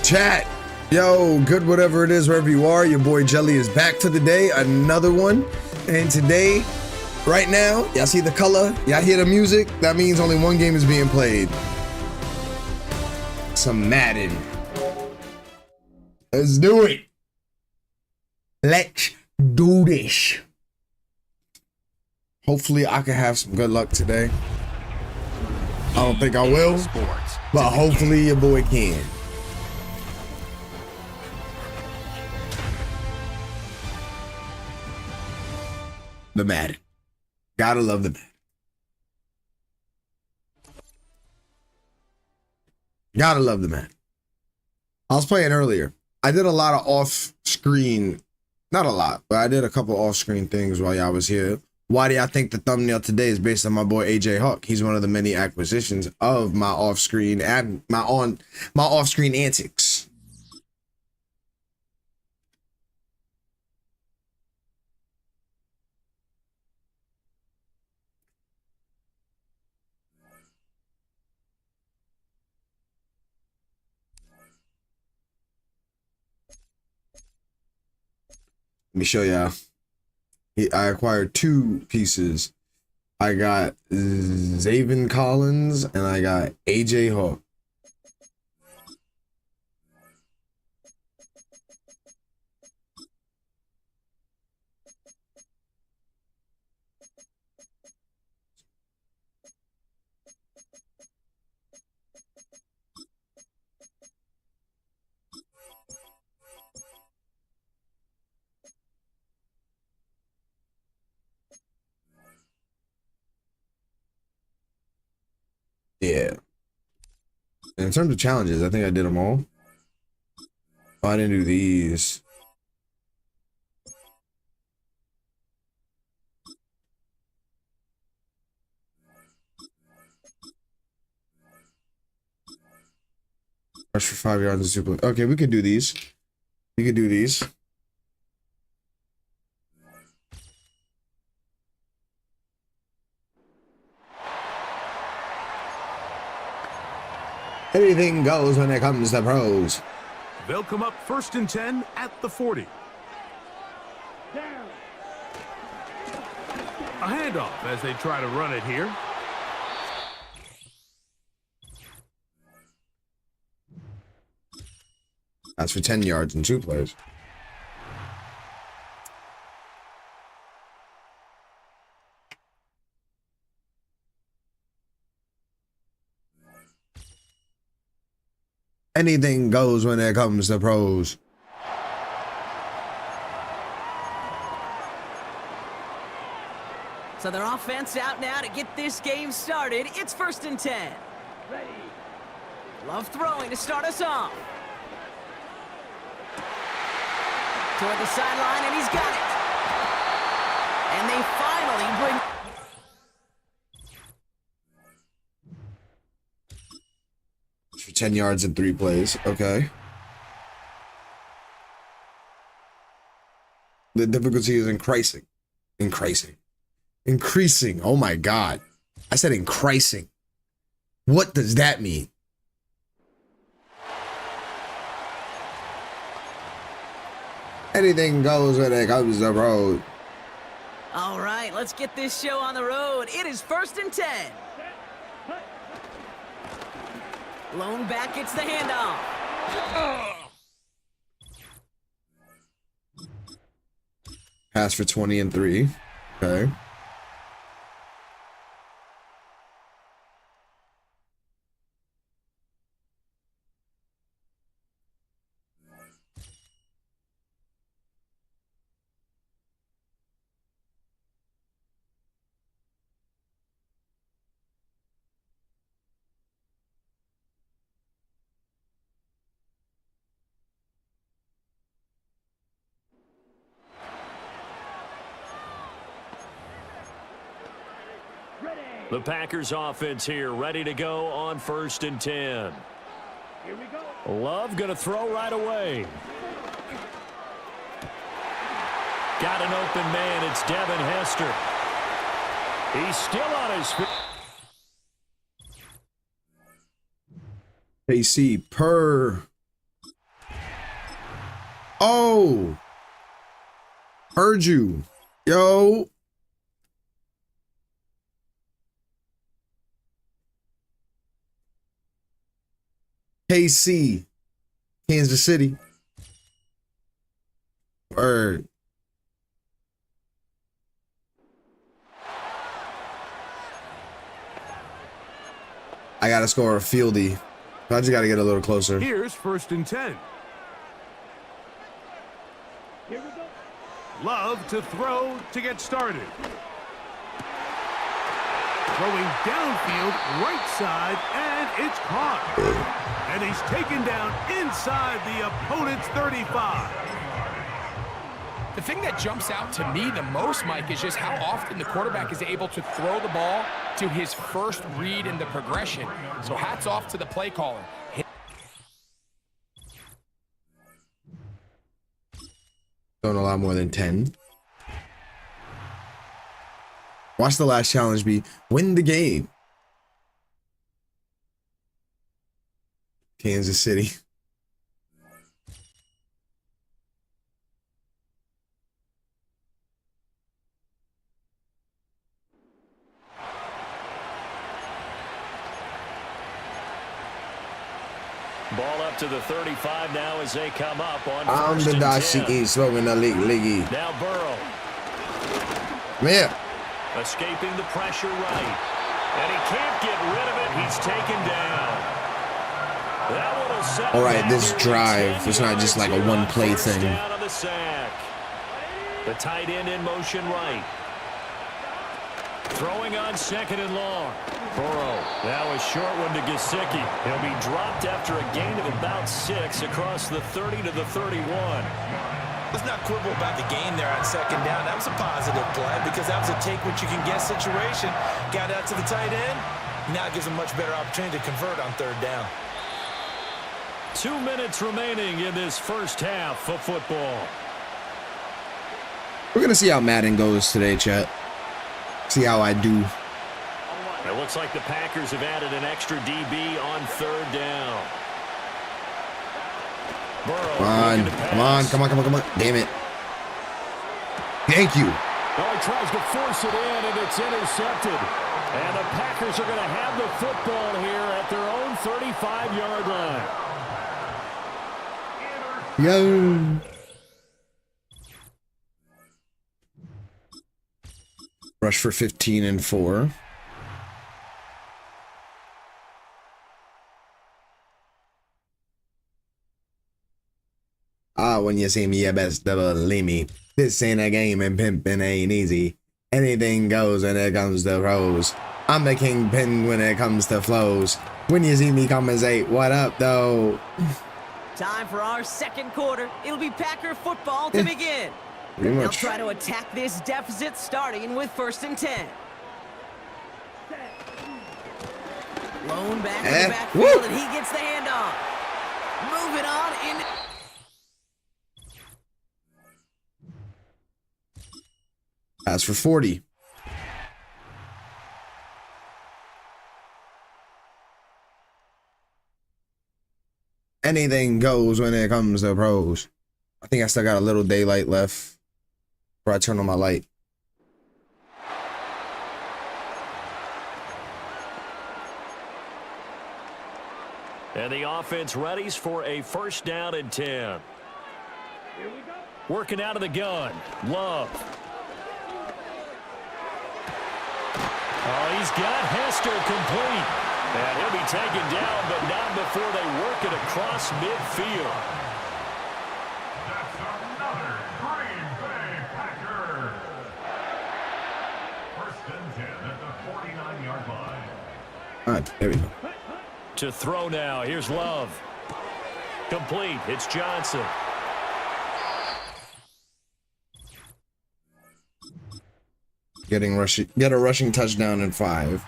Chat, yo, good whatever it is, wherever you are. Your boy Jelly is back for the day, another one. And today, right now, y'all see the color, y'all hear the music, that means only one game is being played. Some Madden. Let's do it. Let's do this. Hopefully I can have some good luck today. I don't think I will, but hopefully your boy can. The Madden. Gotta love the Madden. Gotta love the Madden. I was playing earlier. I did a lot of off-screen, not a lot, but I did a couple off-screen things while y'all was here. Why do y'all think the thumbnail today is based on my boy AJ Hawk? He's one of the many acquisitions of my off-screen and my off-screen antics. Let me show y'all. I acquired two pieces. I got Zaven Collins and I got AJ Hawk. Yeah. In terms of challenges, I think I did them all. Oh, I didn't do these. Rush for 5 yards and super. Okay, we could do these. We could do these. Anything goes when it comes to pros. They'll come up 1st and 10 at the 40. A handoff as they try to run it here. That's for 10 yards and 2 plays. Anything goes when it comes to pros. So their offense out now to get this game started. It's 1st and 10. Ready. Love throwing to start us off. Toward the sideline, and he's got it. And they finally bring... For 10 yards and 3 plays. Okay. The difficulty is increasing. Increasing. Oh my God. I said increasing. What does that mean? Anything goes when it comes to road. All right, let's get this show on the road. It is 1st and 10. Lone back gets the handoff. Pass for 20 and 3. Okay. The Packers offense here, ready to go on 1st and 10. Here we go. Love going to throw right away. Got an open man. It's Devin Hester. He's still on his feet. KC per Oh, heard you. Yo. KC, Kansas City. Word. I gotta score a fieldy. I just gotta get a little closer. Here's 1st and 10. Here we go. Love to throw to get started. Throwing downfield, right side, and it's caught. And he's taken down inside the opponent's 35. The thing that jumps out to me the most, Mike, is just how often the quarterback is able to throw the ball to his first read in the progression. So hats off to the play caller. Don't allow more than 10. Watch the last challenge be win the game. Kansas City. Ball up to the 35 now as they come up on I'm first the and Dashi 10. East smoking the league. Now Burrow. Come here. Escaping the pressure right. And he can't get rid of it. He's taken down. That one will set All right, back this nearly drive, 10 it's not just like a yards one-play on first thing. down on the sack. The tight end in motion right. Throwing on 2nd and long. Burrow. Now a short one to Gesicki. He'll be dropped after a gain of about 6 across the 30 to the 31. Let's not quibble about the game there on 2nd down. That was a positive play because that was a take-what-you-can-get situation. Got out to the tight end. Now it gives him a much better opportunity to convert on 3rd down. 2 minutes remaining in this first half of football. We're gonna see how Madden goes today, chat. See how I do. It looks like the Packers have added an extra DB on 3rd down. Burrow. Come on. Damn it. Thank you. Well, he tries to force it in, and it's intercepted. And the Packers are going to have the football here at their own 35-yard line. Yo. Rush for 15 and 4. When you see me, you best believe me. This ain't a game and pimping ain't easy. Anything goes when it comes to pros. I'm the kingpin when it comes to flows. When you see me compensate, what up, though? Time for our 2nd quarter. It'll be Packer football to begin. Pretty They'll much. try to attack this deficit starting with 1st and 10. Blown back in the backfield, and he gets the handoff. Moving on in. Pass for 40. Anything goes when it comes to pros. I think I still got a little daylight left before I turn on my light. And the offense readies for a 1st down and 10. Here we go. Working out of the gun. Love. Oh, he's got Hester complete. And he'll be taken down, but not before they work it across midfield. That's another Green Bay Packer. 1st and 10 at the 49-yard line. All right, there we go. To throw now. Here's Love. Complete. It's Johnson. Get a rushing touchdown in 5.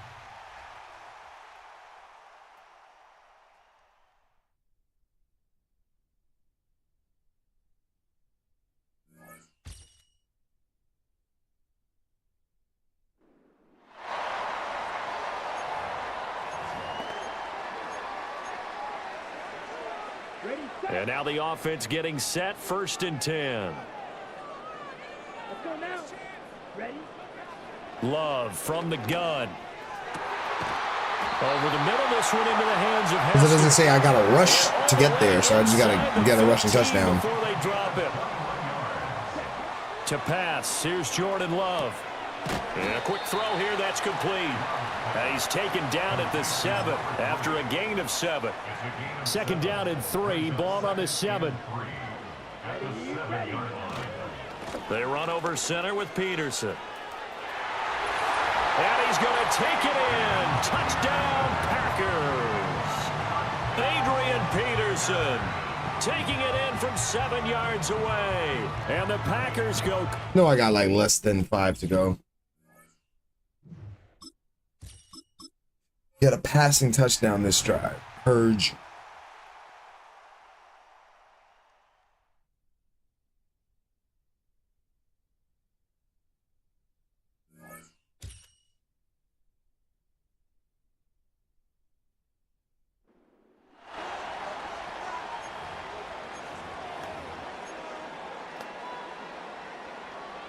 And now the offense getting set, 1st and 10. Let's go now. Ready? Love from the gun. Over the middle, this one into the hands of Because it doesn't say I got to rush to get there, so I just got to get a rushing touchdown. Before they drop it. To pass, here's Jordan Love. And a quick throw here, that's complete. And he's taken down at the 7 after a gain of 7. 2nd down and 3, ball on the 7. They run over center with Peterson. And he's going to take it in. Touchdown, Packers. Adrian Peterson taking it in from 7 yards away. And the Packers go. No, I got like less than 5 to go. Get a passing touchdown this drive. Purge.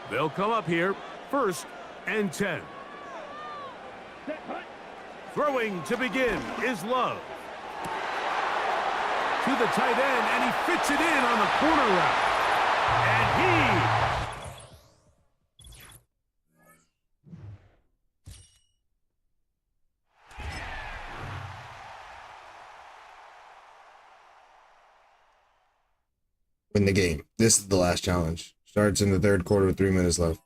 They'll come up here, 1st and 10. Throwing to begin is Love. To the tight end, and he fits it in on the corner route. And Win the game. This is the last challenge. Starts in the 3rd quarter with 3 minutes left.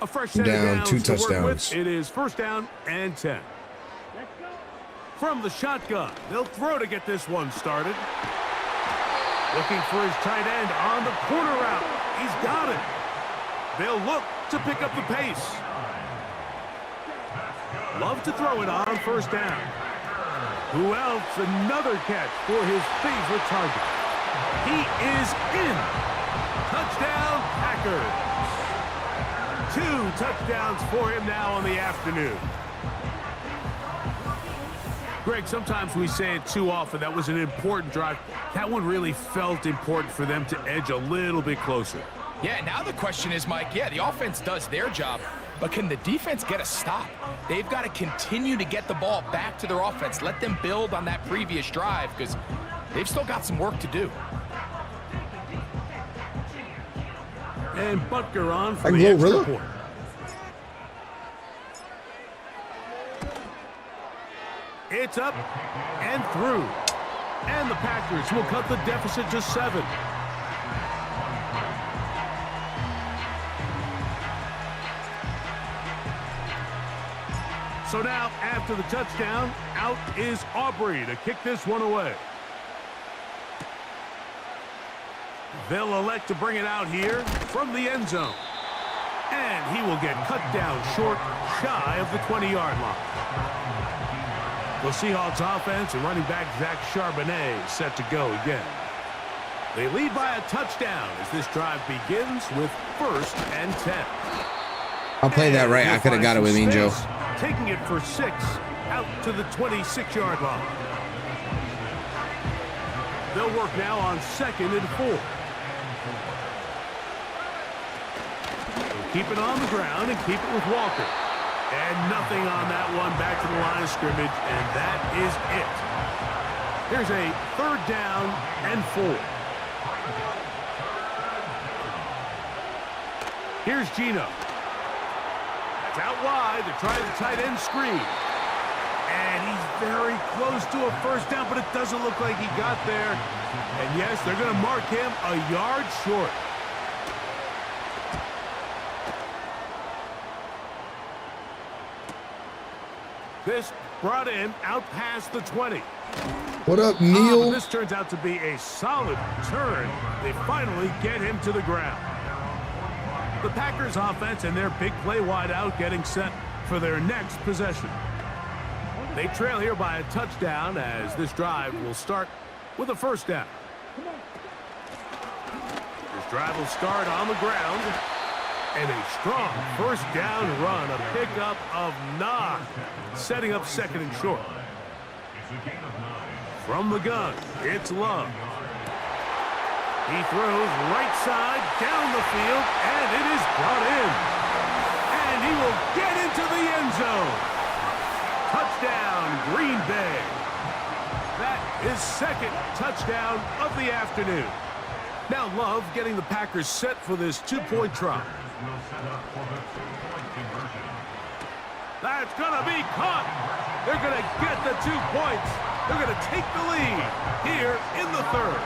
a fresh set of Down, downs 2 to work touchdowns. with. It is 1st down and 10. From the shotgun, they'll throw to get this one started. Looking for his tight end on the corner route. He's got it. They'll look to pick up the pace. Love to throw it on 1st down. Who else? Another catch for his favorite target. He is in. Touchdown, Packers. 2 touchdowns for him now on the afternoon. Greg, sometimes we say it too often. That was an important drive. That one really felt important for them to edge a little bit closer. Yeah, now the question is, Mike, yeah, the offense does their job, but can the defense get a stop? They've got to continue to get the ball back to their offense. Let them build on that previous drive because they've still got some work to do. And Butker on for the extra point. It's up and through. And the Packers will cut the deficit to 7. So now, after the touchdown, out is Aubrey to kick this one away. They'll elect to bring it out here from the end zone. And he will get cut down short, shy of the 20-yard line. The Seahawks offense and running back Zach Charbonnet set to go again. They lead by a touchdown as this drive begins with 1st and 10. I'll play that right. I could have got it with Mean Joe. Taking it for 6 out to the 26-yard line. They'll work now on 2nd and 4. Keep it on the ground and keep it with Walker. And nothing on that one, back to the line of scrimmage, and that is it. Here's a 3rd down and 4. Here's Gino. That's out wide. They're trying the tight end screen. And he's very close to a 1st down, but it doesn't look like he got there. And yes, they're going to mark him a yard short. This brought in out past the 20. What up, But Neil? this turns out to be a solid turn. They finally get him to the ground. The Packers offense and their big play wideout getting set for their next possession. They trail here by a touchdown as this drive will start with a first down. This drive will start on the ground. And a strong first down run, a pickup of 9, setting up second and short. From the gun, it's Love. He throws right side down the field, and it is brought in. And he will get into the end zone. Touchdown, Green Bay. That is second touchdown of the afternoon. Now Love getting the Packers set for this two-point try. That's going to be caught. They're going to get the 2 points. They're going to take the lead here in the third.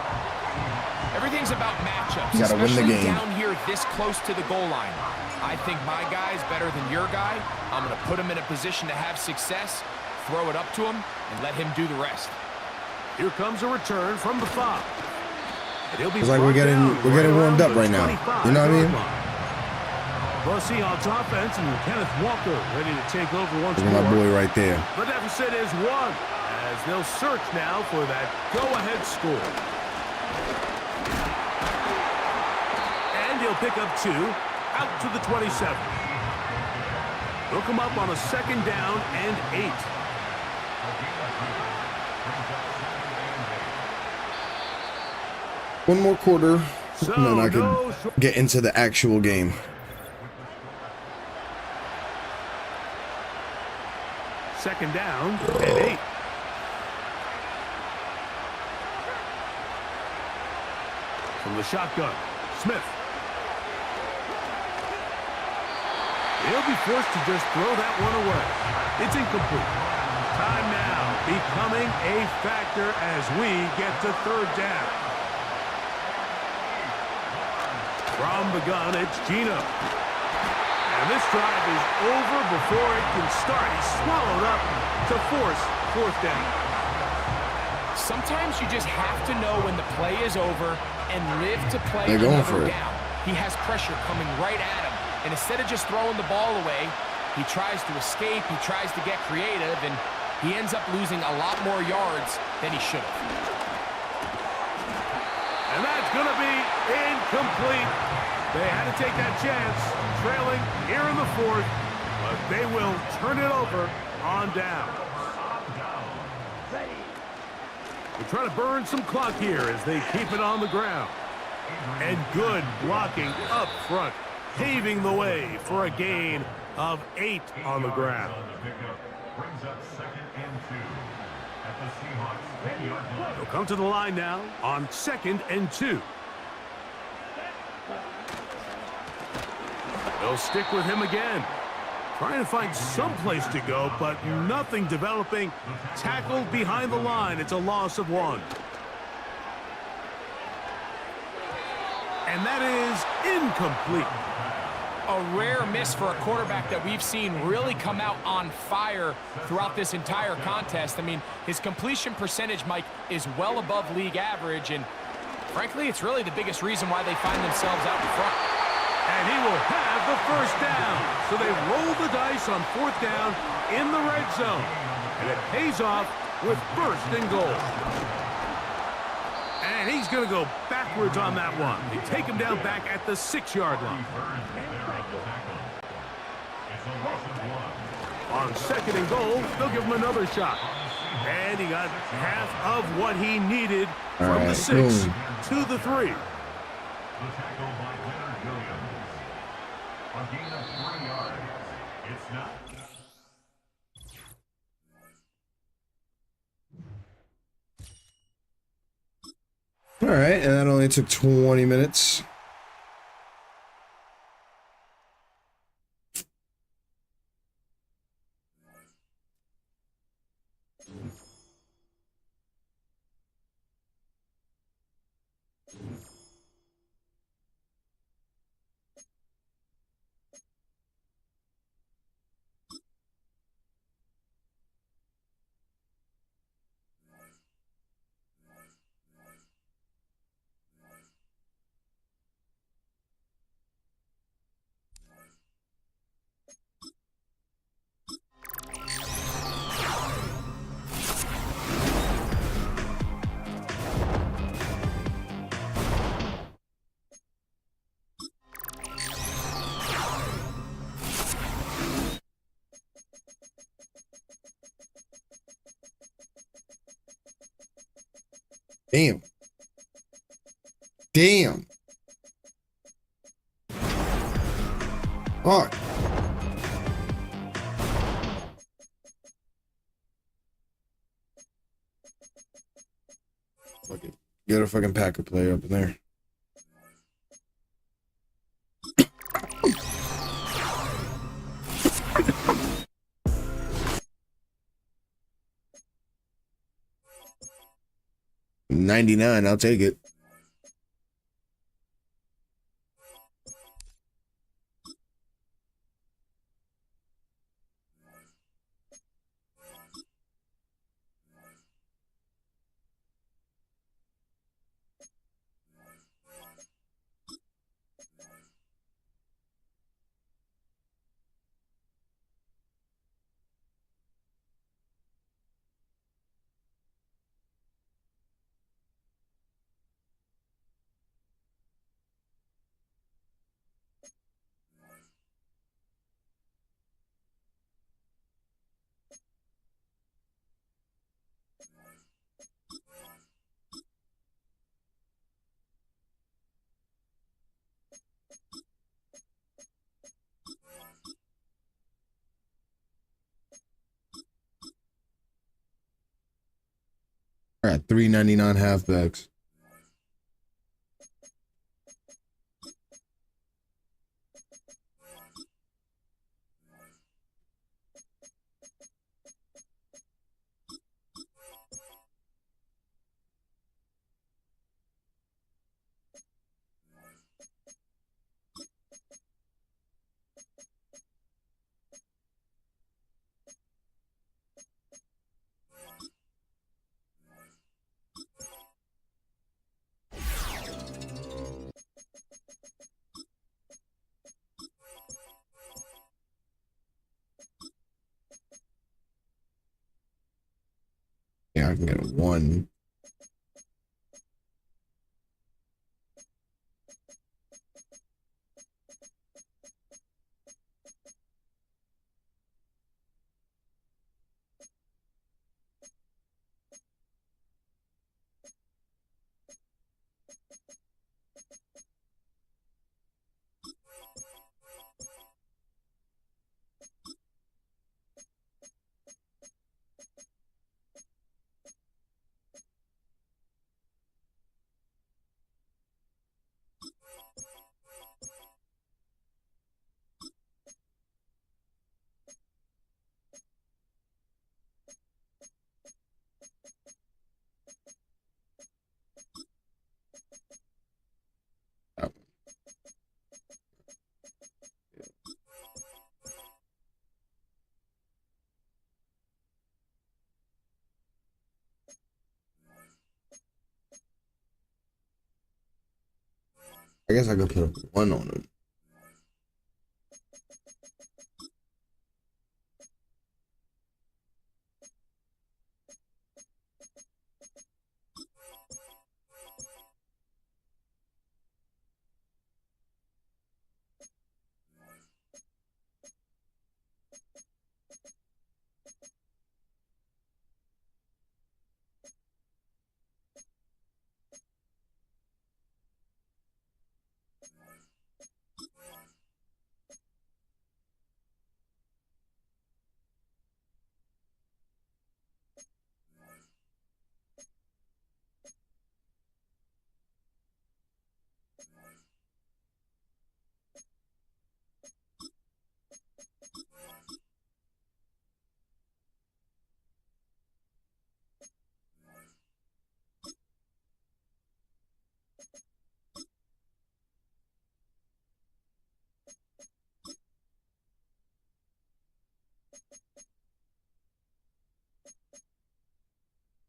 Everything's about matchups, You gotta win the especially game. down here this close to the goal line. I think my guy's better than your guy. I'm going to put him in a position to have success, throw it up to him, and let him do the rest. Here comes a return from the 5. And he'll be It's like we're getting warmed up right now. You know what I mean? The Seahawks offense and Kenneth Walker ready to take over once Look at my more. boy right there. The deficit is 1 as they'll search now for that go-ahead score. And he'll pick up 2 out to the 27. They'll come up on a second down and 8. One more quarter, So and then I no could get into the actual game. Second down and 8. From the shotgun, Smith. He'll be forced to just throw that one away. It's incomplete. Time now becoming a factor as we get to third down. From the gun, it's Gino. And this drive is over before it can start. He's swallowed up to force fourth down. Sometimes you just have to know when the play is over and live to play They're going another for it. down. He has pressure coming right at him. And instead of just throwing the ball away, he tries to escape, he tries to get creative, and he ends up losing a lot more yards than he should have. And that's going to be incomplete. They had to take that chance, trailing here in the fourth, but they will turn it over on down. They're trying to burn some clock here as they keep it on the ground. And good blocking up front, paving the way for a gain of 8 on the ground. They'll come to the line now on 2nd and 2. They'll stick with him again. Trying to find some place to go, but nothing developing. Tackled behind the line. It's a loss of 1. And that is incomplete. A rare miss for a quarterback that we've seen really come out on fire throughout this entire contest. I mean, his completion percentage, Mike, is well above league average, and frankly, it's really the biggest reason why they find themselves out in front. And he will have the first down. So they roll the dice on 4th down in the red zone. And it pays off with 1st and goal. And he's going to go backwards on that one. They take him down back at the 6-yard line. On 2nd and goal, they'll give him another shot. And he got half of what he needed from the 6 to the 3. A gain of 3 yards. It's not. All right, and that only took 20 minutes. Damn. Damn. Fuck. Fuck it. Get a fucking Packer player up in there. $99, I'll take it. All right, $3.99 halfbacks. Yeah, I can get a 1. I guess I could put a 1 on him.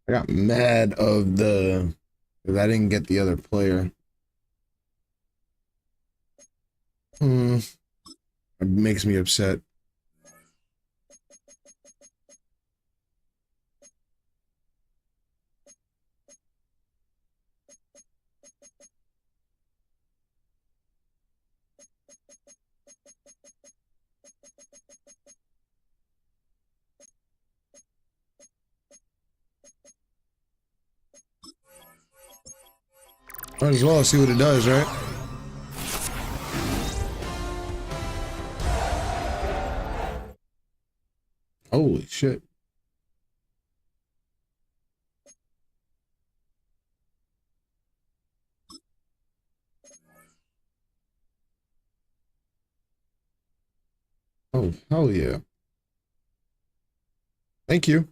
I got mad of the because I didn't get the other player. It makes me upset. Might as well see what it does, right? Holy shit. Oh, hell yeah. Thank you.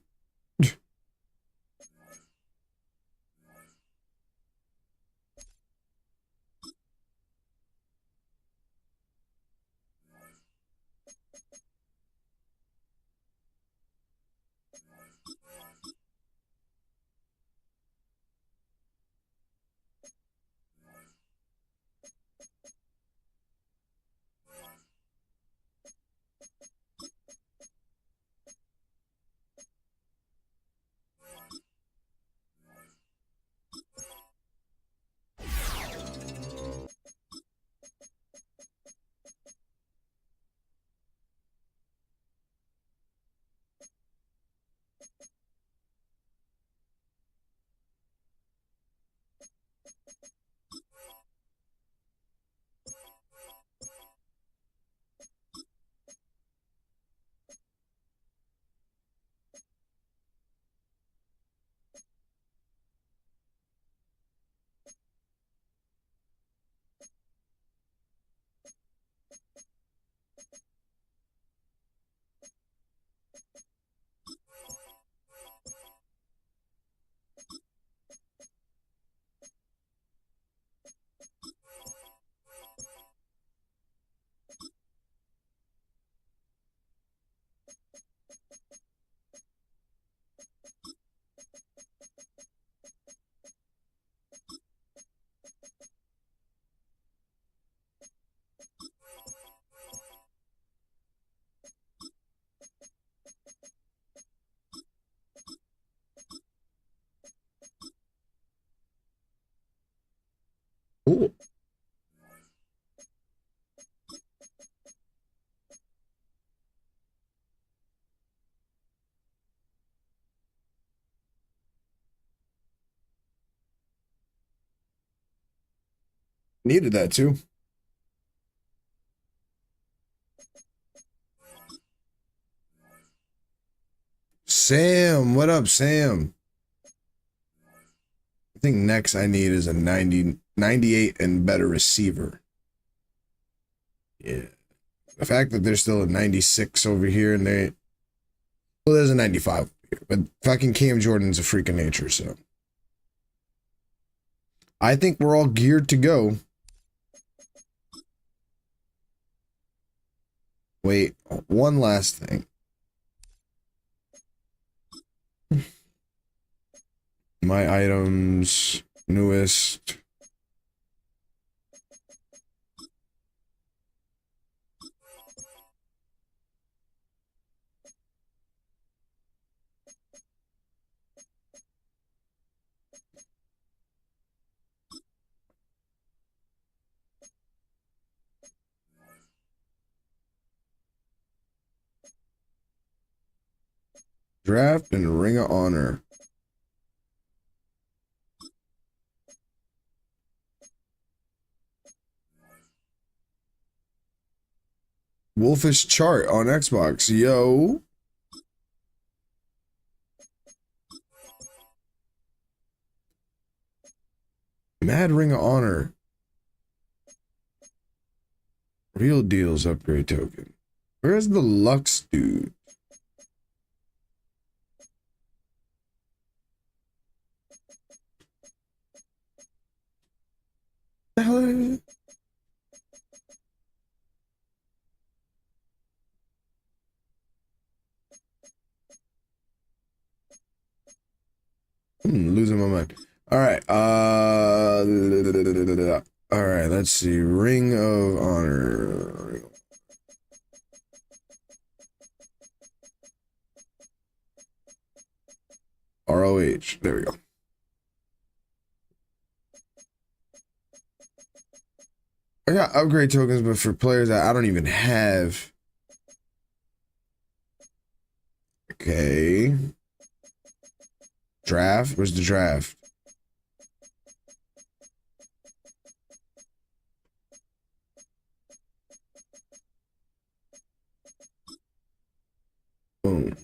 Ooh. Needed that too. Sam, what up, Sam? I think next I need is a 98 and better receiver. Yeah. The fact that there's still a 96 over here and well, there's a 95 here, but fucking Cam Jordan's a freak of nature, so. I think we're all geared to go. Wait, one last thing. My items, newest. Draft and Ring of Honor. Wolfish Chart on Xbox. Yo. Mad Ring of Honor. Real Deals upgrade token. Where's the Lux dude? The hell is it? Losing my mind. All right. All right. Let's see. Ring of Honor. ROH. There we go. I got upgrade tokens, but for players that I don't even have. Okay. Draft? Where's the draft? Boom.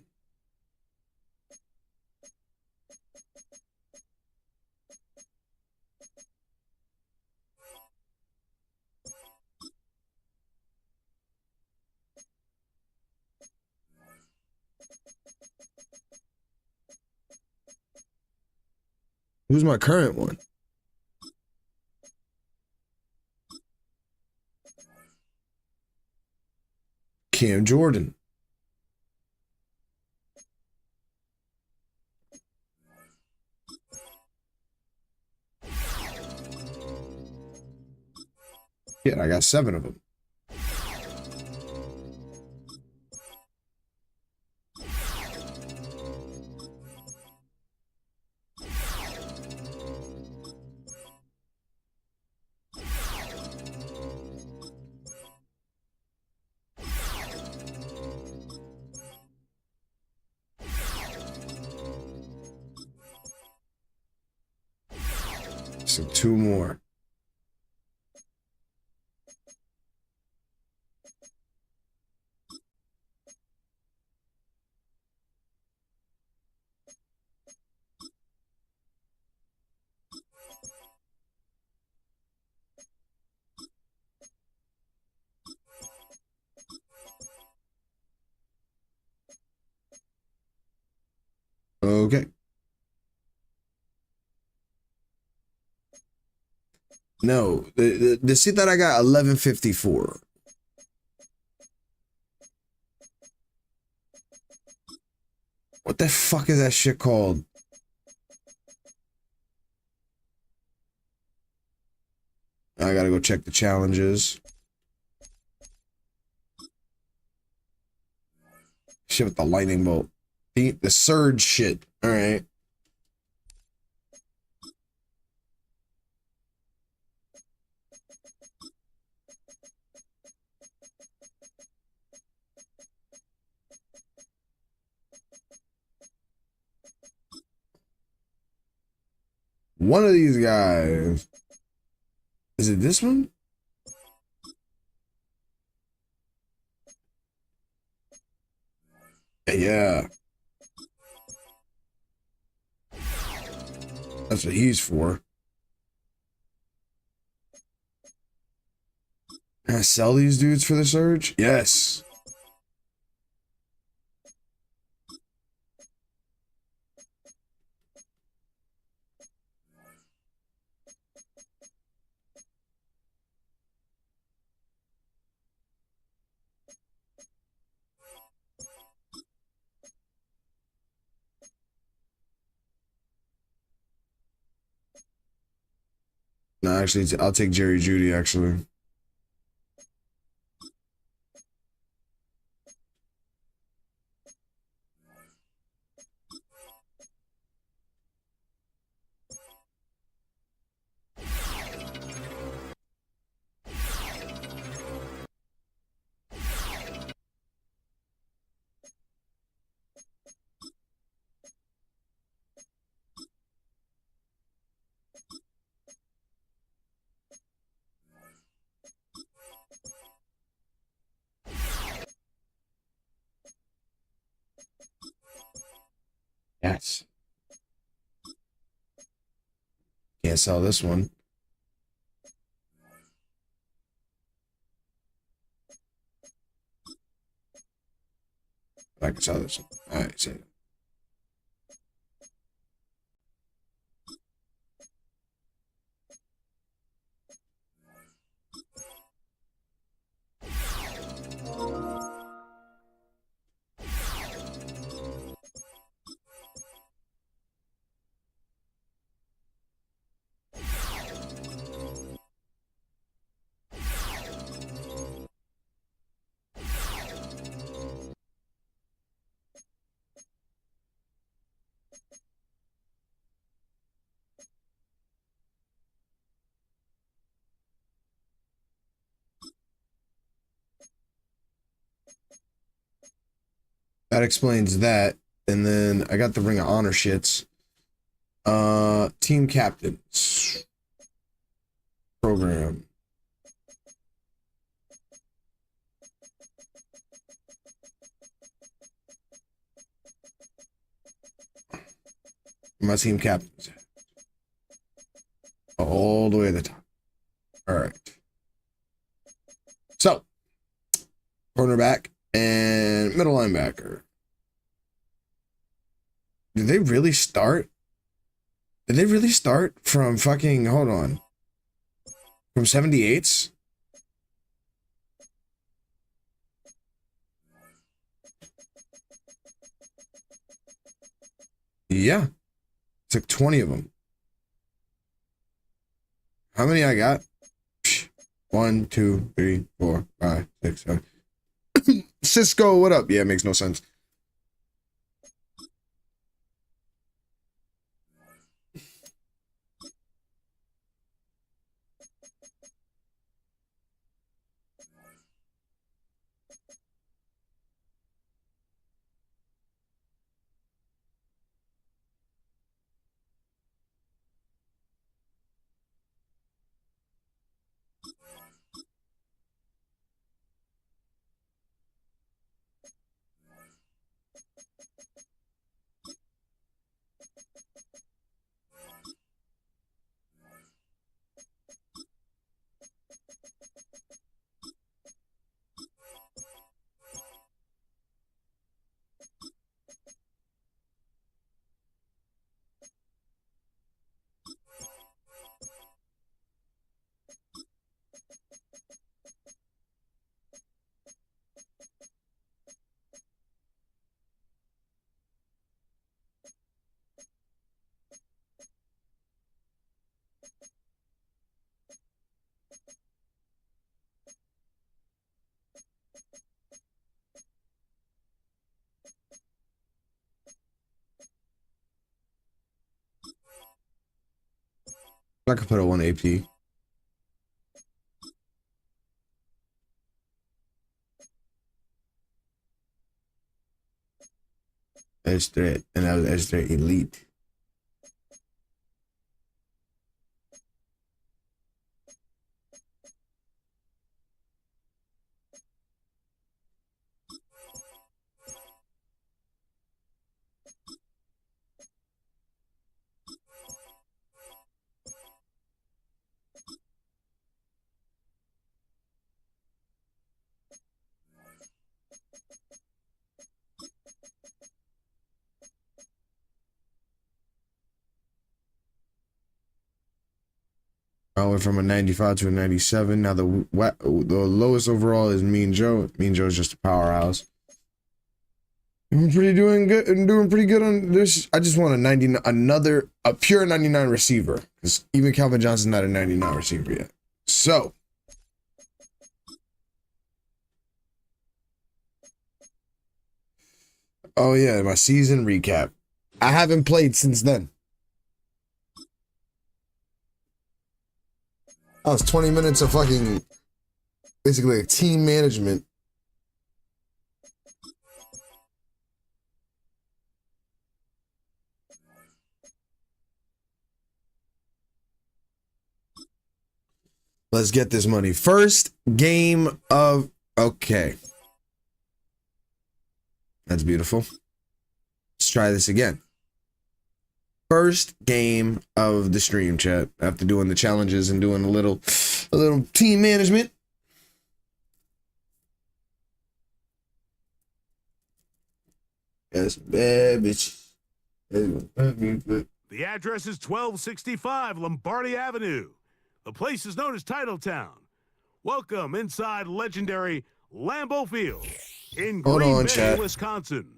Who's my current one? Cam Jordan. Yeah, I got 7 of them. So 2 more. Okay. No, the seat that I got 1154. What the fuck is that shit called? I gotta go check the challenges. Shit with the lightning bolt. The surge shit. All right. One of these guys. Is it this one? Yeah. That's what he's for. Can I sell these dudes for the surge? Yes. No, actually, I'll take Jerry Judy, actually. Yes. Can't sell this one. I can sell this one. All right, see. That explains that. And then I got the Ring of Honor shits. Team captains. Program. My team captains. All the way to the top. All right. So, cornerback and middle linebacker. Did they really start? Did they really start from fucking, hold on, from 78s? Yeah. Took 20 of them. How many I got? 1, 2, 3, 4, 5, 6, 7. Cisco, what up? Yeah, it makes no sense. I could put a 1 AP. Edge threat, and that was edge threat elite. I went from a 95 to a 97. Now the lowest overall is Mean Joe. Mean Joe's just a powerhouse. I'm doing pretty good on this. I just want a pure 99 receiver, because even Calvin Johnson's not a 99 receiver yet. So, oh yeah, my season recap. I haven't played since then. That was 20 minutes of fucking, basically like team management. Let's get this money. First game of, okay. That's beautiful. Let's try this again. First game of the stream, chat. After doing the challenges and doing a little team management. Yes, bad bitch. The address is 1265 Lombardi Avenue. The place is known as Titletown. Welcome inside legendary Lambeau Field in Green Bay, Wisconsin.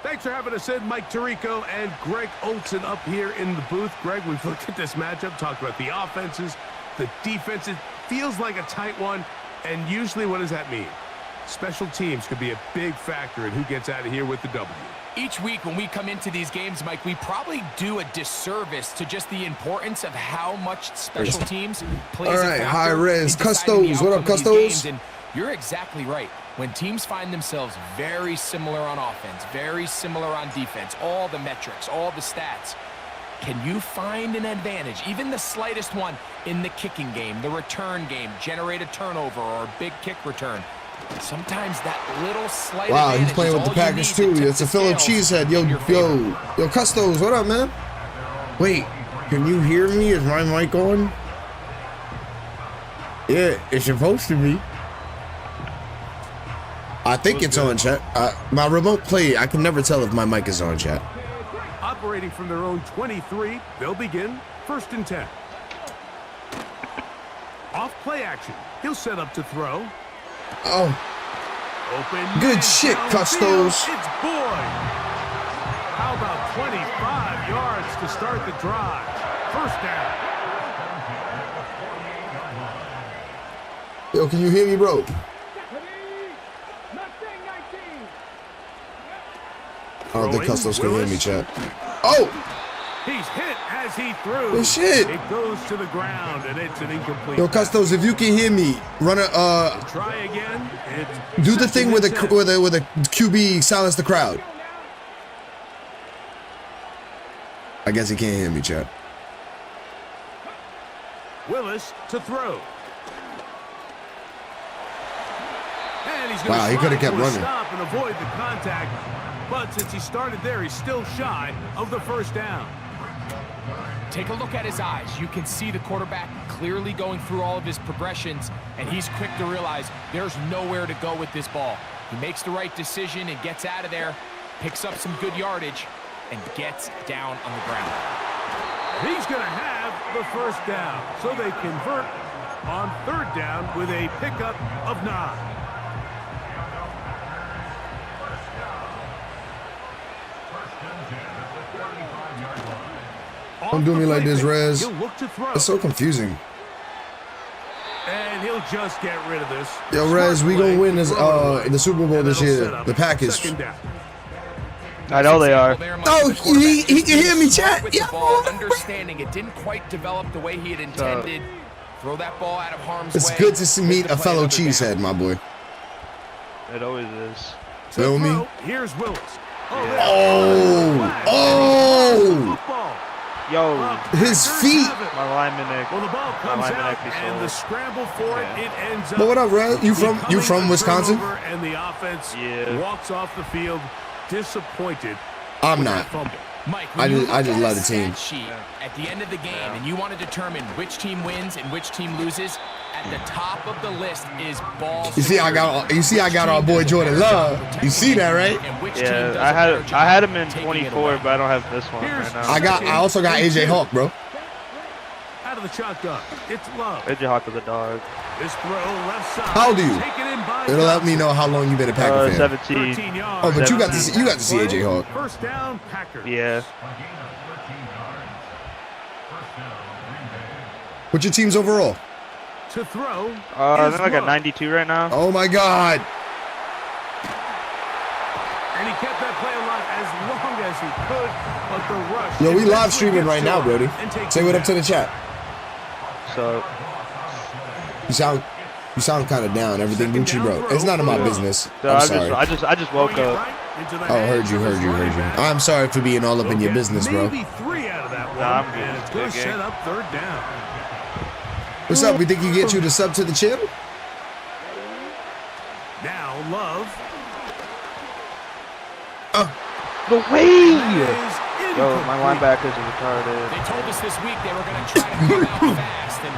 Thanks for having us in, Mike Tirico and Greg Olson up here in the booth. Greg, we've looked at this matchup, talked about the offenses, the defense. It feels like a tight one, and usually what does that mean? Special teams could be a big factor in who gets out of here with the W. Each week when we come into these games, Mike, we probably do a disservice to just the importance of how much special teams plays. All right, high res Custos. What up, Custos? And you're exactly right. When teams find themselves very similar on offense, very similar on defense, all the metrics, all the stats, can you find an advantage, even the slightest one, in the kicking game, the return game, generate a turnover or a big kick return? Sometimes that little slight advantage. Wow, he's playing with the Packers too. It's a Philip Cheesehead. Yo, Custos, what up, man? Wait, can you hear me? Is my mic on? Yeah, it's supposed to be. I think it's on, chat. My remote play, I can never tell if my mic is on, chat. Operating from their own 23, they'll begin 1st and 10. Off play action. He'll set up to throw. Oh, Open. good shit, downfield. Custos. It's Boyd. How about 25 yards to start the drive? 1st down. Yo, can you hear me, bro? I don't think Custos can hear me, chat. Oh! He's hit as he threw. Good shit. It goes to the ground, and it's an incomplete. Yo, Custos, if you can hear me, run a Try again. do the thing with a QB silence the crowd. I guess he can't hear me, chat. Willis to throw. And he's Wow, he could have kept running. Stop and avoid the contact. But since he started there, he's still shy of the 1st down. Take a look at his eyes. You can see the quarterback clearly going through all of his progressions, and he's quick to realize there's nowhere to go with this ball. He makes the right decision and gets out of there, picks up some good yardage, and gets down on the ground. He's going to have the 1st down, so they convert on 3rd down with a pickup of 9. Don't do me like this, Rez. He'll look to throw. It's so confusing. And he'll just get rid of this. Yo, Rez, we gonna win this the Super Bowl this year. The Packers. I know they are. Oh, he can hear me, chat. With Yeah. the ball, understanding it didn't quite develop the way he had intended. Throw that ball out of harm's way. It's good to meet a fellow cheesehead, my boy. It always is. Feel me? Here's Willis. Oh! Yo, His feet. my lineman neck. Well, the ball comes lineman out, neck be and the sold. scramble for it ends up. But what up, Red? You from Wisconsin? And the offense Yeah. walks off the field disappointed. I'm with not. that fumble. Mike, I when you just look at love a the team. stat sheet at the end of the game, and you want to determine which team wins and which team loses, at the top of the list is ball. You see, I got our boy Jordan Love. You see that, right? Yeah, I had him in 24, but I don't have this one right now. I also got AJ Hawk, bro. Out of the shotgun, it's Love. AJ Hawk is a dog. This throw left side. How old are you? Taken in by It'll let me know how long you've been a Packer fan. 17. 13 yards. Oh, but you got to see AJ Hawk. 1st down, Packers. Yeah. What's your team's overall? To throw. I is think I got Love. 92 right now. Oh my God! And he kept that play alive as long as he could, but the rush. Yo, we live eventually streaming gets right to now, him Brody. and takes Say him what up to down. the chat. So You sound kind of down. Everything Gucci, bro. It's none of my business. I'm sorry. I just woke Throwing it up. right into the Oh, heard hands you. of his running back. I'm sorry for being all up in your business, bro. Maybe 3 out of that one, Nah, I'm good. and it's going to Good game. set up 3rd down. What's up? We think you get you to sub to the channel? Now Love. No way! Is Yo, my incomplete. linebackers are retarded. They told us this week they were going to try to come out fast, and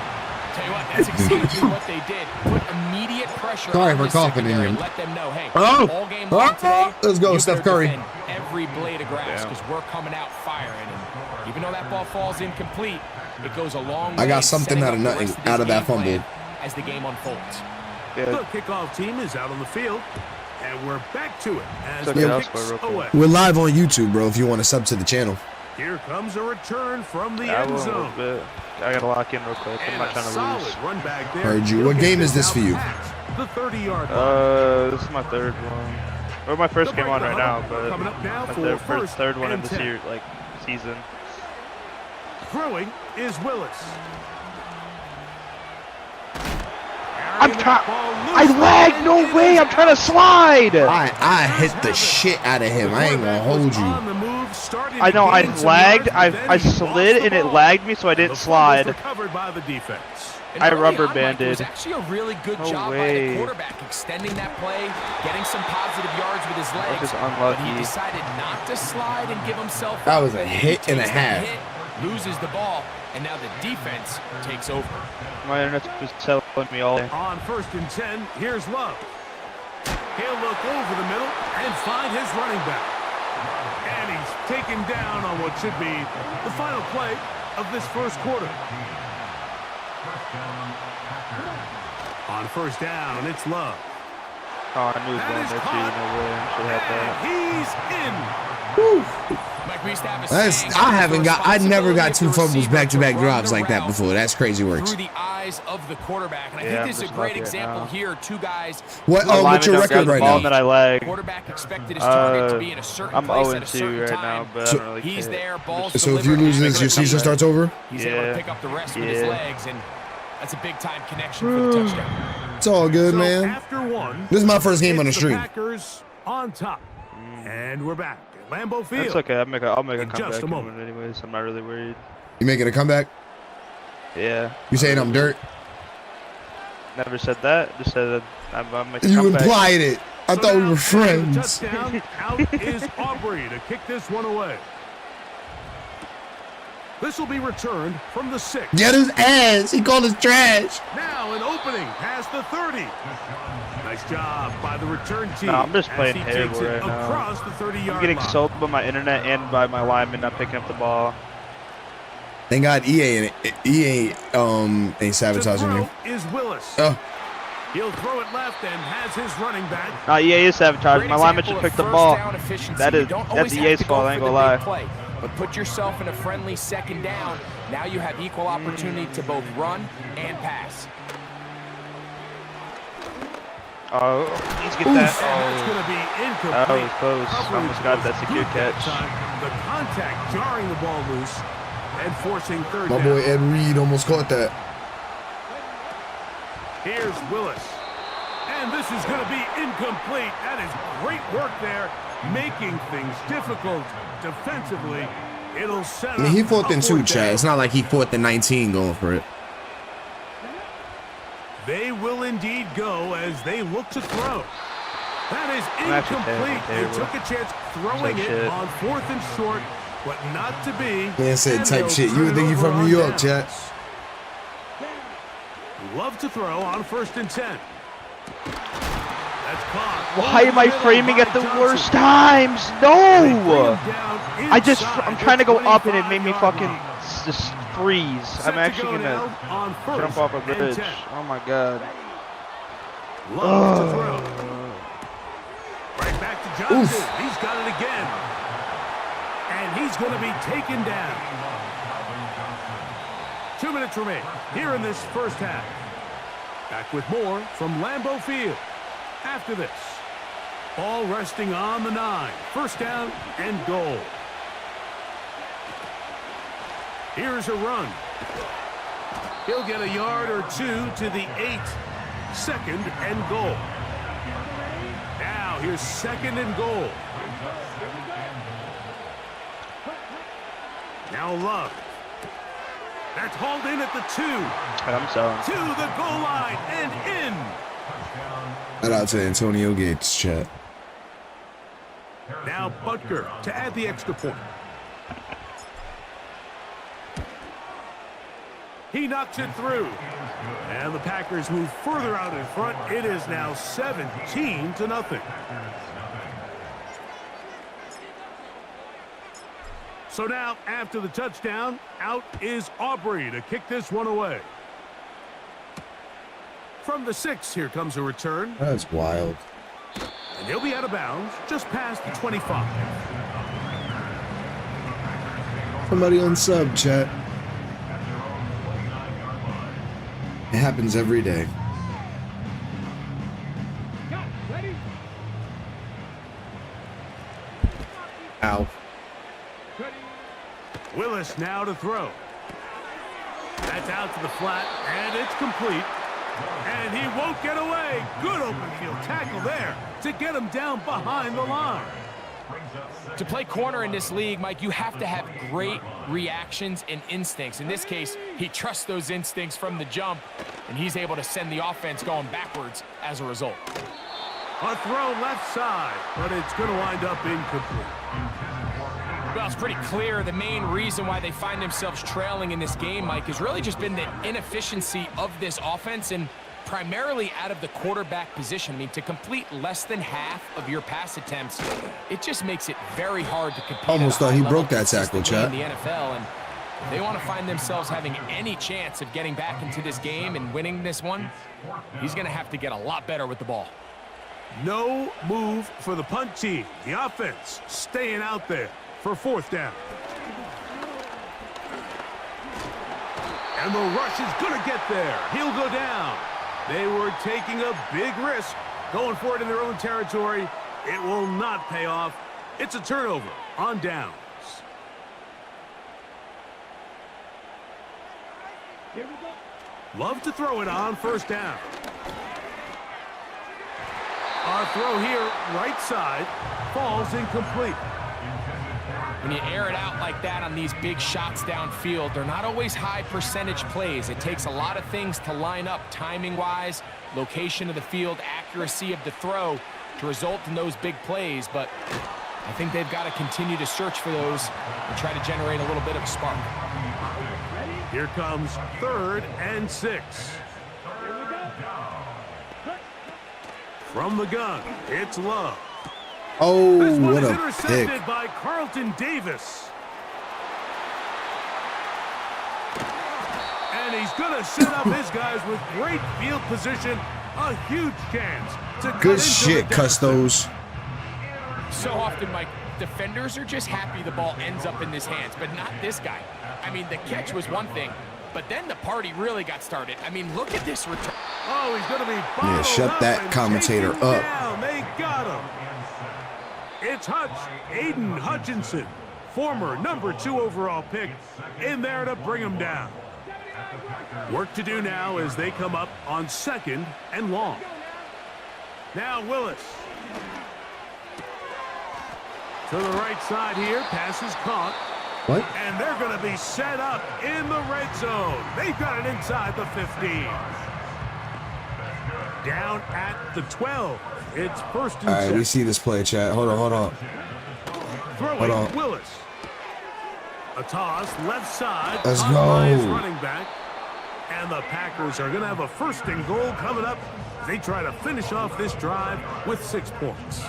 tell you what, that's exactly what they did. Put immediate pressure Sorry on for the coughing in secondary you. and let them know, hey, Oh. all game long today, Let's go, you Steph better Curry. defend every blade of grass because we're coming out firing. And even though that ball falls incomplete, it goes a long way. I got in something setting out up of the nothing rest of this out of that game plan fumble. as the game unfolds. The Yeah. kickoff team is out on the field, and we're back to it as Check the it out kicks real quick. away. We're live on YouTube, bro. If you want to sub to the channel. Here comes a return from the I end will a little zone. bit. I gotta lock in real quick. I'm And not a trying to solid lose. run back there. Heard you. He'll What get game is this out for you? past the 30-yard line. This is my third one. Or my first game on right now, but Coming up now my for third one in and this 10. year, like season. Throwing is Willis. I'm Carrying trying. that ball I loose. lagged. No way. I'm trying to slide. I hit the shit out of him. I ain't gonna hold you. On the move, starting I to know. I gain some lagged. yards, but then I he slid lost and the it ball. lagged me, so I The didn't fumble was slide. recovered by the defense. And I early rubber on, Mike, it was banded. actually a really good No job by way. the quarterback extending that play, getting some positive yards with his legs. just But he unlucky. decided not to slide and give himself That up. was a hit and a Takes the half. hit, loses the ball, and now the defense takes over. My internet's just telling me all day. On 1st and 10, here's Love. He'll look over the middle and find his running back. And he's taken down on what should be the final play of this first quarter. On 1st down, it's Love. Oh, I knew he was going there too. No way. I should have that. He's in. Woo. Mike, we used to have a That's, saying, I never got 2 fumbles receiver back-to-back to run drops the like that route before. That's crazy works. Through the eyes of the quarterback, and I Yeah, think this is a great example here. 2 guys. What's your Lineman record got the right ball now? That I lag. Quarterback expected his target to be in a certain place at a certain right time. now, but I don't really He's care. there, balls So if you delivered, lose this, your season starts over? He's able to pick up the rest with his legs, and that's a big-time connection for the touchdown. It's all good, So man. after one, This is my first game on the it's stream. Packers on top. And we're back at Lambeau Field. That's okay. I'll make a In just comeback a moment. anyways. I'm not really worried. You making a comeback? Yeah. You saying I'm dirt? Never said that. Just said that I'm making a You comeback. implied it. I So thought we now, were after the friends. touchdown, out is Aubrey to kick this one away. This will be returned from the 6. Get his ass. He called us trash. Now an opening past the 30. Nice job by the return team. No, I'm just as playing he terrible takes it right now. across the 30-yard I'm getting line. sold by my internet and by my lineman not picking up the ball. Thank God EA ain't sabotaging To you. throw is Willis. Oh, He'll throw it left and has his running back. EA is sabotaging. My lineman should pick the ball. That's That's EA's fault. I ain't gonna lie. Play, but put yourself in a friendly 2nd down. Now you have equal opportunity to both run and pass. Oh, please get And that. that's going to be incomplete. Oh, it was close. Almost got that secure Good that catch. time. The contact jarring the ball loose and forcing 3rd my down. boy Ed Reed almost caught that. Here's Willis. And this is going to be incomplete. That is great work there, making things difficult defensively. It'll set I mean, he up fought a in 2, 4th Chad. down. It's not like he fought the 19 going for it. They will indeed go as they look to throw. That is actually incomplete. They terrible. took a chance throwing Type it shit. on 4th and short, but not to be. Man said And type they'll shit. You turn would it think you over from on New York, downs. Chad. Love to throw on 1st and 10. That's caught. Why am I framing at the worst times? No! I'm trying to go up and it made me fucking just freeze. I'm actually gonna jump off a bridge. Oh my god. Love to throw. Right back to Johnson. He's got it again. And he's going to be taken down. 2 minutes remain here in this first half. Back with more from Lambeau Field. After this, ball resting on the 9. 1st down and goal. Here's a run. He'll get a yard or 2 to the 8. 2nd and goal. Now here's 2nd and goal. Now Love. That's hauled in at the 2. I'm selling. To the goal line and in. Shout out to Antonio Gates, Chad. Now Butker to add the extra point. He knocks it through. And the Packers move further out in front. It is now 17-0. So now, after the touchdown, out is Aubrey to kick this one away. From the 6, here comes a return. That's wild. And he'll be out of bounds just past the 25. Somebody on sub, chat. It happens every day. Ow. Willis now to throw. That's out to the flat, and it's complete. And he won't get away. Good open field tackle there to get him down behind the line. To play corner in this league, Mike, you have to have great reactions and instincts. In this case, he trusts those instincts from the jump, and he's able to send the offense going backwards as a result. A throw left side, but it's going to wind up incomplete. Well, it's pretty clear the main reason why they find themselves trailing in this game, Mike, has really just been the inefficiency of this offense and primarily out of the quarterback position. I mean, to complete less than half of your pass attempts, it just makes it very hard to compete. Almost thought he broke that tackle, chat. In the NFL, and if they want to find themselves having any chance of getting back into this game and winning this one, he's going to have to get a lot better with the ball. No move for the punt team. The offense staying out there for 4th down. And the rush is going to get there. He'll go down. They were taking a big risk going for it in their own territory. It will not pay off. It's a turnover on downs. Here we go. Love to throw it on 1st down. Our throw here, right side, falls incomplete. When you air it out like that on these big shots downfield, they're not always high percentage plays. It takes a lot of things to line up timing-wise, location of the field, accuracy of the throw to result in those big plays. But I think they've got to continue to search for those and try to generate a little bit of a spark. Here comes 3rd and 6. Here we go. Cut. From the gun, it's Love. Oh, This one what is a intercepted pick. by Carlton Davis. And he's going to set up his guys with great field position. A huge chance to cut Good into shit, the Custos. So often, Mike, defenders are just happy the ball ends up in his hands, but not this guy. I mean, the catch was one thing, but then the party really got started. I mean, look at this return. Oh, he's going to be Yeah, shut up that and commentator taken up. down. They got him. It's Aiden Hutchinson, former #2 overall pick, in there to bring him down. Work to do now as they come up on 2nd and long. Now Willis. To the right side here, pass is caught. What? And they're going to be set up in the red zone. They've got it inside the 15. Down at the 12. It's 1st and All right, 10. we see this play, chat. Hold on. Throwing on. Willis. A toss, left side. Let's up by his go. running back. And the Packers are going to have a 1st and goal coming up. They try to finish off this drive with 6 points.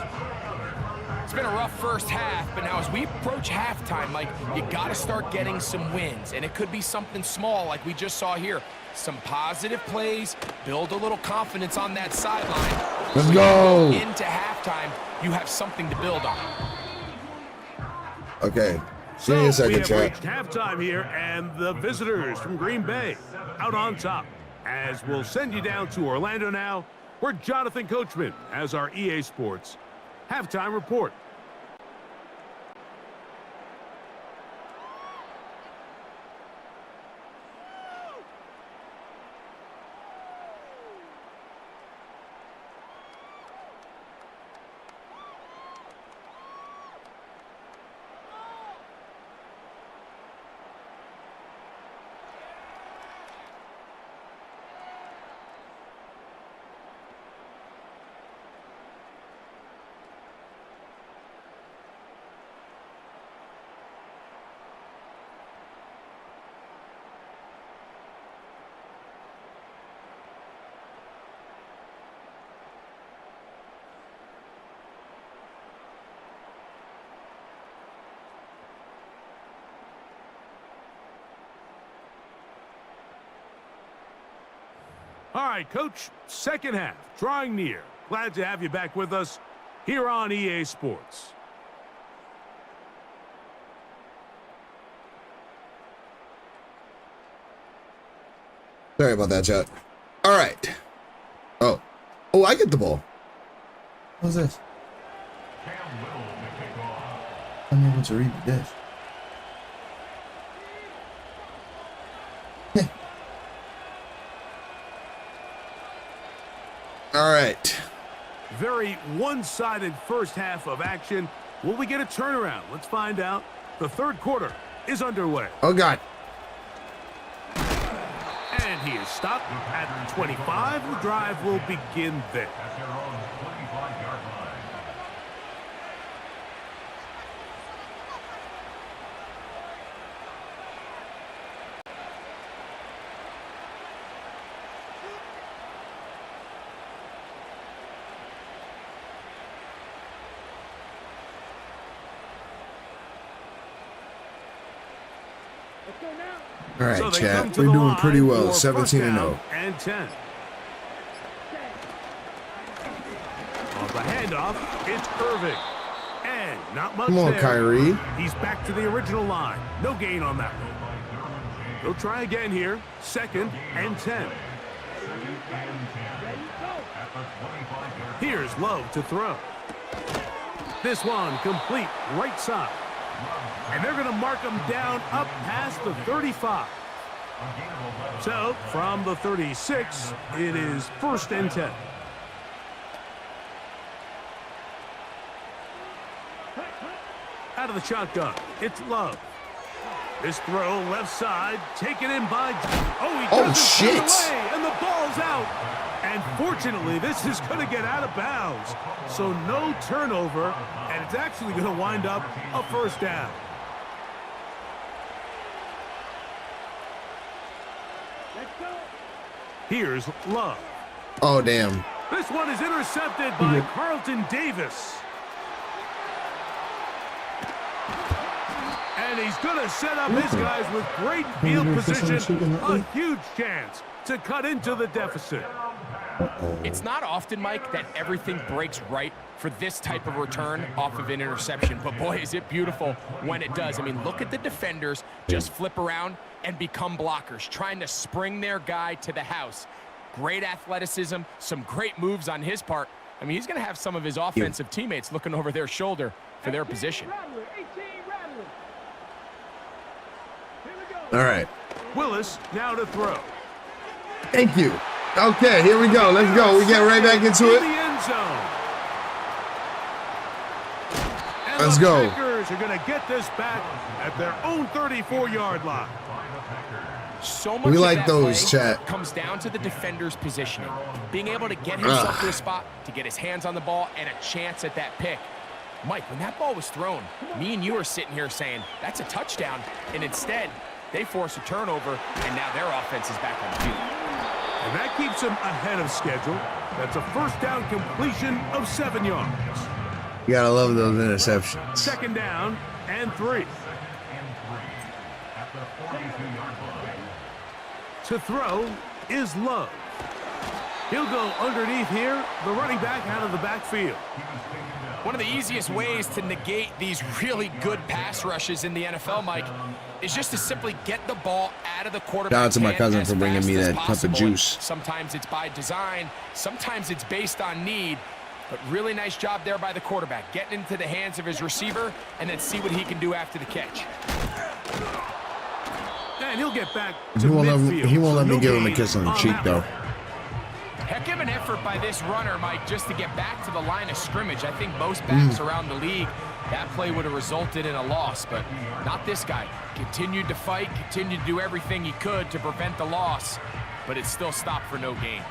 It's been a rough first half, but now as we approach halftime, Mike, you got to start getting some wins. And it could be something small like we just saw here. Some positive plays, build a little confidence on that sideline. Let's go. Into halftime, you have something to build on. Okay. So Give me a we second, have chat. reached halftime here, and the visitors from Green Bay out on top. As we'll send you down to Orlando now, where Jonathan Coachman has our EA Sports halftime report. All right, Coach, second half, drawing near. Glad to have you back with us here on EA Sports. Sorry about that, chat. All right. Oh, I get the ball. What's this? I'm able to read this. All right. Very one-sided first half of action. Will we get a turnaround? Let's find out. The 3rd quarter is underway. Oh, God. And he is stopped at the 25. The drive will begin there. At their own 25-yard line. All right, So they chat. come to We're the doing pretty line well. for 17 and 0. first down and 10. On the handoff, it's Irving. And not much Come on, there. Kyrie. He's back to the original line. No gain on that one. He'll try again here. 2nd and 10. Here's Love to throw. This one complete right side. And they're going to mark him down up past the 35. So, from the 36, it is 1st and 10. Out of the shotgun, it's Love. This throw left side, taken in by... Oh, he doesn't shit. put it away, and the ball's out. And fortunately, this is going to get out of bounds. So no turnover, and it's actually going to wind up a 1st down. Here's Love. Oh, damn. This one is intercepted by Carlton Davis. And he's going to set up his guys with great field position. A huge chance to cut into the deficit. It's not often, Mike, that everything breaks right for this type of return off of an interception. But boy, is it beautiful when it does. I mean, look at the defenders just flip around and become blockers, trying to spring their guy to the house. Great athleticism, some great moves on his part. I mean, he's going to have some of his offensive teammates looking over their shoulder for their position. All right. Willis now to throw. Thank you. Okay, here we go. Let's go. We get right back into In it. the end zone. And Let's the go. Packers are going to get this back at their own 34-yard line. So much We of like that those, play chat. comes down to the defender's positioning, being able to get himself to a spot, to get his hands on the ball, and a chance at that pick. Mike, when that ball was thrown, me and you are sitting here saying, that's a touchdown, and instead, they force a turnover, and now their offense is back on the field. And that keeps him ahead of schedule. That's a 1st down completion of 7 yards. You gotta love those interceptions. 2nd down and 3. To throw is Love. He'll go underneath here, the running back out of the backfield. One of the easiest ways to negate these really good pass rushes in the NFL, Mike, is just to simply get the ball out of the quarterback's Shout out to my hand cousin as for bringing fast me as that cup of possible. juice. And sometimes it's by design, sometimes it's based on need, but really nice job there by the quarterback, getting into the hands of his receiver and then see what he can do after the catch. And he'll get back to He won't midfield. let me No give him a gain kiss on the on cheek, that though. one. Heck of an effort by this runner, Mike, just to get back to the line of scrimmage. I think most backs around the league, that play would have resulted in a loss, but not this guy. Continued to fight, continued to do everything he could to prevent the loss, but it still stopped for no gain.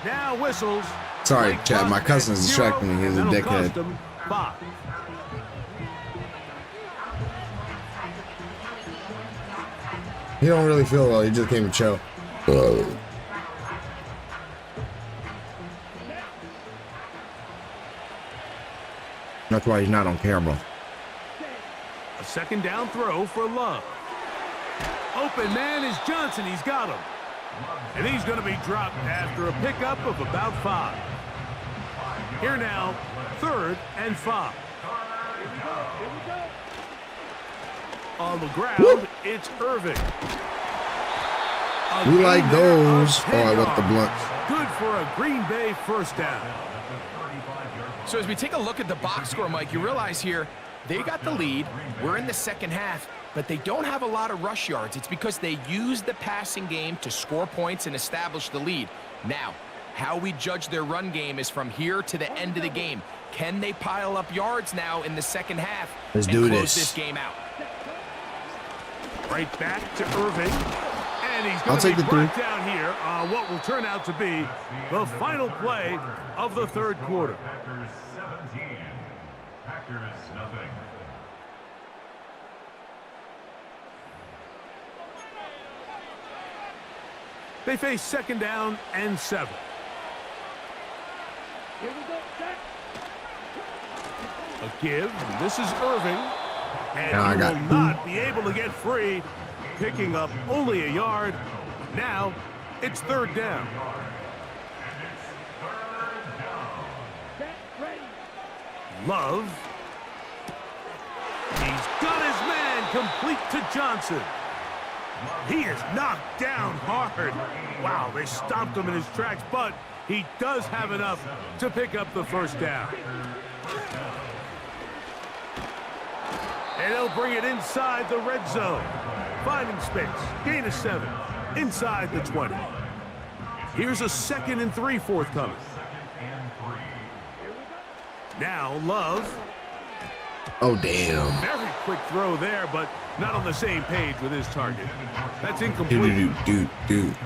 Now whistles. Sorry, Blake Chad. My Boston, cousin's distracting me. He's a that'll dickhead. cost him 5. He don't really feel well. He just came to chill. That's why he's not on camera. A 2nd down throw for Love. Open man is Johnson. He's got him. And he's going to be dropped after a pickup of about 5. Here now, 3rd and 5. On the ground, it's Irving. A We gain like there of those. 10 Oh, I want the yards. blunt. Good for a Green Bay 1st down. So as we take a look at the box score, Mike, you realize here, they got the lead. We're in the 2nd half, but they don't have a lot of rush yards. It's because they use the passing game to score points and establish the lead. Now, how we judge their run game is from here to the end of the game. Can they pile up yards now in the 2nd half Let's and do close this. this game out? Right back to Irving. And he's I'll going take to the be 3. brought down here on what will turn out to be the final play of the 3rd quarter. Packers 17. Packers nothing. They face 2nd down and 7. Here we go, set. A give. This is Irving. And I he got will not be able to get free, picking up only a yard. Now it's 3rd down. Set, ready. Love. He's got his man complete to Johnson. He is knocked down hard. Wow, they stopped him in his tracks, but he does have enough to pick up the 1st down. And he'll bring it inside the red zone. Finding space. Gain of 7. Inside the 20. Here's a 2nd and 3 forthcoming. Now Love. Oh, damn. Very quick throw there, but not on the same page with his target. That's incomplete. Dude.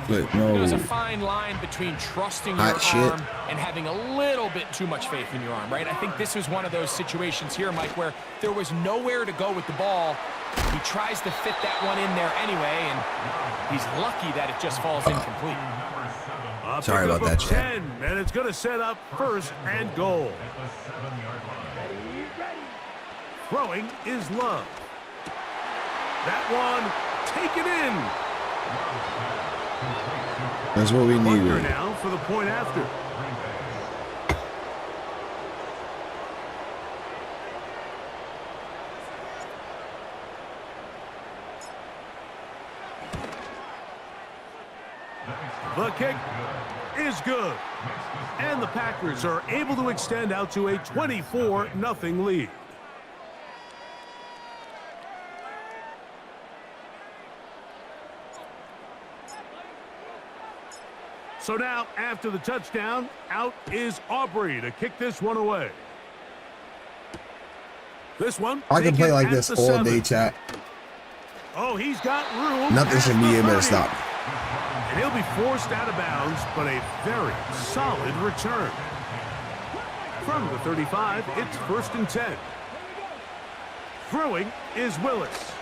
Flip, no. There's a fine line between trusting your Hot shit. arm and having a little bit too much faith in your arm, right? I think this was one of those situations here, Mike, where there was nowhere to go with the ball. He tries to fit that one in there anyway, and he's lucky that it just falls incomplete. Sorry about that, Chad. 10, and it's going to set up 1st and goal. Throwing is Love. That one taken in. That's what we Bunker needed. now for the point after. The kick is good. And the Packers are able to extend out to a 24-0 lead. So now, after the touchdown, out is Aubrey to kick this one away. This one. I can play taken like at this the all 7. day, chat. Oh, he's got room. Nothing at should be the able to 30. stop. And he'll be forced out of bounds, but a very solid return. From the 35, it's 1st and 10. Throwing is Willis.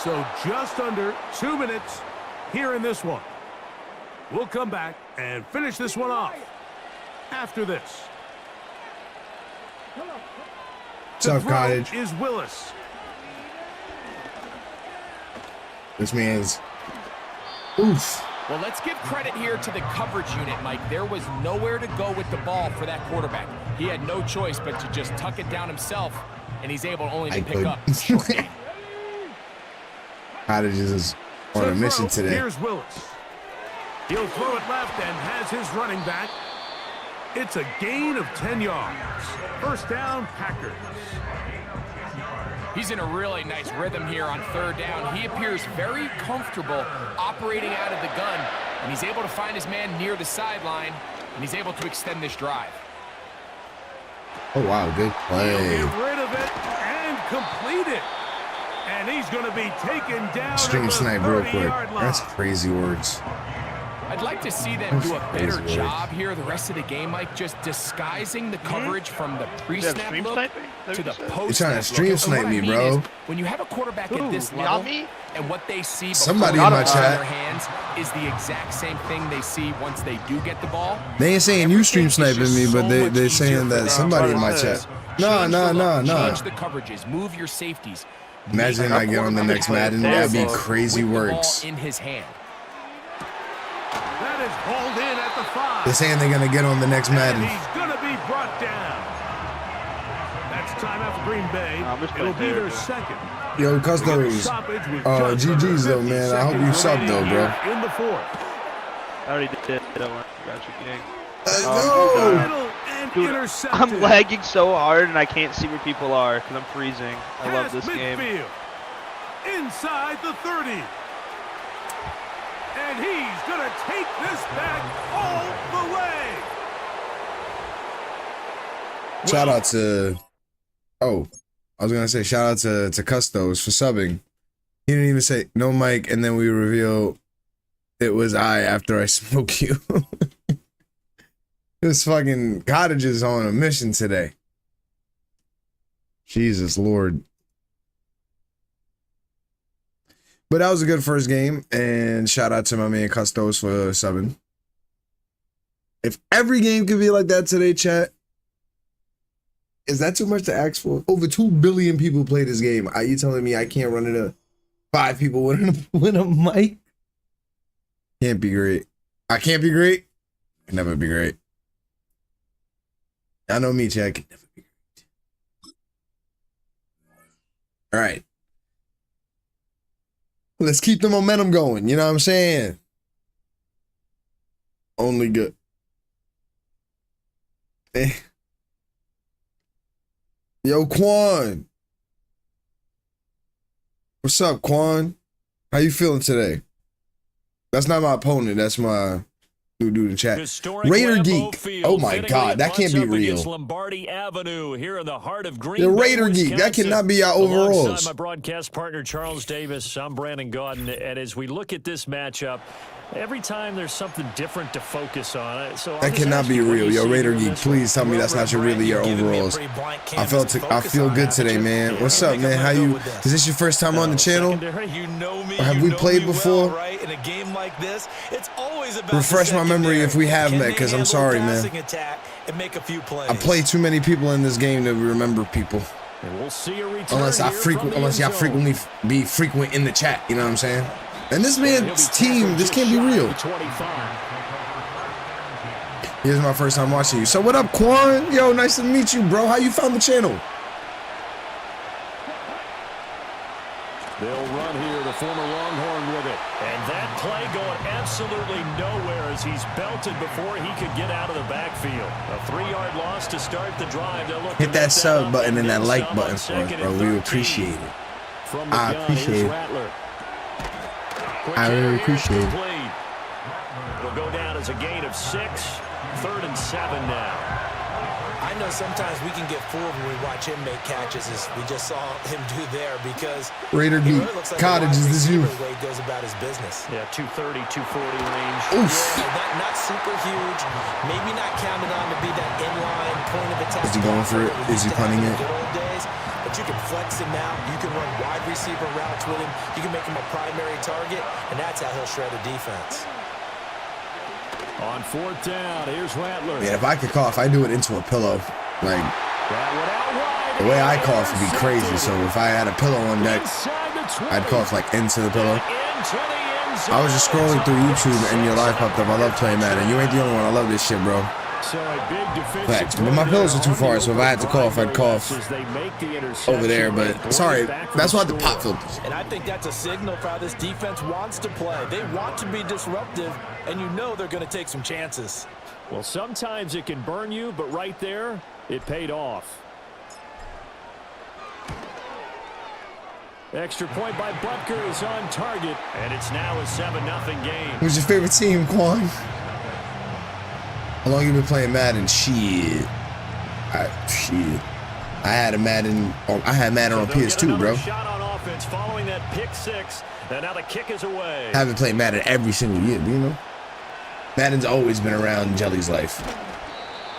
So just under 2 minutes here in this one. We'll come back and finish this one off after this. What's up, throw Cottage? is Willis. This man's. Oof. Well, let's give credit here to the coverage unit, Mike. There was nowhere to go with the ball for that quarterback. He had no choice but to just tuck it down himself, and he's able only to pick up short gain. Cottage is on a mission today. Here's Willis. He'll throw it left and has his running back. It's a gain of 10 yards. 1st down, Packers. He's in a really nice rhythm here on 3rd down. He appears very comfortable operating out of the gun, and he's able to find his man near the sideline, and he's able to extend this drive. Oh, wow. Good He'll play. get rid of it and complete it. And he's going to be taken down. Stream snipe real quick. That's crazy words. I'd like to see them do a better job here the rest of the game, Mike, just disguising the coverage from the pre-snap stream look sniping? to the You're post-snap trying to stream look. And what snipe I me, mean bro. is, when you have a quarterback at this Who, level, me? and what they see Somebody before in the my ball's chat. in their hands is the exact same thing they see once they do get the ball. They ain't saying you stream Everything is sniping just me, but so they much they're easier saying for that them. somebody in my chat. Change No. the look, change the coverages, move your safeties. Imagine I get on the next Madden. That'd be crazy with the ball works. in his hand. That is hauled in at the 5. They're saying they're gonna get on the next And Madden. he's going to be brought down. That's timeout for Green Bay. It'll be their 2nd. Yo, Custos. GG's though, man. I hope you sub though, bro. In the 4th. I already did that one. Got you, gang. Let's go. Middle and Dude, intercepted. I'm lagging so hard and I can't see where people are because I'm freezing. I love Past this game. midfield. Inside the 30. And he's going to take this back all the way. Shout out to. Oh, I was gonna say shout out to Custos for subbing. He didn't even say no mic, and then we reveal it was I after I smoke you. This fucking Cottage is on a mission today. Jesus Lord. But that was a good first game, and shout out to my man Custos for subbing. If every game could be like that today, chat, is that too much to ask for? Over 2 billion people play this game. Are you telling me I can't run into 5 people with a mic? Can't be great. I can't be great. Can never be great. I know me, chat. Can never be great. All right. Let's keep the momentum going. You know what I'm saying? Only good. Yo, Quan. What's up, Quan? How you feeling today? That's not my opponent. That's my new dude in chat. Raider Geek. Oh my God, that can't be real. Lombardi Avenue here in the heart of Green The Bay, Raider Geek. That cannot be our overalls. Alongside my broadcast partner Charles Davis, I'm Brandon Gaudin, and as we look at this matchup, every time there's something different to focus on. So that cannot be real. Yo, Raider Geek, please tell me that's not really your overalls. I feel good today, man. What's up, man? How you? Is this your first time on the channel? Or have we played before? Refresh my memory if we have met, because I'm sorry, man. I play too many people in this game to remember people. Unless y'all frequently be frequent in the chat, you know what I'm saying? And this man's team, this can't be real. Here's my first time watching you. So what up, Quan? Yo, nice to meet you, bro. How you found the channel? They'll run here, the former Longhorn with it. And that play going absolutely nowhere as he's belted before he could get out of the backfield. A 3-yard loss to start the drive. Hit that sub button and that like button for us, bro. We appreciate it. I appreciate it. I really appreciate it. It'll go down as a gain of 6. 3rd and 7 now. I know sometimes we can get fooled when we watch him make catches, as we just saw him do there, because Raider Geek, really looks like Cottage, is this you? The way he goes about his business. Yeah, 230, 240 range. Oof. Yeah, not super huge. Maybe not counted on to be that inline point of attack. Is he going for it? Is he punting it? Good old days. But you can flex him out. You can run wide receiver routes with him. You can make him a primary target, and that's how he'll shred a defense. On 4th down, here's Rattler. Man, if I could cough, I do it into a pillow. Like, the way I cough would be crazy. So if I had a pillow on deck, I'd cough like into the pillow. I was just scrolling through YouTube and your live popped up. I love playing Madden. You ain't the only one. I love this shit, bro. Facts. But my pillows are too far, so if I had to cough, I'd cough over there. But sorry, that's why the pop filters. And I think that's a signal for how this defense wants to play. They want to be disruptive, and you know they're going to take some chances. Well, sometimes it can burn you, but right there, it paid off. Extra point by Butker is on target, and it's now a 7-0 game. Who's your favorite team, Quan? How long you been playing Madden? Shit. I had a Madden. I had Madden on PS2, bro. Shot on offense following that pick 6, and now the kick is away. I haven't played Madden every single year, do you know? Madden's always been around in Jelly's life.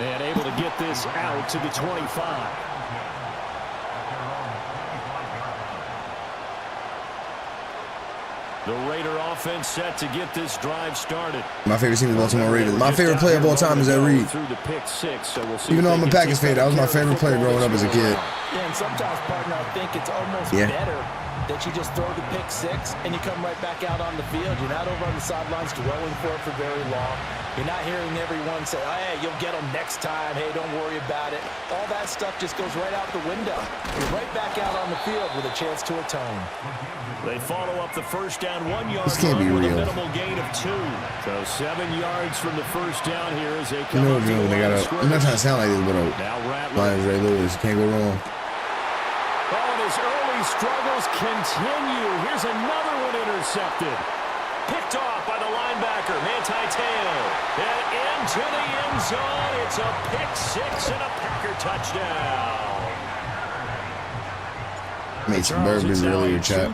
And able to get this out to the 25. The Raider offense set to get this drive started. My favorite team is Baltimore Raiders. My favorite player of all time is Ed Reed. Even though I'm a Packers fan, that was my favorite player growing up as a kid. Yeah, and sometimes, partner, I think it's almost better that you just throw the pick 6 and you come right back out on the field. You're not over on the sidelines dwelling for it for very long. You're not hearing everyone say, oh, hey, you'll get them next time. Hey, don't worry about it. All that stuff just goes right out the window. You're right back out on the field with a chance to atone. They follow up the first down 1 yard. This can't be real. Minimal gain of 2. So 7 yards from the first down here as they come. They got I'm not trying to sound like this, but Lions Ray Lewis can't go wrong. Oh, and his early struggles continue. Here's another one intercepted. Picked off by the linebacker, Manti Te'o. And into the end zone. It's a pick 6 and a Packer touchdown. Made some burgers earlier, chat.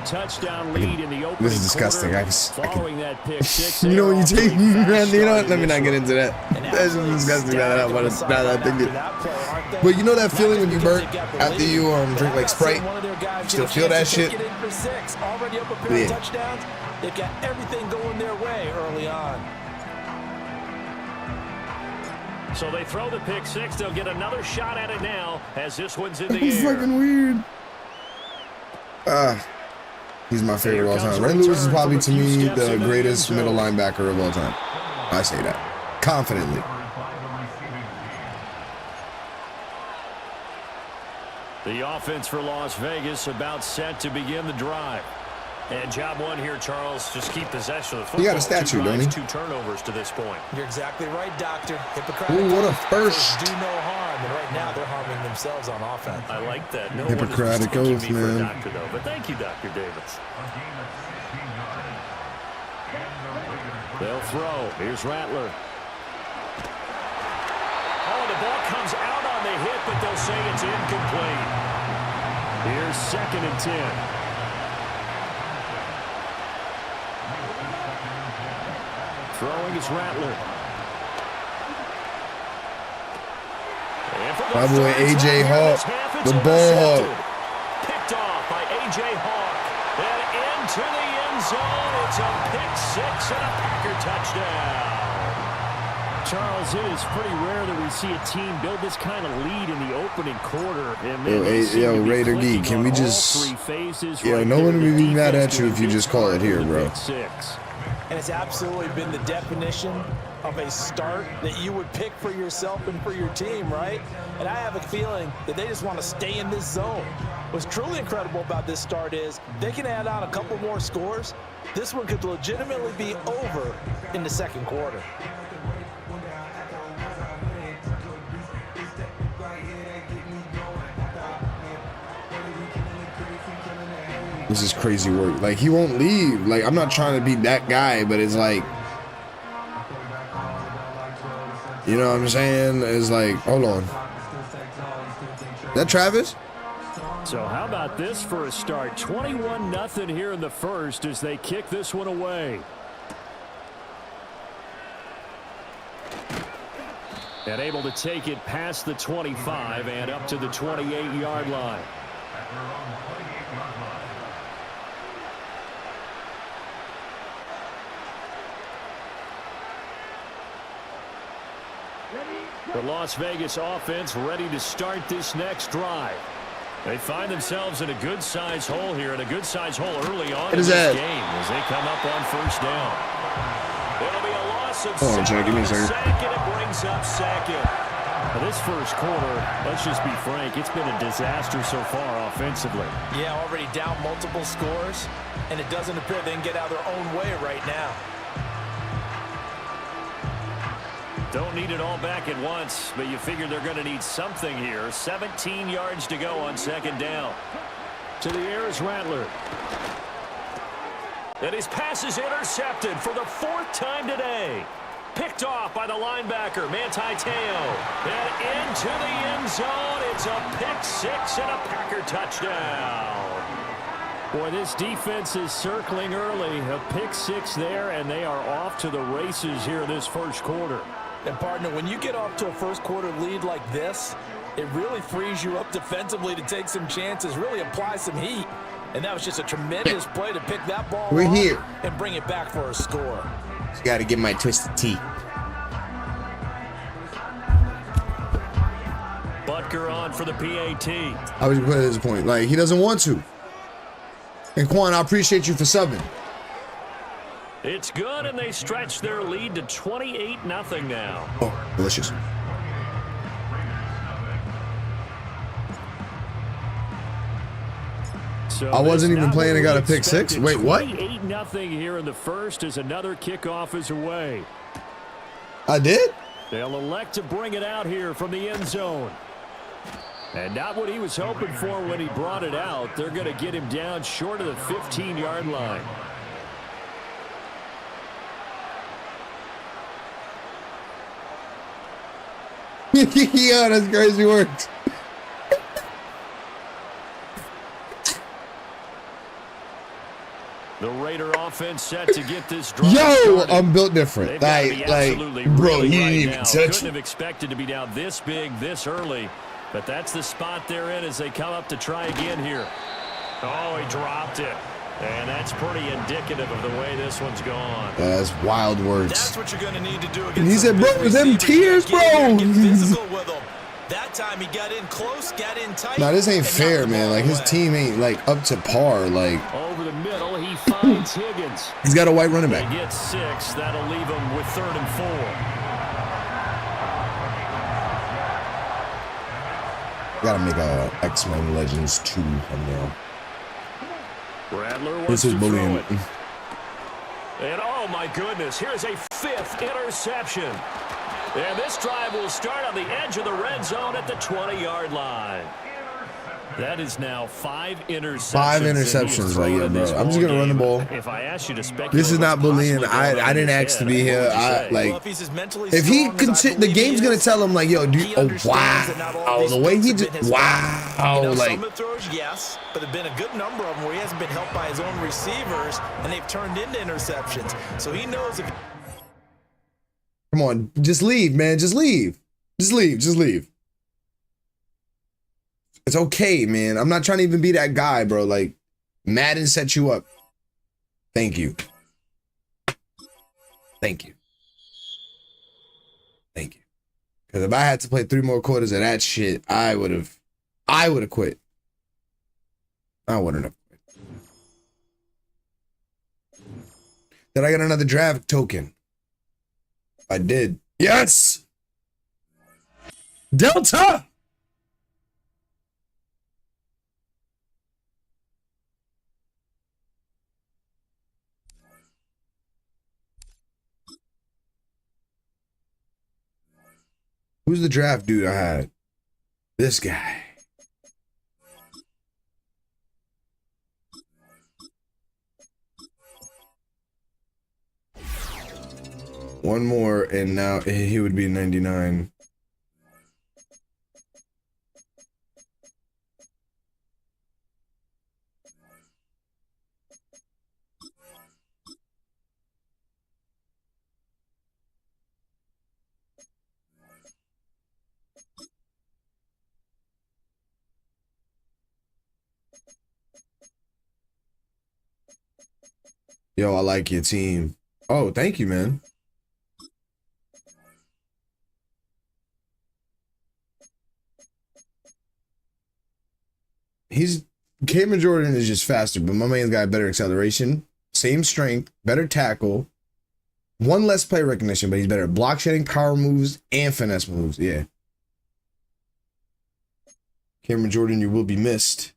This is disgusting. I can you know when you take, you know what? Let me not get into that. That's just disgusting now that I think it. But you know that feeling when you burn after you drink like Sprite? You still feel that shit? Already up a pair of touchdowns. They've got everything going their way early on. So they throw the pick six. They'll get another shot at it now as this one's in the That's air. fucking weird. He's my favorite of all time. Ray Lewis is probably, to me, the greatest middle linebacker of all time. I say that confidently. The offense for Las Vegas about set to begin the drive. And job one here, Charles, just keep possession of the football. He got a statue, don't he? 2 turnovers to this point. You're exactly right, Doctor. Hippocratic. Ooh, what a first. Do no harm, and right now they're harming themselves on offense. I like that. No Hippocratic one is oath, mistaking me for a man. doctor, though. But thank you, Dr. Davis. They'll throw. Here's Rattler. Oh, the ball comes out on the hit, but they'll say it's incomplete. Here's 2nd and 10. Throwing is Rattler. My boy A.J. Hawk, the ball hawk. Picked off by A.J. Hawk. And into the end zone. It's a pick six and a Packer touchdown. Charles, it is pretty rare that we see a team build this kind of lead in the opening quarter. Yo, Raider Geek, can we just... Yo, no one will be mad at you if you just call it here, bro. And it's absolutely been the definition of a start that you would pick for yourself and for your team, right? And I have a feeling that they just want to stay in this zone. What's truly incredible about this start is they can add on a couple more scores. This one could legitimately be over in the second quarter. This is crazy work. Like, he won't leave. Like, I'm not trying to be that guy, but it's like, you know what I'm saying? It's like, hold on. Is that Travis? So how about this for a start? 21-0 here in the first as they kick this one away. And able to take it past the 25 and up to the 28-yard line. The Las Vegas offense ready to start this next drive. They find themselves in a good-sized hole here, and a good-sized hole early on in this game as they come up on first down. It'll be a loss of 7 give me a second. Second. It brings up second. Now this first quarter, let's just be frank, it's been a disaster so far offensively. Yeah, already down multiple scores, and it doesn't appear they can get out of their own way right now. Don't need it all back at once, but you figure they're going to need something here. 17 yards to go on second down. To the air is Rattler. And his pass is intercepted for the 4th time today. Picked off by the linebacker, Manti Te'o. And into the end zone. It's a pick six and a Packer touchdown. Boy, this defense is circling early. A pick six there, and they are off to the races here this first quarter. And partner, when you get off to a first quarter lead like this, it really frees you up defensively to take some chances, really apply some heat. And that was just a tremendous play to pick that ball off here and bring it back for a score. Just got to get my twisted tea. Butker on for the PAT. I was put at this point. Like, he doesn't want to. And Quan, I appreciate you for subbing. It's good, and they stretch their lead to 28-0 now. Oh, delicious. So I wasn't even playing and got a pick six. Wait, what? 28-0 here in the first as another kickoff is away. I did? They'll elect to bring it out here from the end zone. And not what he was hoping for when he brought it out. They're going to get him down short of the 15-yard line. Yeah, that's crazy work. The Raider offense offense set to get this drive Yo, started. I'm built different. Like, bro, he didn't even touch Couldn't it. have expected to be down this big, this early. But that's the spot they're in as they come up to try again here. Oh, he dropped it. And that's pretty indicative of the way this one's gone. That's wild words. That's what you're going to need to do against And he said, bro, big them receivers. tears, Get in there, bro. get physical with them. That time he got in close, got in tight. Nah, this ain't and knocked fair, the man. ball Like, his away. team ain't, like, up to par. Like, Over the middle, he finds Higgins. he's got a white running They back. get 6. That'll leave him with 3rd and 4. Gotta make a X-Men Legends 2 thumbnail. Rattler This wants is to throw bullying. it. And oh my goodness, here's a 5th interception. And this drive will start on the edge of the red zone at the 20-yard line. That is now 5 interceptions. 5 interceptions, like, yeah, bro. I'm just gonna run the ball. If I asked you to speculate, This is not what's bullying. possibly going on I didn't in his ask to head, be here. what would you I say? like. Well, if he's as mentally If he strong as I the believe game's he gonna is, tell him like, yo, dude, he oh understands that not all wow, these the way picks he have just been his fault. wow, You know, like some of the throws, yes, but there have been a good number of them where he hasn't been helped by his own receivers, and they've turned into interceptions. So he knows if. come on, just leave, man, just leave, just leave. It's okay, man. I'm not trying to even be that guy, bro. Like, Madden set you up. Thank you. Thank you. Thank you. Because if I had to play 3 more quarters of that shit, I would have quit. I wouldn't have quit. Did I get another draft token? I did. Yes! Delta! Who's the draft dude I had? This guy. One more, and now he would be 99. Yo, I like your team. Oh, thank you, man. Cameron Jordan is just faster, but my man's got better acceleration, same strength, better tackle, 1 less play recognition, but he's better at block shedding, power moves, and finesse moves. Yeah. Cameron Jordan, you will be missed.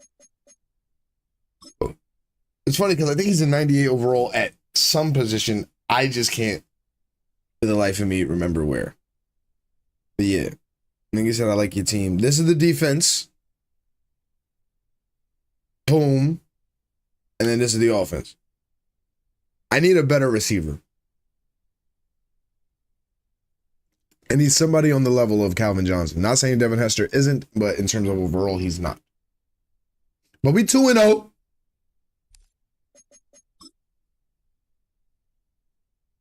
It's funny because I think he's a 98 overall at some position. I just can't, for the life of me, remember where. But yeah, like I said, I like your team. This is the defense. Boom. And then this is the offense. I need a better receiver. I need somebody on the level of Calvin Johnson. Not saying Devin Hester isn't, but in terms of overall, he's not. But we 2-0.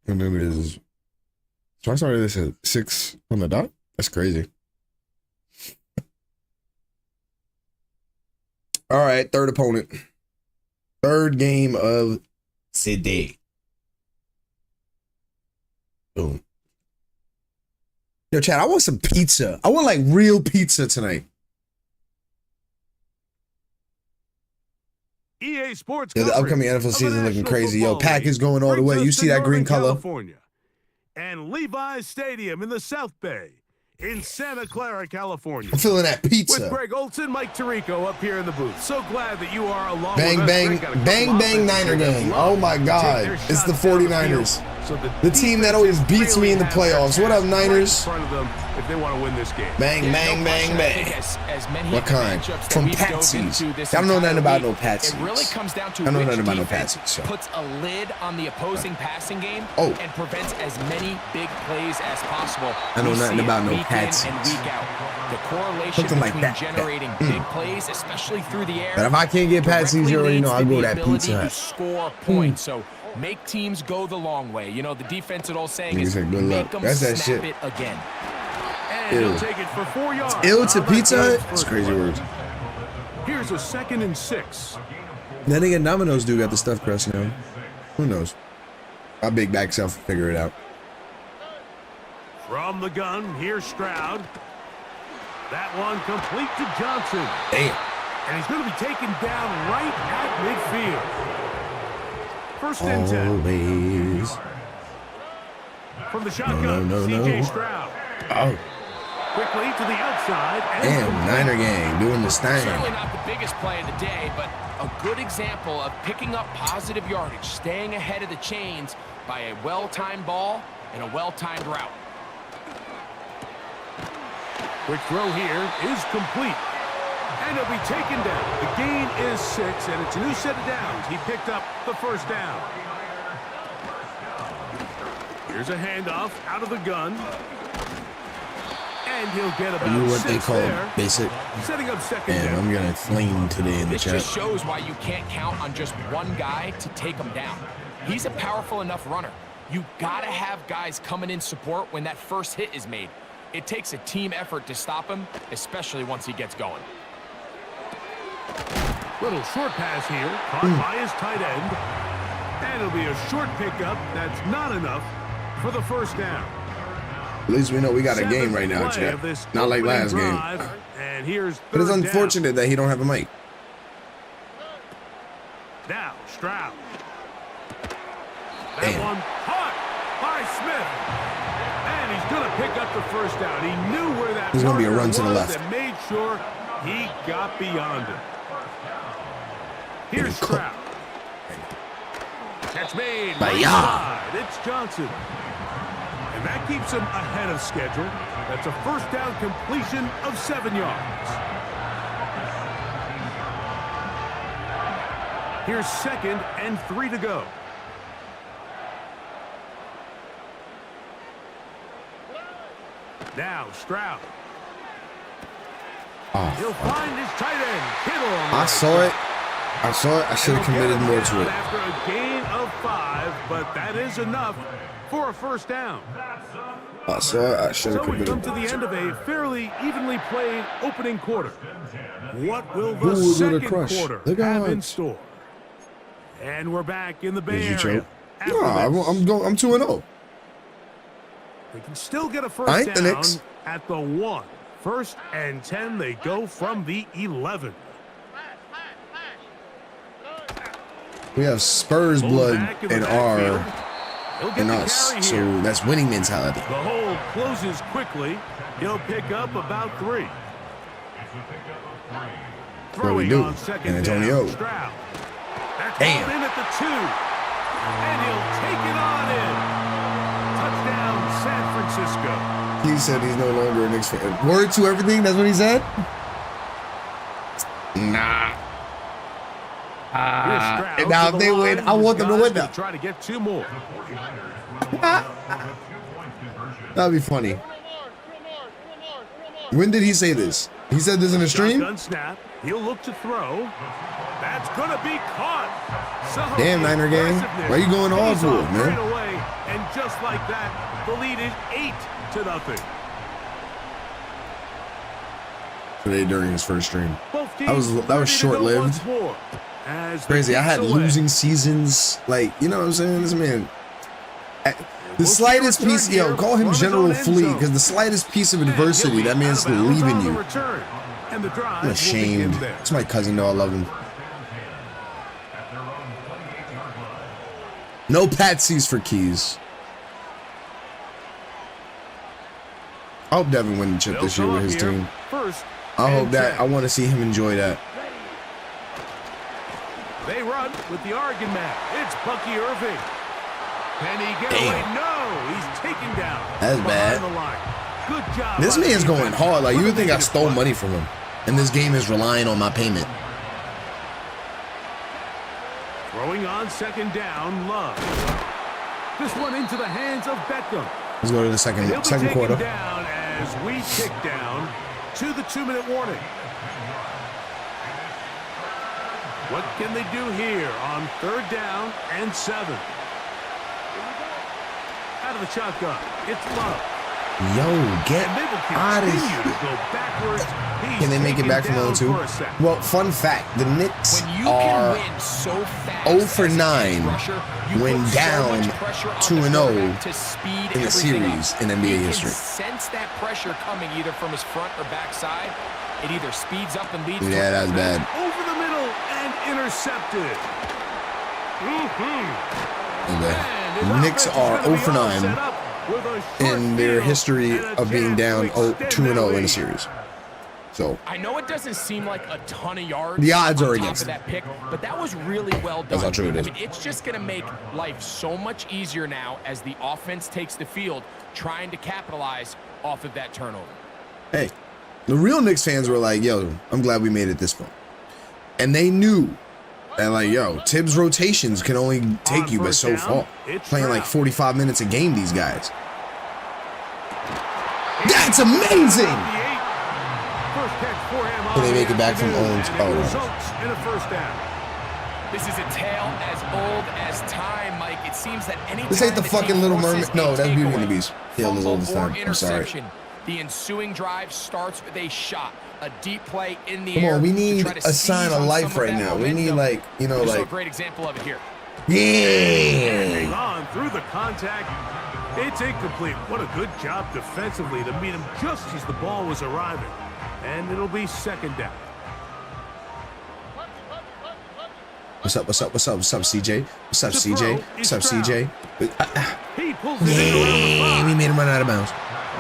And then it is. So I started this at 6 on the dot. That's crazy. All right, third opponent. Third game of the day. Boom. Yo, Chad, I want some pizza. I want like real pizza tonight. EA Sports Yeah, the upcoming coverage NFL of the season looking National crazy. Yo, Football Packers League going all the brings way. us You to see that green Northern color? California and Levi's Stadium in the South Bay in Santa Clara, California. I'm feeling that With pizza. Greg Olson, Mike Tirico up here in the booth. So glad that you are along Bang, with us. bang, Greg got a couple bang, bang, offenses Niner here that gang. love Oh my to take God. their It's the shots down the 49ers. field. So The team that always beats me in the playoffs. What up, Niners? Right in front of them if they want to win this game. Bang, bang, bang, bang. As many What kind? matchups that From we've dove Patsies. into this I don't know nothing entire about no week, Patsies. It really comes down to I know which nothing about no defense Patsies, so. puts a lid on the opposing passing game Oh. and prevents as many big plays as possible. I know We nothing see it about no week in Patsies. and week out. The correlation Something like between that. generating big plays, especially through the air. But if I can't get Patsies, you already know I'll go to that the ability Pizza to Hut. score points. So make teams go the long way. You know, the defense at old saying Nigga is said, "Good luck." make them That's that snap shit. it again. And Ew. he'll take it for 4 yards. Ill to on that Pizza game's Hut? It's first crazy play. words. Here's a 2nd and 6. That nigga Domino's dude got the stuffed crust now. Who knows? My big back self will figure it out. From the gun, here's Stroud. That one complete to Johnson. Damn. And he's going to be taken down right at midfield. 1st and 10. Always. From the shotgun, No. C.J. Stroud. Oh. Quickly to the outside. And Damn, Niner gang doing this thing. Certainly not the biggest play of the day, but a good example of picking up positive yardage, staying ahead of the chains by a well-timed ball and a well-timed route. Quick throw here is complete. And it'll be taken down. The gain is 6, and it's a new set of downs. He picked up the 1st down. Here's a handoff out of the gun. And he'll get about You know what they 6 call there. basic? Setting up 2nd And down. I'm gonna flame today in the This chat. just shows why you can't count on just one guy to take him down. He's a powerful enough runner. You gotta have guys coming in support when that first hit is made. It takes a team effort to stop him, especially once he gets going. Little short pass here, caught by his tight end. And it'll be a short pickup. That's not enough for the 1st down. At least we know we got a 7th game right now, play chat. of this Not like opening last game. drive, And here's But it's 3rd unfortunate that he don't have a mic. down. Now, Stroud. That Damn. one caught by Smith. And he's going to pick up the 1st down. He knew where that There's gonna be a marker run to the was left. and made sure he got beyond it. Here's Stroud. Catch made. Right side. It's Johnson. And that keeps him ahead of schedule. That's a 1st down completion of 7 yards. Here's 2nd and 3 to go. Now Stroud. He'll find his tight end. Kittle on the I right saw it. side. I saw it. I should have committed more to it. After a gain of 5, but that is enough for a 1st down. I saw it. I should have So we've come committed to more the to end it. of a fairly evenly played opening quarter. What will Who the will do the 2nd crush? quarter The have in gods. store? And we're back in the Bay Did you Area. choke? after No, this. I'm 2-0. They can still get a I 1st ain't the down Knicks. at the 1. 1st and 10. They go from the 11. We have Spurs Pulled blood back in the in backfield. our He'll get in the us, carry so here. that's winning mentality. The hole closes quickly. He'll pick up about 3. What we Throwing do. on 2nd And Antonio. down. Stroud. That's Damn. pulled in at the 2. And he'll take it on in. Touchdown, San Francisco. He said he's no longer a Knicks fan. Word to everything. That's what he said. Nah. Here's Stroud Now to if the they line. win, I want them to Guys win gonna now. Try to get 2 more. That'd be funny. When did he say this? He said this in a stream? Shotgun snap. He'll look to throw. That's gonna be caught. Some Damn, Niner gang. aggressiveness Why you going all pays for it, off man? right away, and just like that, the lead is 8-0. Today during his first stream. Both That was teams ready to go short-lived. once more as the Crazy. I had kicks away. losing seasons. Like, you know what I'm saying? This man. The We'll see slightest return piece, yo, here call him from his General own end Flea, zone. because the slightest piece of And adversity, he'll be that man's out of bounds leaving on the you. return. And the drive I'm will ashamed. begin there. It's my cousin, though. I love him. No patsies for Keys. I hope Devin wins the chip They'll this year come with up his here. team. 1st I hope and that. 10. I want to see him enjoy that. They run with the Oregon man. It's Bucky Irving. Can he get away? No, he's taken down. That's behind bad. the line. Good job. This by the man's going defense. hard. Like, you With would a think I negative stole play. money from him. And this game is relying on my payment. Throwing on 2nd down, Love. This one into the hands of Beckham. Let's go to the He'll second be taken quarter. down as we tick down to the 2-minute warning. What can they do here on 3rd down and 7? out of the shotgun. It's Love. Yo, get And they will out of continue here. to go backwards. He's Can they make it taken back from down 0-2? for a sack. Well, fun fact, the Knicks When you are can win so fast 0 for as a 9 pass rusher, you when put so down much pressure on 2-0 the quarterback to speed in the everything series up. in NBA He history. can sense that pressure coming either from his front or backside. It either speeds up and leads Yeah, that's bad. Over the middle and intercepted. Okay. The Knicks are 0 for 9 in their history of being down 2-0 in a series. So I know it doesn't seem like a ton of yards. The odds on are top against of that pick, but that was really well done. That's not true, it is. I mean, it's just going to make life so much easier now as the offense takes the field, trying to capitalize off of that turnover. hey, the real Knicks fans were like, yo, I'm glad we made it this far. And they knew that, like, yo, Tibbs rotations can only take you but so far. Playing like 45 minutes a game, these guys. That's amazing! Can they make it back from 0-2? Oh, In a first down. This is a tale as old as time, Mike. It seems that any This ain't the fucking Little Mermaid. No, that's Beauty and the Beast. Yeah, as old as time. I'm sorry. The ensuing drive starts with a shot, a deep play in the Come air. on, we to need try to a sign seize of on life some of right that now. We need, momentum. like, you know, There's a like, great example of it here. Hang yeah. on through the contact. It's incomplete. What a good job defensively to meet him just as the ball was arriving. And it'll be second down. What's up, CJ? What's up, CJ? What's up, CJ? He pulls it in around the Yeah, we made him run out of bounds.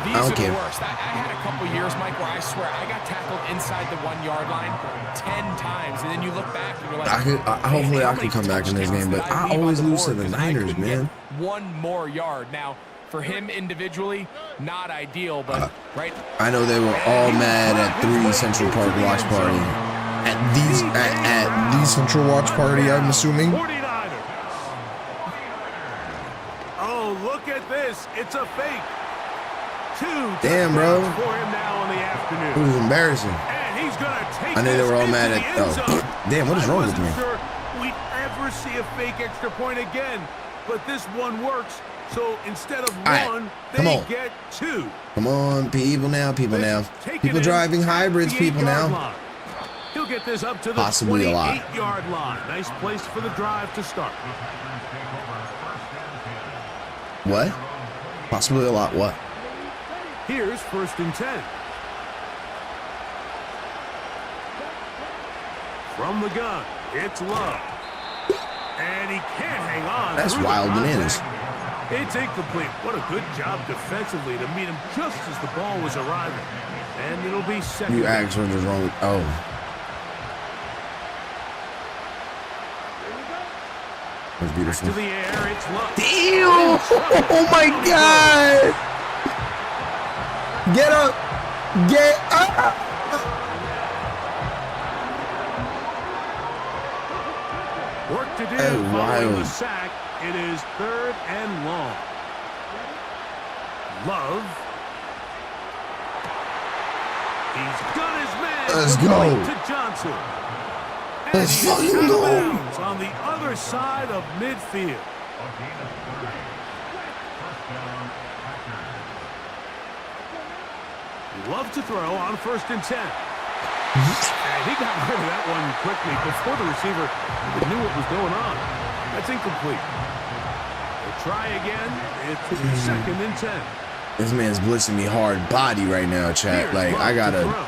These I are don't care. the worst. I had a couple years, Mike, where I swear I got tackled inside the 1 yard line 10 times, and then you look back and you're like, Hopefully how I many can come back in this game, touchdowns but did I leave always on the lose to board the 'cause I Niners, couldn't get man. one more yard. Now, for him individually, not ideal, but right. I know they were all mad at 3 Central Park watch party. At the Central watch party, I'm assuming. 49ers. Oh, look at this. It's a fake. 2 Damn, bro. touchdowns for him now in the It afternoon. was embarrassing. And he's gonna take I know they this were all into mad the at. end zone. Oh, damn! What is wrong with me? I wasn't sure we'd ever see a fake extra point again, but this one works. So instead of right, one, come they on. get 2. Come on, people now, people now. Take it People in driving at hybrids, the people 8-yard now. line. He'll get this up to the Possibly a lot. 28-yard line. Nice place for the drive to start. What? Possibly a lot. What? Here's 1st and 10. From the gun, it's Love. And he can't hang on. That's through the wild contact. bananas. It's incomplete. What a good job defensively to meet him just as the ball was arriving. And it'll be second. You asked what was wrong with. Oh. That's To beautiful. the air, it's Love. Damn! Oh my God! Get up! Get up! Work to do That's following wild. the sack. It is 3rd and long. Love. He's got his man. Let's complete go. To Johnson. And Let's he is fucking out of go. bounds on the other side of midfield. Love to throw on 1st and 10. And he got rid of that one quickly before the receiver knew what was going on. That's incomplete. They'll try again. It's 2nd and 10. This man's blitzing me hard body right now, chat. Here's Like, Love I to gotta. throw.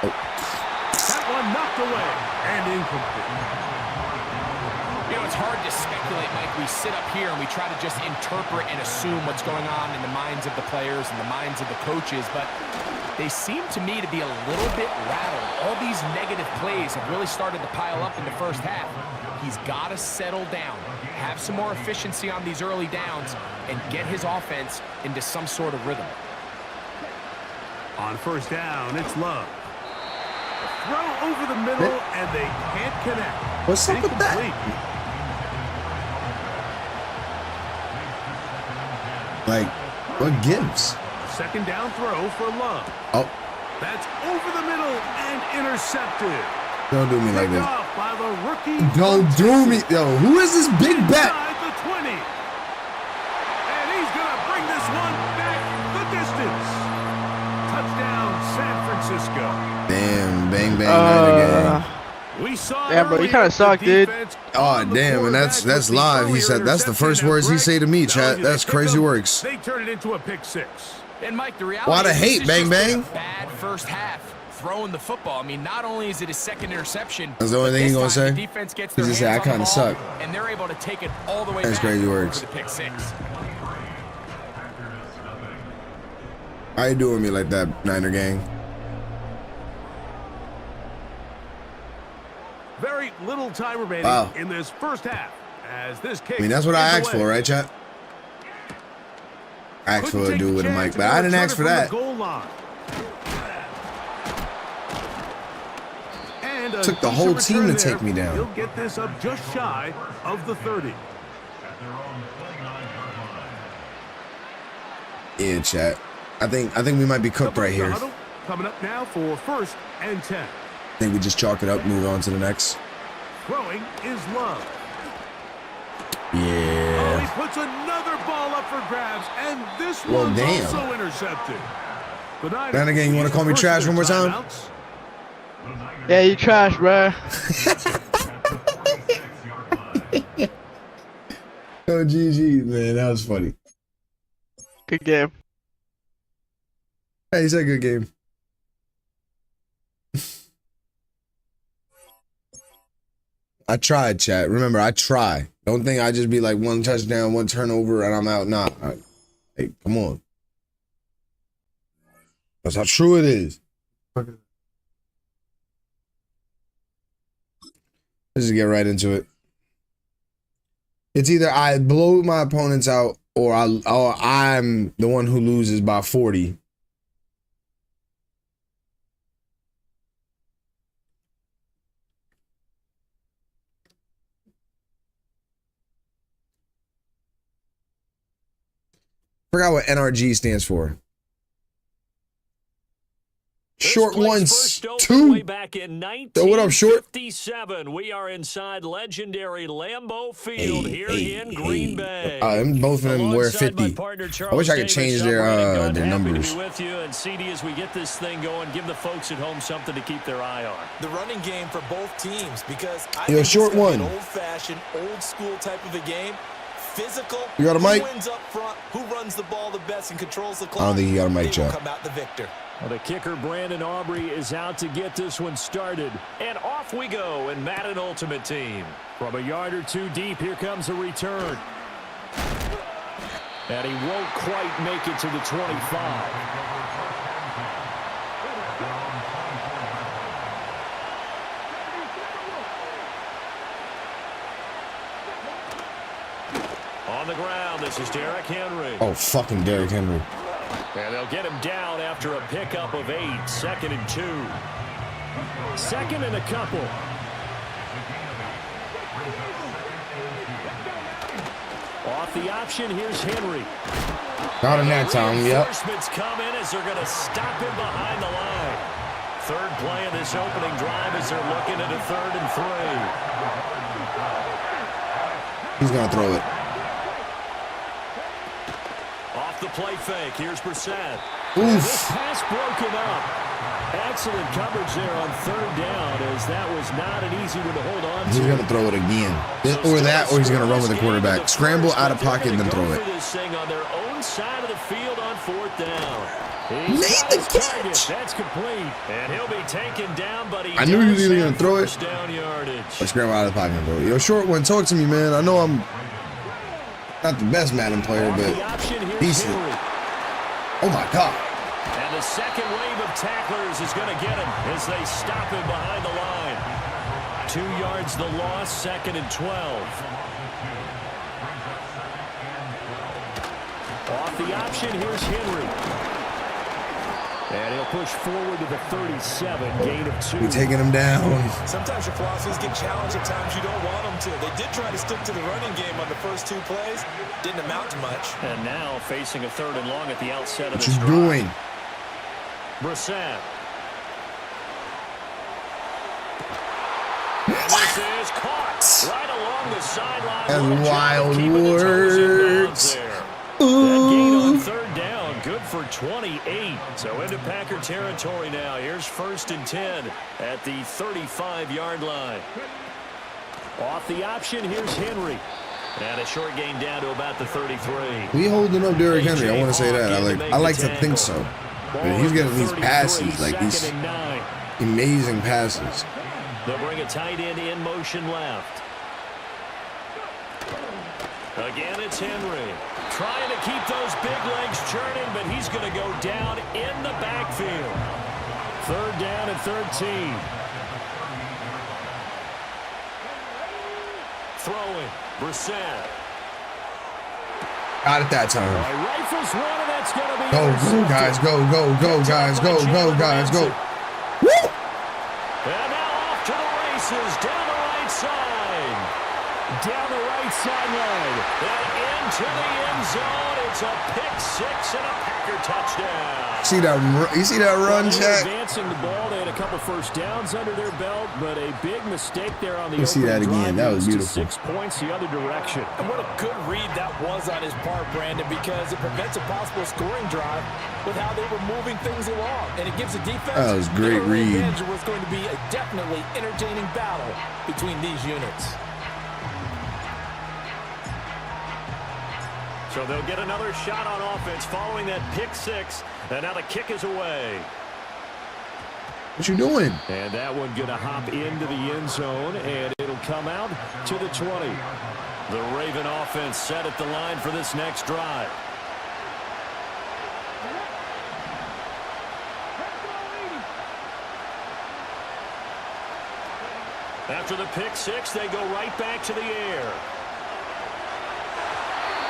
That one knocked away and incomplete. You know, it's hard to speculate, Mike. We sit up here and we try to just interpret and assume what's going on in the minds of the players and the minds of the coaches, but they seem to me to be a little bit rattled. All these negative plays have really started to pile up in the first half. He's got to settle down, have some more efficiency on these early downs, and get his offense into some sort of rhythm. On 1st down, it's Love. Throw over the middle, and they can't connect. What's up with that? Incomplete. Like, what gives? 2nd down throw for Love. Oh, That's over the middle and intercepted. don't do me like Picked this. off by the rookie. Don't do me. Yo, who is this big bet? Inside the 20. down San Francisco. Damn, bang, bang, Niner gang. We saw Damn, bro, you kind of suck, dude. Oh, damn, and that's live. He said that's the first words he say to me, chat. That's crazy works. They turn it into a pick six. And Mike, the reality Why the is hate, this bang, has just been bang? a bad first half throwing the football. I mean, not only is it his second interception, That's the only thing he gonna say? The defense gets He their just said, hands I on the kinda ball, suck. and they're able to take it all the way That's back crazy for works. the pick six. How you doing me like that, Niner gang? Very little time remaining Wow. in this first half. As this kick I mean, that's what I is asked away. for, right, chat? I asked Couldn't for a take dude with a chance mic, to but go I didn't return ask it for from the that. goal line. And a Took the decent whole team return to there. take me down. He'll get this up just shy of the 30. At their own 29-yard line. Yeah, chat. I think we might be cooked right here. Huddle coming up now for 1st and 10. I think we just chalk it up, move on to the next. Throwing is Love. Oh, Yeah. he puts another ball up for grabs, and this Well, one's damn. also intercepted. The Niners Then again, you wanna use call me the first trash of one their more time? timeouts. The Niners Yeah, you trash, bruh. at the 46-yard line. Oh, GG, man. That was funny. Good game. Hey, he said good game. I tried, chat. Remember, I try. Don't think I just be like one touchdown, one turnover, and I'm out. Nah. Hey, come on. That's how true it is. Let's just get right into it. It's either I blow my opponents out or I'm the one who loses by 40. Forgot what NRG stands for. Short ones, two. Way back in So what up, Short? 1957, we are inside legendary Lambeau Field here in Green Bay. Both of them wear Alongside my 50. partner, I wish I could Charles change Davis, their I'm their happy numbers. to be with you. And CD, as we get this thing going, give the folks at home something to keep their eye on. The running game for both teams, because I Yo, think short it's gonna be one. an old-fashioned, old-school type of a game. Physical. You got a mic? Who wins up front? Who runs the ball the best and controls the clock? I don't think you got a mic, They will Chuck. come out the victor. Well, the kicker, Brandon Aubrey, is out to get this one started. And off we go in Madden Ultimate Team. From a yard or two deep, here comes a return. And he won't quite make it to the 25. On the ground, this is Derrick Henry. Oh, fucking Derrick Henry. And they'll get him down after a pickup of 8. 2nd and 2. 2nd and a couple. Off the option, here's Henry. Not in that time, yep. Reinforcements come in as they're going to stop him behind the line. Third play of this opening drive as they're looking at a 3rd and 3. He's going to throw it. Off the play fake, here's Brissett. Oof. This pass broken up. Excellent coverage there on 3rd down, as that was not an easy one to hold on to. He's going to throw it again. Or that, or he's going to run with the quarterback. Scramble out of pocket and then throw it. This thing on their own side of the field on 4th down. Made the catch. That's complete. And he'll be taken down, but he I knew he was does either have gonna throw it first down yardage. Or scramble out of the pocket and throw it. Yo, short one, talk to me, man. I know I'm not the best Madden player, Off but the option, here's decent. Henry. Oh, my God. And the second wave of tacklers is going to get him as they stop him behind the line. 2 yards the loss, 2nd and 12. Off the option, here's Henry. And he'll push forward to the 37, gain of 2. We're taking him down. Sometimes your philosophies get challenged at times you don't want them to. They did try to stick to the running game on the first 2 plays. Didn't amount to much. And now facing a 3rd and long at the outset of What this you drive. doing? Brissett. And this is caught right along the sideline. That's What a job of wild keeping the toes in bounds words. there. That gain on 3rd down. Good for 28. So into Packer territory now. Here's 1st and 10 at the 35-yard line. Off the option, here's Henry. And a short gain down to about the 33. We holding up Derrick Henry. I want to say that. I like to think so. But he's getting these passes, like these amazing passes. They'll bring a tight end in motion left. Again, it's Henry. Trying to keep those big legs churning, but he's going to go down in the backfield. 3rd down and 13. Throwing. Brissett. Got it that time. Rifles one, and that's going to be go guys, go guys, go guys, go. Woo! And now off to the races, down the right side. Down the right sideline. And into the end zone. It's a pick 6 and a Packer touchdown. See that? You see that run, Jack? Advancing the ball. They had a couple first downs under their belt, but a big mistake there on the you see that again. That was beautiful. 6 points the other direction. And what a good read that was on his part, Brandon, because it prevents a possible scoring drive with how they were moving things along. And it gives the defense that was great read. It was going to be a definitely entertaining battle between these units. So they'll get another shot on offense following that pick 6. And now the kick is away. What you doing? And that one going to hop into the end zone, and it'll come out to the 20. The Raven offense set at the line for this next drive. After the pick 6, they go right back to the air.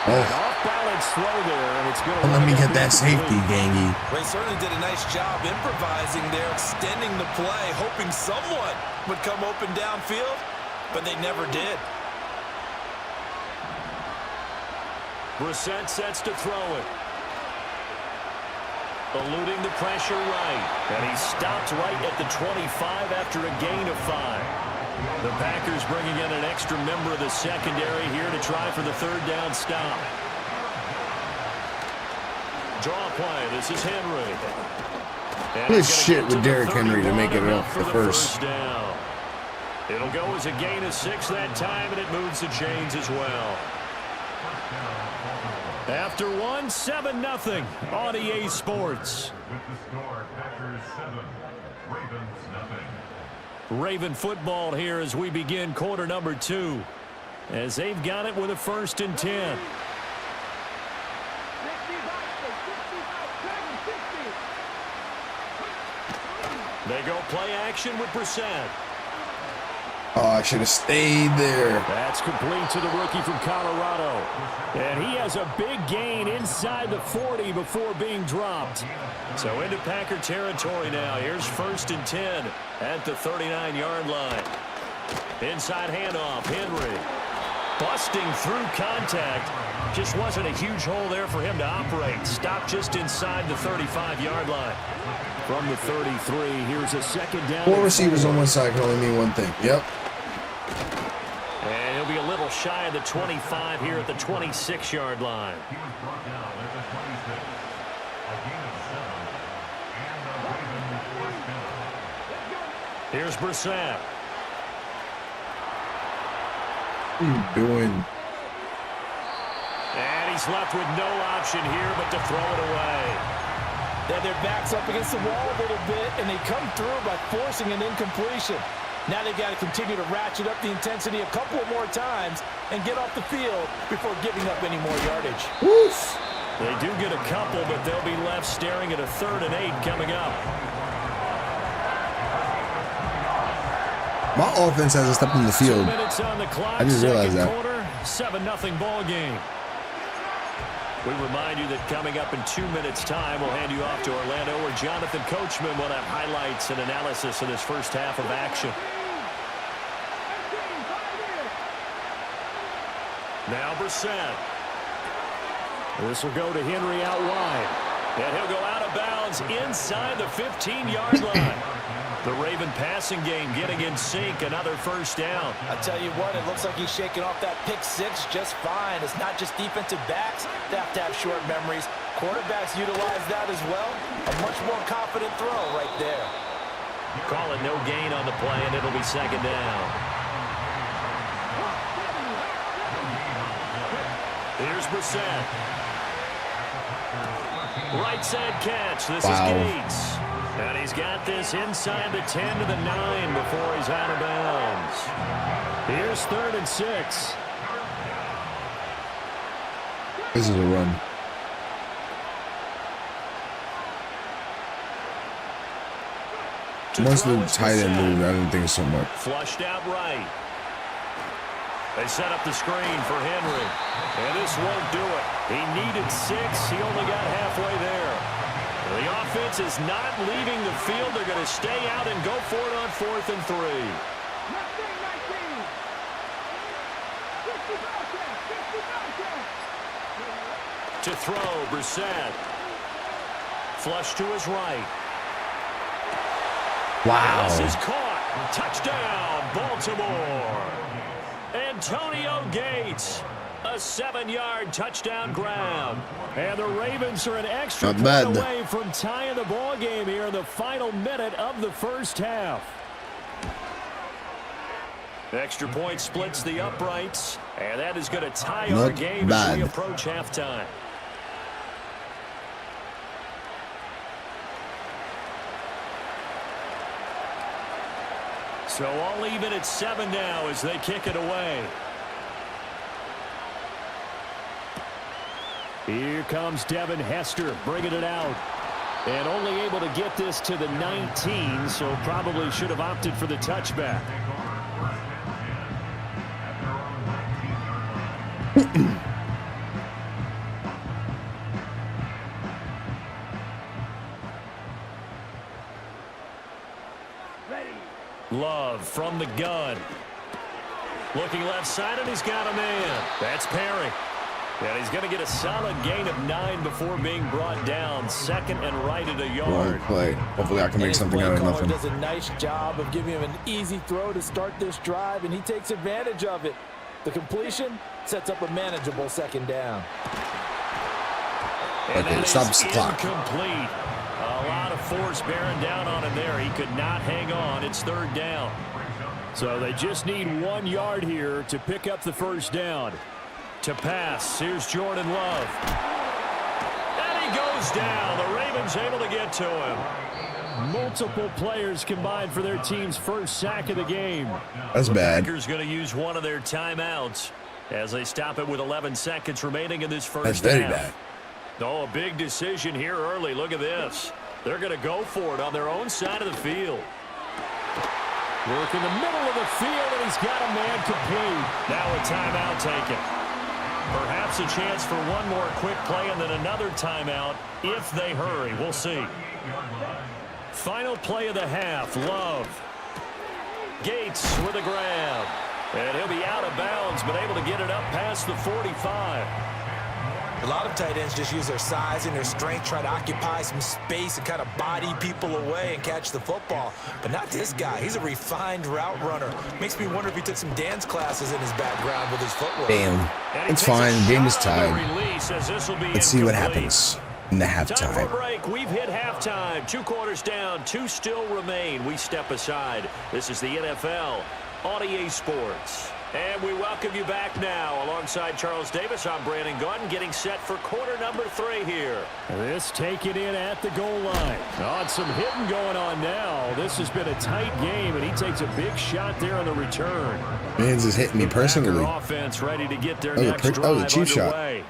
Off balance throw there, and it's going to let me get that safety, Gangy. They certainly did a nice job improvising there, extending the play, hoping someone would come open downfield, but they never did. Brissett sets to throw it. Eluding the pressure right, and he stopped right at the 25 after a gain of 5. The Packers bringing in an extra member of the secondary here to try for the 3rd down stop. Draw play. This is Henry. Good shit with Derrick Henry to make it up for first down. It'll go as a gain of 6 that time, and it moves the chains as well. After 1, 7-0 on EA Sports. With the score, Packers 7, Ravens nothing. Raven football here as we begin quarter number 2. As they've got it with a 1st and 10. They go play action with Brissett. Oh, I should have stayed there. That's complete to the rookie from Colorado. And he has a big gain inside the 40 before being dropped. So into Packer territory now. Here's 1st and 10 at the 39-yard line. Inside handoff, Henry. Busting through contact. Just wasn't a huge hole there for him to operate. Stopped just inside the 35-yard line. From the 33, here's a 2nd down. 4 receivers on one side can only mean one thing. Yep. And he'll be a little shy of the 25 here at the 26-yard line. He was brought down at the 26. A gain of 7. And a Raven 4th down. Here's Brissett. What are you doing? And he's left with no option here but to throw it away. They had their backs up against the wall a little bit, and they come through by forcing an incompletion. Now they've got to continue to ratchet up the intensity a couple of more times and get off the field before giving up any more yardage. Woof. They do get a couple, but they'll be left staring at a 3rd and 8 coming up. My offense hasn't stepped on the field. 2 minutes on the clock. I just realized that. Quarter, 7-0 ball game. We remind you that coming up in 2 minutes' time, we'll hand you off to Orlando, where Jonathan Coachman will have highlights and analysis of this first half of action. Now Brissett. This will go to Henry out wide. And he'll go out of bounds inside the 15-yard line. The Raven passing game getting in sync, another 1st down. I tell you what, it looks like he's shaking off that pick 6 just fine. It's not just defensive backs that have to have short memories. quarterbacks utilize that as well. A much more confident throw right there. Call it no gain on the play, and it'll be second down. Here's Brissett. Right side catch. This is Gates. And he's got this inside the 10 to the 9 before he's out of bounds. Here's 3rd and 6. This is a run. Once the tight end moved, I didn't think so much. Flushed out right. They set up the screen for Henry. And this won't do it. He needed 6. He only got halfway there. The offense is not leaving the field. They're going to stay out and go for it on 4th and 3. To throw, Brissett. Flush to his right. Wow. This is caught. Touchdown, Baltimore. Antonio Gates. A 7-yard touchdown grab. And the Ravens are an extra point away from tying the ball game here in the final minute of the first half. Extra point splits the uprights. And that is going to tie our game as we approach halftime. So all even at 7 now as they kick it away. Here comes Devin Hester bringing it out. And only able to get this to the 19, so probably should have opted for the touchback. Love from the gun. Looking left side, and he's got a man. That's Perry. And he's going to get a solid gain of 9 before being brought down. 2nd and right at a yard. Play. Hopefully I can make something out of nothing. Does a nice job of giving him an easy throw to start this drive, and he takes advantage of it. The completion sets up a manageable 2nd down. Okay, stops the clock. Incomplete. A lot of force bearing down on him there. He could not hang on. It's 3rd down. So they just need 1 yard here to pick up the first down. To pass, here's Jordan Love. And he goes down. The Ravens able to get to him. Multiple players combined for their team's first sack of the game. That's bad. Packers going to use one of their timeouts as they stop it with 11 seconds remaining in this first half. That's very bad. Oh, a big decision here early. Look at this. They're going to go for it on their own side of the field. Work in the middle of the field, and he's got a man complete. Now a timeout taken. Perhaps a chance for one more quick play and then another timeout if they hurry. We'll see. Final play of the half. Love. Gates with a grab. And he'll be out of bounds, but able to get it up past the 45. A lot of tight ends just use their size and their strength, try to occupy some space and kind of body people away and catch the football. But not this guy. He's a refined route runner. Makes me wonder if he took some dance classes in his background with his footwork. Damn. It's fine. Game is tied. Let's see what happens in the halftime. Time for break. We've hit halftime. 2 quarters down. 2 still remain. We step aside. This is the NFL on EA Sports. And we welcome you back now. Alongside Charles Davis, I'm Brandon Gordon, getting set for quarter number 3 here. This taken in at the goal line. Oh, some hitting going on now. This has been a tight game, and he takes a big shot there on the return. Man's is hitting me personally. Offense ready to get their next drive underway.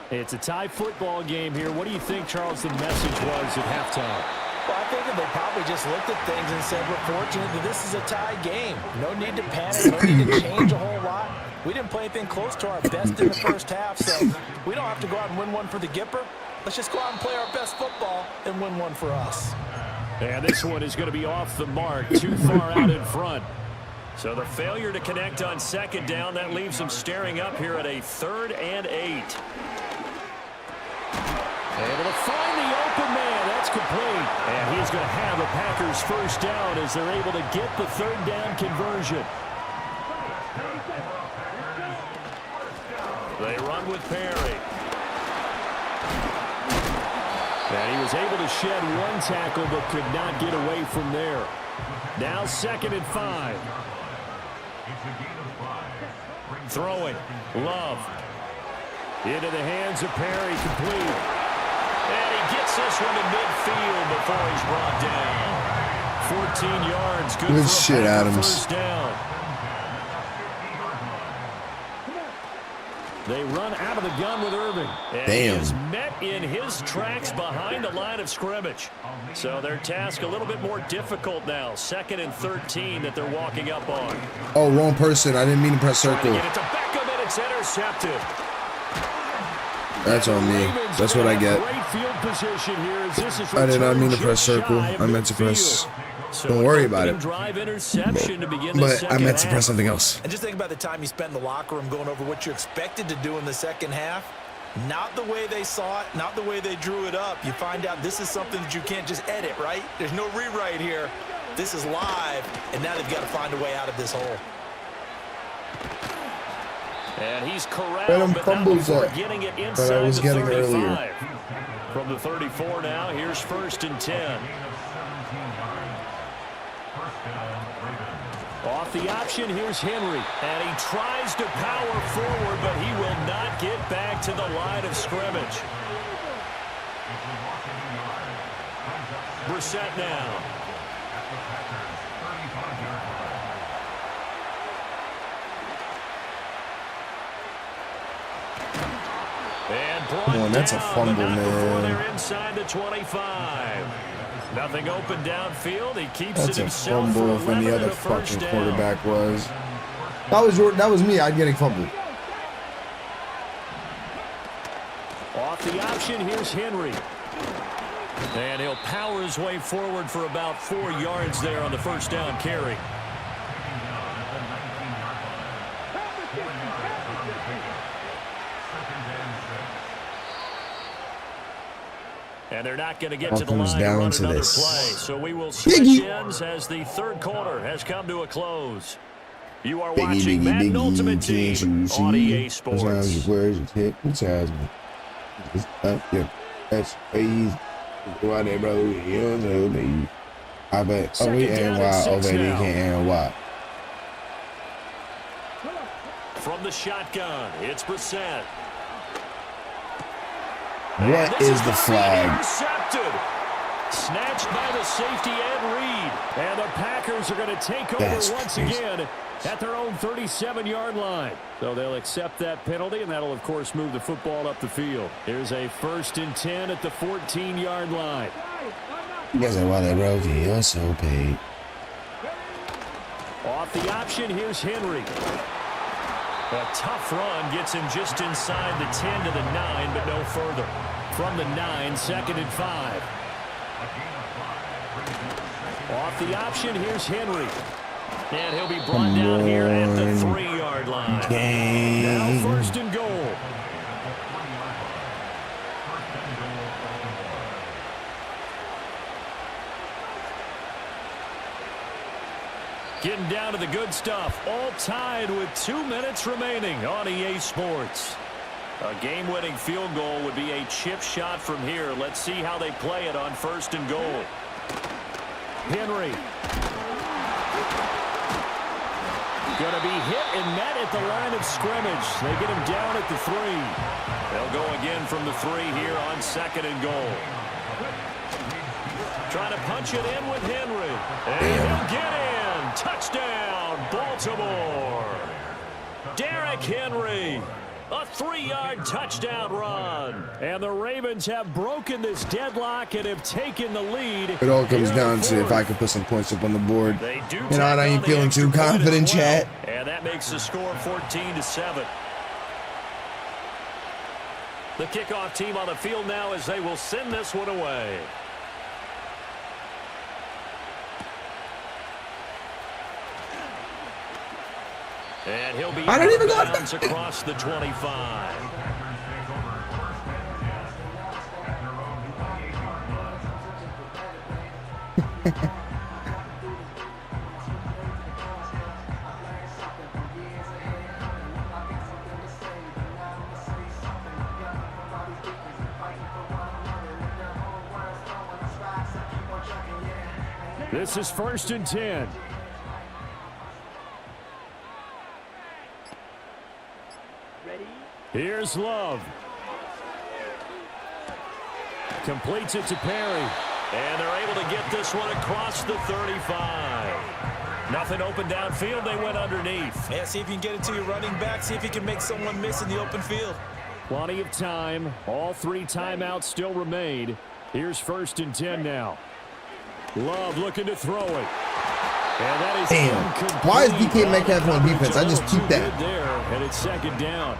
It's a tie football game here. What do you think, Charles, the message was at halftime? Well, I think that they probably just looked at things and said, we're fortunate that this is a tie game. No need to panic. No need to change a whole lot. We didn't play anything close to our best in the first half, so we don't have to go out and win one for the Gipper. Let's just go out and play our best football and win one for us. And this one is going to be off the mark, too far out in front. So the failure to connect on 2nd down, that leaves them staring up here at a 3rd and 8. Able to find the open man. That's complete. And he's going to have the Packers first down as they're able to get the 3rd down conversion. They run with Perry. And he was able to shed one tackle but could not get away from there. Now 2nd and 5. Throwing. Love. Into the hands of Perry. Complete. And he gets this one to midfield before he's brought down. 14 yards. Good shit, Adams. First down. They run out of the gun with Irving. And damn. He is met in his tracks behind the line of scrimmage. So their task a little bit more difficult now. 2nd and 13 that they're walking up on. Oh, wrong person. I didn't mean to press circle. Get it to Beckham, and it's intercepted. That's on me. That's what I get. Great field position here as this is I did not mean to returned press just circle. shy of I meant to press. midfield. So Don't worry about opening it. Drive interception to begin the But I second meant to half. press something else. And just think about the time you spent in the locker room going over what you expected to do in the second half. Not the way they saw it, not the way they drew it up. You find out this is something that you can't just edit, right? There's no rewrite here. This is live, and now they've got to find a way out of this hole. And he's corralled, Let him but fumble not before that. getting it But I inside was the getting 35. earlier. From the 34 now, here's 1st and 10. Off the option, here's Henry. And he tries to power forward, but he will not get back to the line of scrimmage. Brissett now. And Come on, that's a fumble, before man. they're inside the 25. Nothing open downfield. He keeps That's it a himself fumble for if any 11 other and a first fucking down. quarterback was. That was me. I'm getting fumbled. Off the option, here's Henry. And he'll power his way forward for about 4 yards there on the first down carry. And they're not going to get All to the comes line to down run to another this. play. So we will switch ends as the third quarter has come to a close. You are watching Madden Ultimate Team on EA Sports. That's crazy. Why they bro? You don't know me. I bet. Oh, we Second down and and why? 6 Oh, they now. can't and why? From the shotgun, it's Brissett. What This is the gonna be flag? Intercepted. Snatched by the safety Ed Reed. And the Packers are going to take over That's once crazy. again at their own 37-yard line. So they'll accept that penalty, and that'll, of course, move the football up the field. Here's a 1st and 10 at the 14-yard line. You guys are why they bro? You're so paid. Off the option, here's Henry. A tough run gets him just inside the 10 to the 9, but no further. From the 9, 2nd and 5. Off the option, here's Henry. And he'll be brought down here at the 3-yard line. Now 1st and goal. Getting down to the good stuff. All tied with 2 minutes remaining on EA Sports. A game-winning field goal would be a chip shot from here. Let's see how they play it on 1st and goal. Henry. Going to be hit and met at the line of scrimmage. They get him down at the 3. They'll go again from the 3 here on 2nd and goal. Trying to punch it in with Henry. And he'll get in. Touchdown, Baltimore. Derrick Henry. A 3-yard touchdown run. And the Ravens have broken this deadlock and have taken the lead. It all comes here down in the to if fourth. I can put some points up on the board. They do You know, tack I ain't on the feeling extra too point as confident, well. chat. And that makes the score 14-7. The kickoff team on the field now as they will send this one away. And he'll be I don't even got bounds across the 25. This is 1st and 10. Here's Love. Completes it to Perry. And they're able to get this one across the 35. Nothing open downfield. They went underneath. Yeah, see if you can get it to your running back. See if you can make someone miss in the open field. Plenty of time. All 3 timeouts still remain. Here's 1st and 10 now. Love looking to throw it. And that is damn. Why is DK Metcalf on defense? I just keep that. There, and it's 2nd down.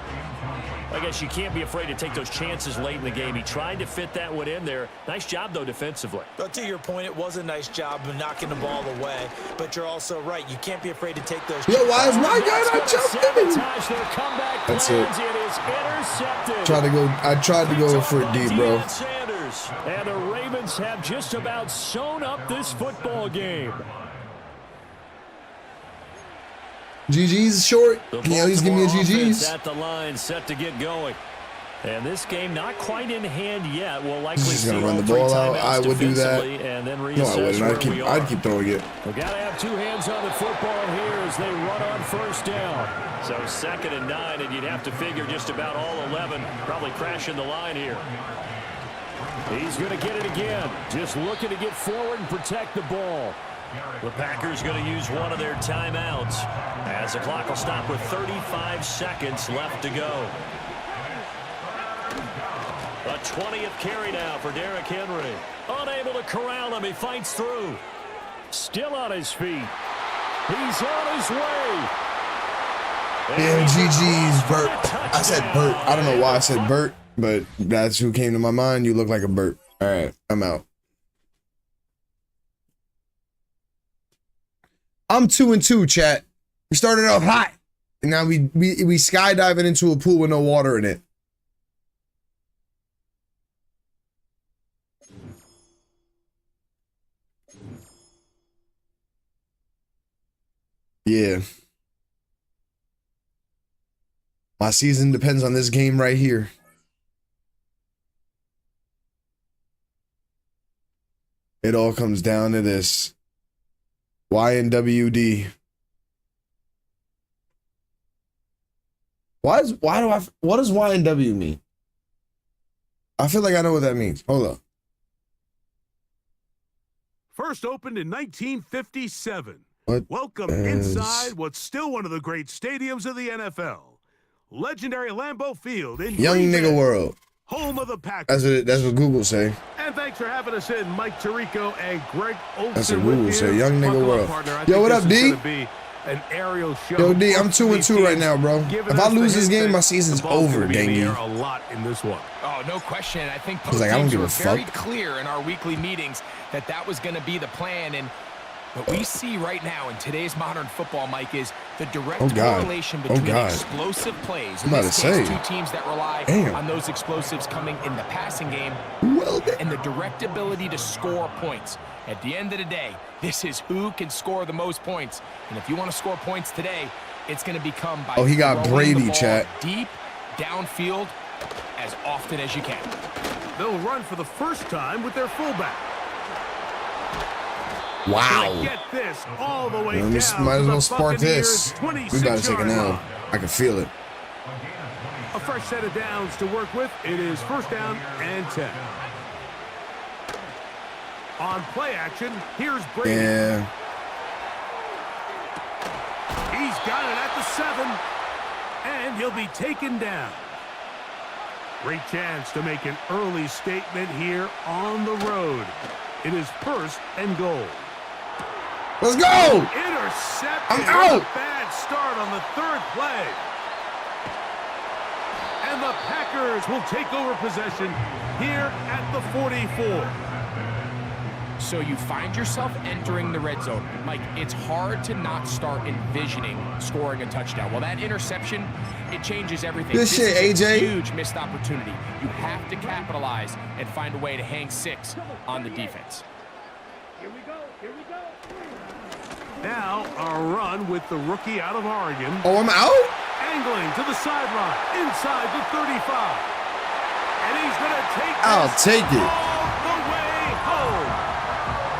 I guess you can't be afraid to take those chances late in the game. He tried to fit that one in there. Nice job, though, defensively. But to your point, it was a nice job of knocking the ball away. But you're also right. You can't be afraid to take those chances. Yo, why is my guy not jumping? That's it. It is intercepted. I tried to go for it deep, bro. And the Ravens have just about sewn up this football game. GG's short. Can you at least give me a GG's? At the line, set to get going. And this game not quite in hand yet. We'll likely He's see gonna run the ball out. I would do that. And then No, I wouldn't. I'd keep throwing it. We've got to have 2 hands on the football here as they run on 1st down. So 2nd and 9, and you'd have to figure just about all 11 probably crashing the line here. He's going to get it again. Just looking to get forward and protect the ball. The Packers going to use one of their timeouts as the clock will stop with 35 seconds left to go. A 20th carry now for Derrick Henry. Unable to corral him. He fights through. Still on his feet. He's on his way. Damn, GG's, Bert. I said Bert. I don't know why I said Bert, but that's who came to my mind. You look like a Bert. All right, I'm out. I'm 2-2, chat. We started off hot, and now we skydiving into a pool with no water in it. Yeah. My season depends on this game right here. It all comes down to this. YNWD. What does YNW mean? I feel like I know what that means. Hold up. First opened in 1957. Welcome is... inside what's still one of the great stadiums of the NFL. Legendary Lambeau Field in Young Nigga World. Home of the Packers. That's what Google say. And thanks for having us in, Mike Tirico and Greg Olsen. That's what Google say. Young Nigga World. Partner, yo, what up, D? An aerial show. Yo, D, I'm 2-2 right now, bro. If I lose this game, my season's over, Dangy. A lot in this one. Oh, no question. I think both teams were very clear in our weekly meetings that was going to be the plan. And what we see right now in today's modern football, Mike, is the direct correlation between explosive plays. In this case, 2 teams that rely on those explosives coming in the passing game and the direct ability to score points. At the end of the day, this is who can score the most points. And if you want to score points today, it's going to become by he got Brady, chat. Deep downfield as often as you can. They'll run for the first time with their fullback. Wow. Get this all the way might as well spark this. We gotta take an L. I can feel it. A fresh set of downs to work with. It is 1st down and 10. On play action, here's Brady. Yeah. He's got it at the 7. And he'll be taken down. Great chance to make an early statement here on the road. It is 1st and goal. Let's go! Intercepted. I'm out. Bad start on the 3rd play. And the Packers will take over possession here at the 44. So you find yourself entering the red zone. Mike, it's hard to not start envisioning scoring a touchdown. Well, that interception, it changes everything. Good shit, AJ. Huge missed opportunity. You have to capitalize and find a way to hang 6 on the defense. Here we go. Here we go. Now a run with the rookie out of Oregon. Oh, I'm out? Angling to the sideline, inside the 35. And he's going to take I'll take it. all the way home.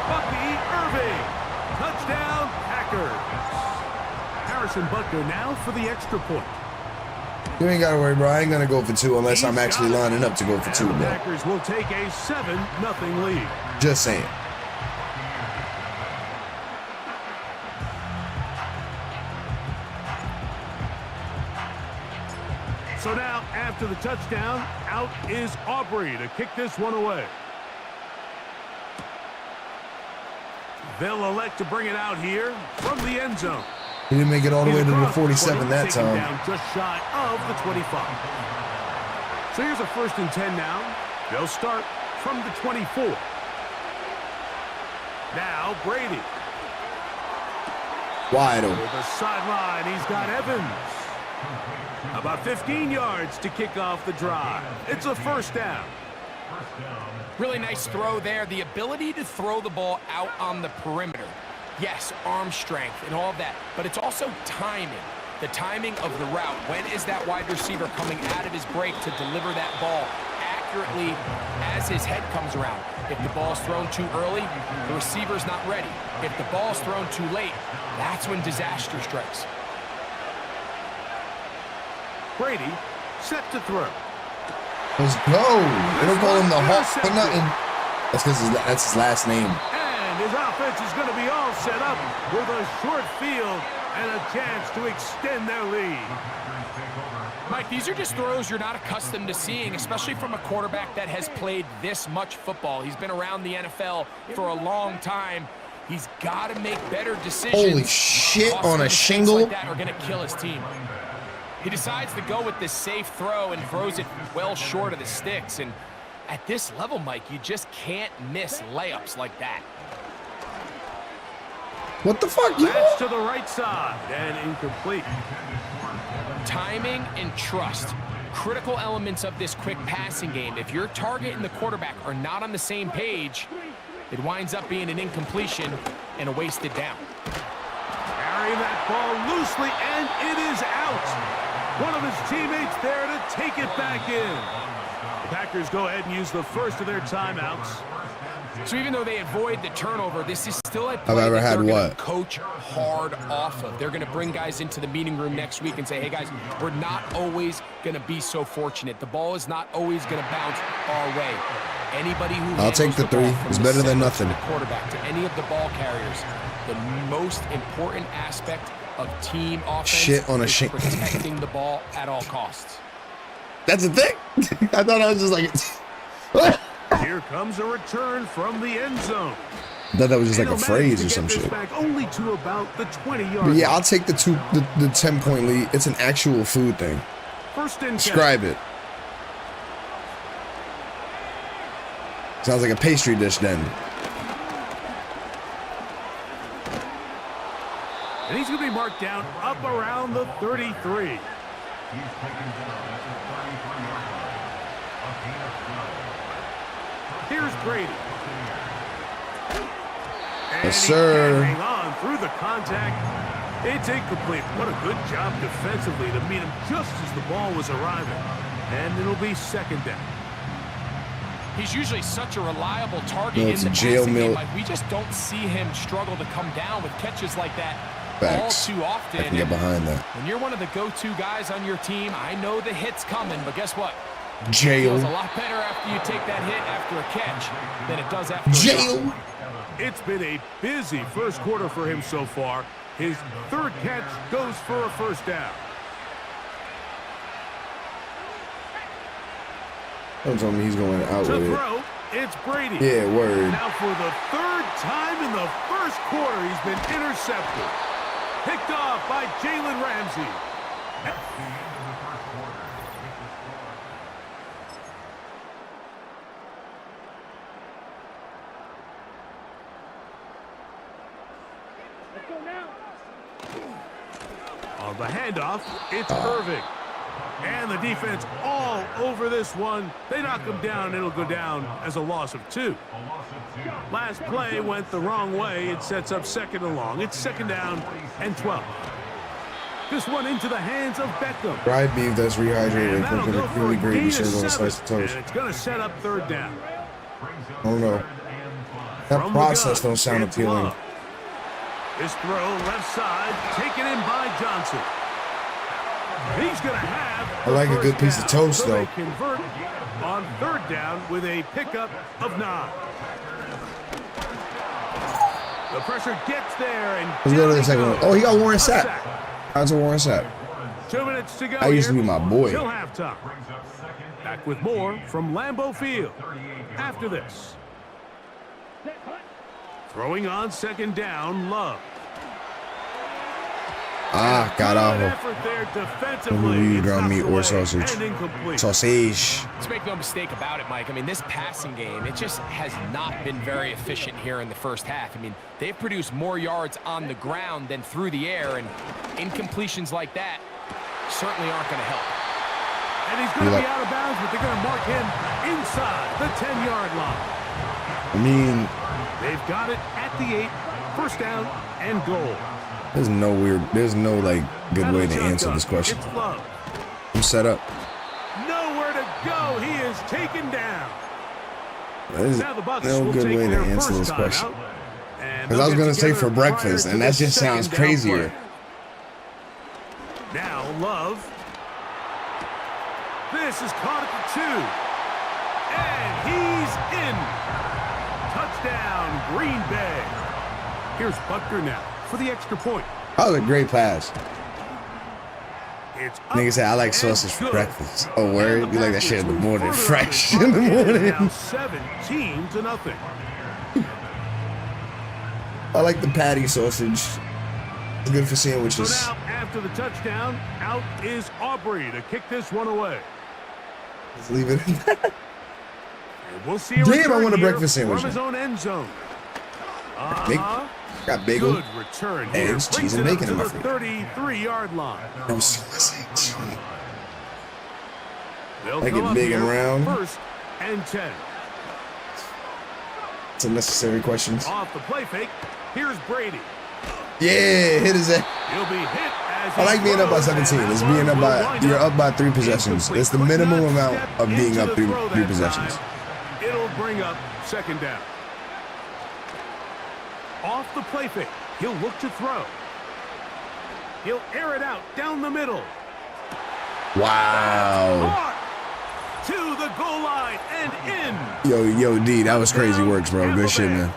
Bucky Irving. Packers. Harrison Butker now for the extra point. You ain't gotta worry, bro. I ain't gonna go for 2 unless I'm actually lining up to go for 2, The bro. Packers will take a 7-0 lead. Just saying. So now, after the touchdown, out is Aubrey to kick this one away. They'll elect to bring it out here from the end zone. He didn't make it all the way to the 47 that taken time. Down just shy of the 25. So here's a 1st and 10 now. They'll start from the 24. Now Brady. Wide To open. the sideline, he's got Evans. About 15 yards to kick off the drive. It's a 1st down. Really nice throw there. The ability to throw the ball out on the perimeter. Yes, arm strength and all of that, but it's also timing. The timing of the route. When is that wide receiver coming out of his break to deliver that ball accurately as his head comes around? If the ball's thrown too early, the receiver's not ready. If the ball's thrown too late, that's when disaster strikes. Brady set to throw. Let's go. They don't call him the Hawk for nothing. That's because that's his last name. And his offense is going to be all set up with a short field and a chance to extend their lead. Mike, these are just throws you're not accustomed to seeing, especially from a quarterback that has played this much football. He's been around the NFL for a long time. He's got to make better decisions. Holy shit, on a shingle? Like that are going to kill his team. He decides to go with this safe throw and throws it well short of the sticks. And at this level, Mike, you just can't miss layups like that. What the fuck? That's to the right side and incomplete. Timing and trust. Critical elements of this quick passing game. If your target and the quarterback are not on the same page, it winds up being an incompletion and a wasted down. Carrying that ball loosely, and it is out. One of his teammates there to take it back in. The Packers go ahead and use the first of their timeouts. So even though they avoid the turnover, this is still a play I've ever that had they're what? gonna coach hard off of. They're going to bring guys into the meeting room next week and say, hey, guys, we're not always going to be so fortunate. The ball is not always going to bounce our way. Anybody who I'll take the 3. It's better than nothing. The quarterback to any of the ball carriers, the most important aspect of team offense Shit on a is shit. protecting the ball at all costs. That's the thing? I thought I was just like... Here comes a return from the end zone. I thought that was just like a And phrase to or get some this shit. back only to about the 20-yard But yeah, line. I'll take the 10-point lead. It's an actual food thing. 1st and 10. Describe it. Sounds like a pastry dish then. And he's going to be marked down up around the 33. Here's Brady. And Yes, he sir. can't hang on through the contact. It's incomplete. What a good job defensively to meet him just as the ball was arriving. And it'll be 2nd down. He's usually such a reliable target No, in it's the a jail passing game. meal. Like, we just don't see him struggle to come down with catches like that Facts. all too often. I can get behind that. When you're one of the go-to guys on your team, I know the hit's coming, but guess what? It Jail. feels a lot better after you take that hit after a catch than it does after a Jail. shot. It's been a busy first quarter for him so far. His 3rd catch goes for a 1st down. Don't tell me he's going out To with it. throw, it's Brady. Yeah, word. Now for the 3rd time in the first quarter, he's been intercepted. Picked off by Jalen Ramsey. Let's go now. On the handoff, it's Irving. And the defense all over this one. They knock him down, and it'll go down as a loss of 2. Last play went the wrong way. It sets up 2nd and long. It's 2nd down and 12. This one into the hands of Beckham. Fried beef that's rehydrated and And that'll cooked in go a for creamy a gravy gain of served on a 7. slice of toast. And it's going to set up 3rd down. I don't know. That From the process gun, don't sound it's appealing. Love. This throw left side, taken in by Johnson. He's going to have I like a good piece of toast, so though. They convert on third down with a pickup of 9. The pressure gets there, and Let's go to the second one. Oh, he got Warren Sapp. That's a Warren Sapp. 2 minutes to go. I used to be my boy. Till halftime. Back with more from Lambeau Field after this. Throwing on second down, Love. Ah, got off. Maybe ground meat or sausage. Sausage. Let's make no mistake about it, Mike. I mean, this passing game, it just has not been very efficient here in the first half. I mean, they've produced more yards on the ground than through the air, and incompletions like that certainly aren't going to help. And he's going to be out of bounds, but they're going to mark him inside the 10-yard line. I mean, they've got it at the 8, first down and goal. there's no like good way to answer this question. I'm set up. Nowhere to go. He is taken down. There's no good way to answer this question. Because I was going to say for breakfast, and that just sounds crazier. Now Love. This is caught at the 2. And he's in. Touchdown, Green Bay. Here's Butker now for the extra point. That was a great pass. It's Nigga said, I like sausage for breakfast. Oh, word? You like that shit in the morning, fresh in the morning. Now 17-0. I like the patty sausage. It's good for sandwiches. So now, after the touchdown, out is Aubrey to kick this one away. Let's leave it. And we'll see. Damn, I want a breakfast sandwich. From his own end zone. Got bagel, good return here. eggs, cheese, and bacon in my the food. 33-yard line. No sausage. They'll Make come it up big and here, round. First and 10. It's unnecessary questions. Off the play fake. Here's Brady. Yeah, hit his ass. He'll be hit as I like being up by throws, 17. and It's that being one up will by, wind you're up up by 3 possessions. incomplete. It's the Could minimum not amount step of being into up the three throw that possessions. time. It'll bring up second down. Off the play fake. He'll look to throw. He'll air it out down the middle. Wow. Caught to the goal line and in. Yo, D, that was crazy works, bro. Good shit, man.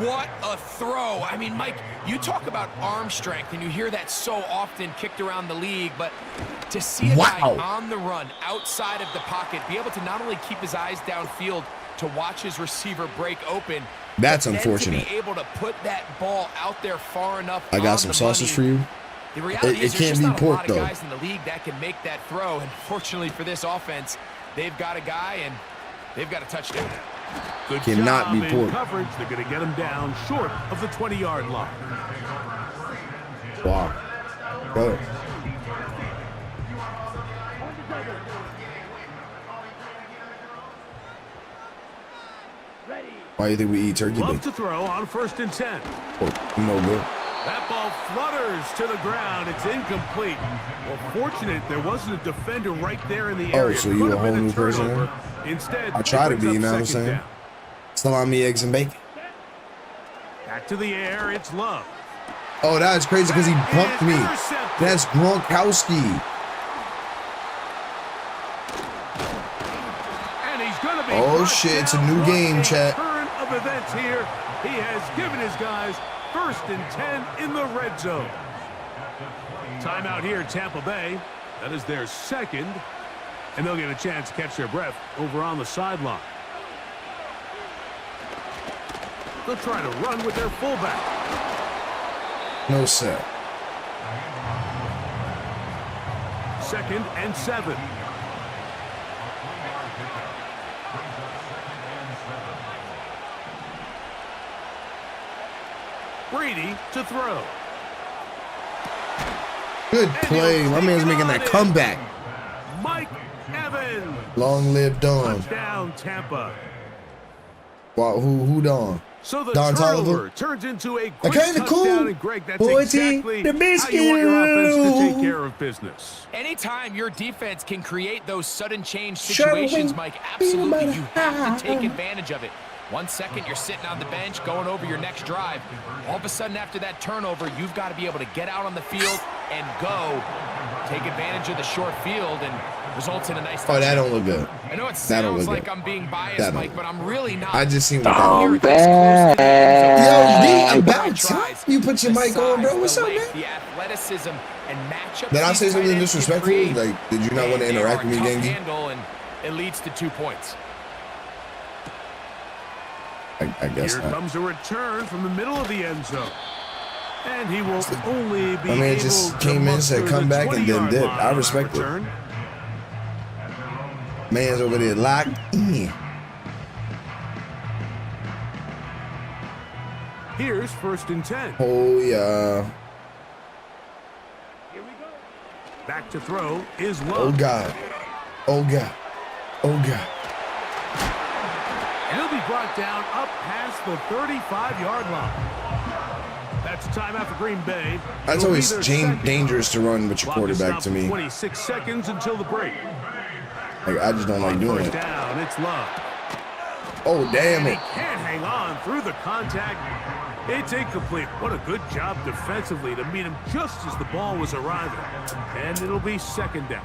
What a throw. I mean, Mike, you talk about arm strength, and you hear that so often kicked around the league, but to see a guy on the run, outside of the pocket, be able to not only keep his eyes downfield, to watch his receiver break open, That's but unfortunate. to be able to put that ball out there far enough. I got some sausage for you. The reality is It there's can't just be not a pork, lot of though. guys in the league that can make that throw, and fortunately for this offense, they've got a guy, and they've got a touchdown. Good Cannot job be in pork. coverage. They're going to get him down short of the 20-yard line. Wow. Go. Why do you think we eat turkey Love bacon? to throw on first and 10. No good. That ball flutters to the ground. It's incomplete. Well, fortunate there wasn't a defender right there in the area. So you Could a have whole been new person turnover. now? Instead, I try to it be, brings you know up what I'm second saying? down. Salami, eggs, and bacon. Back to the air. It's Love. Oh, that's crazy because he bumped me. That's Gronkowski. And he's going to be Oh, shit, it's a new game, chat. Turn of events here. He has given his guys first and 10 in the red zone. Timeout here at Tampa Bay. That is their second. And they'll get a chance to catch their breath over on the sideline. They'll try to run with their fullback. No, sir. Second and 7. Brady to throw. Good play. My man's making that comeback. Mike Evans. Long live Don. Touchdown, Tampa. Wow, who Don? So the Don turnover Toliver? turns into a quick Kinda touchdown, cool. and Greg, that's Boy, exactly the how you want your offense to take biscuit. care of business. Anytime your defense can create those sudden change Sure situations, will. Mike, absolutely, you have to take advantage of it. 1 second, you're sitting on the bench, going over your next drive. All of a sudden, after that turnover, you've got to be able to get out on the field and go. Take advantage of the short field and results in a nice touchdown. Oh, that don't look good. I know it sounds like I'm being biased, Mike, but I'm really not. I just seen what that I'm bad. Yo, D, I'm about you put your mic on, bro. What's up, man? The athleticism and matchup. Did I say something disrespectful? Like, did you not want to interact with me, Gengi? And it leads to 2 points. I guess Here not. comes a return from the middle of the end zone. And he will only be I mean, it just came in, said come back, and then dip. I respect it. Man's over there locked in. Here's 1st and 10. Oh, yeah. Back to throw is Oh, Love. God. Oh, God. Oh, God. And he'll be brought down up past the 35-yard line. That's a timeout for Green Bay. That's It'll always be their dangerous to run with your Clock is quarterback now to me. 26 seconds until the break. Like, I just don't like doing First it. down, it's Love. Oh, damn And he it. can't hang on through the contact. It's incomplete. What a good job defensively to meet him just as the ball was arriving. And it'll be 2nd down.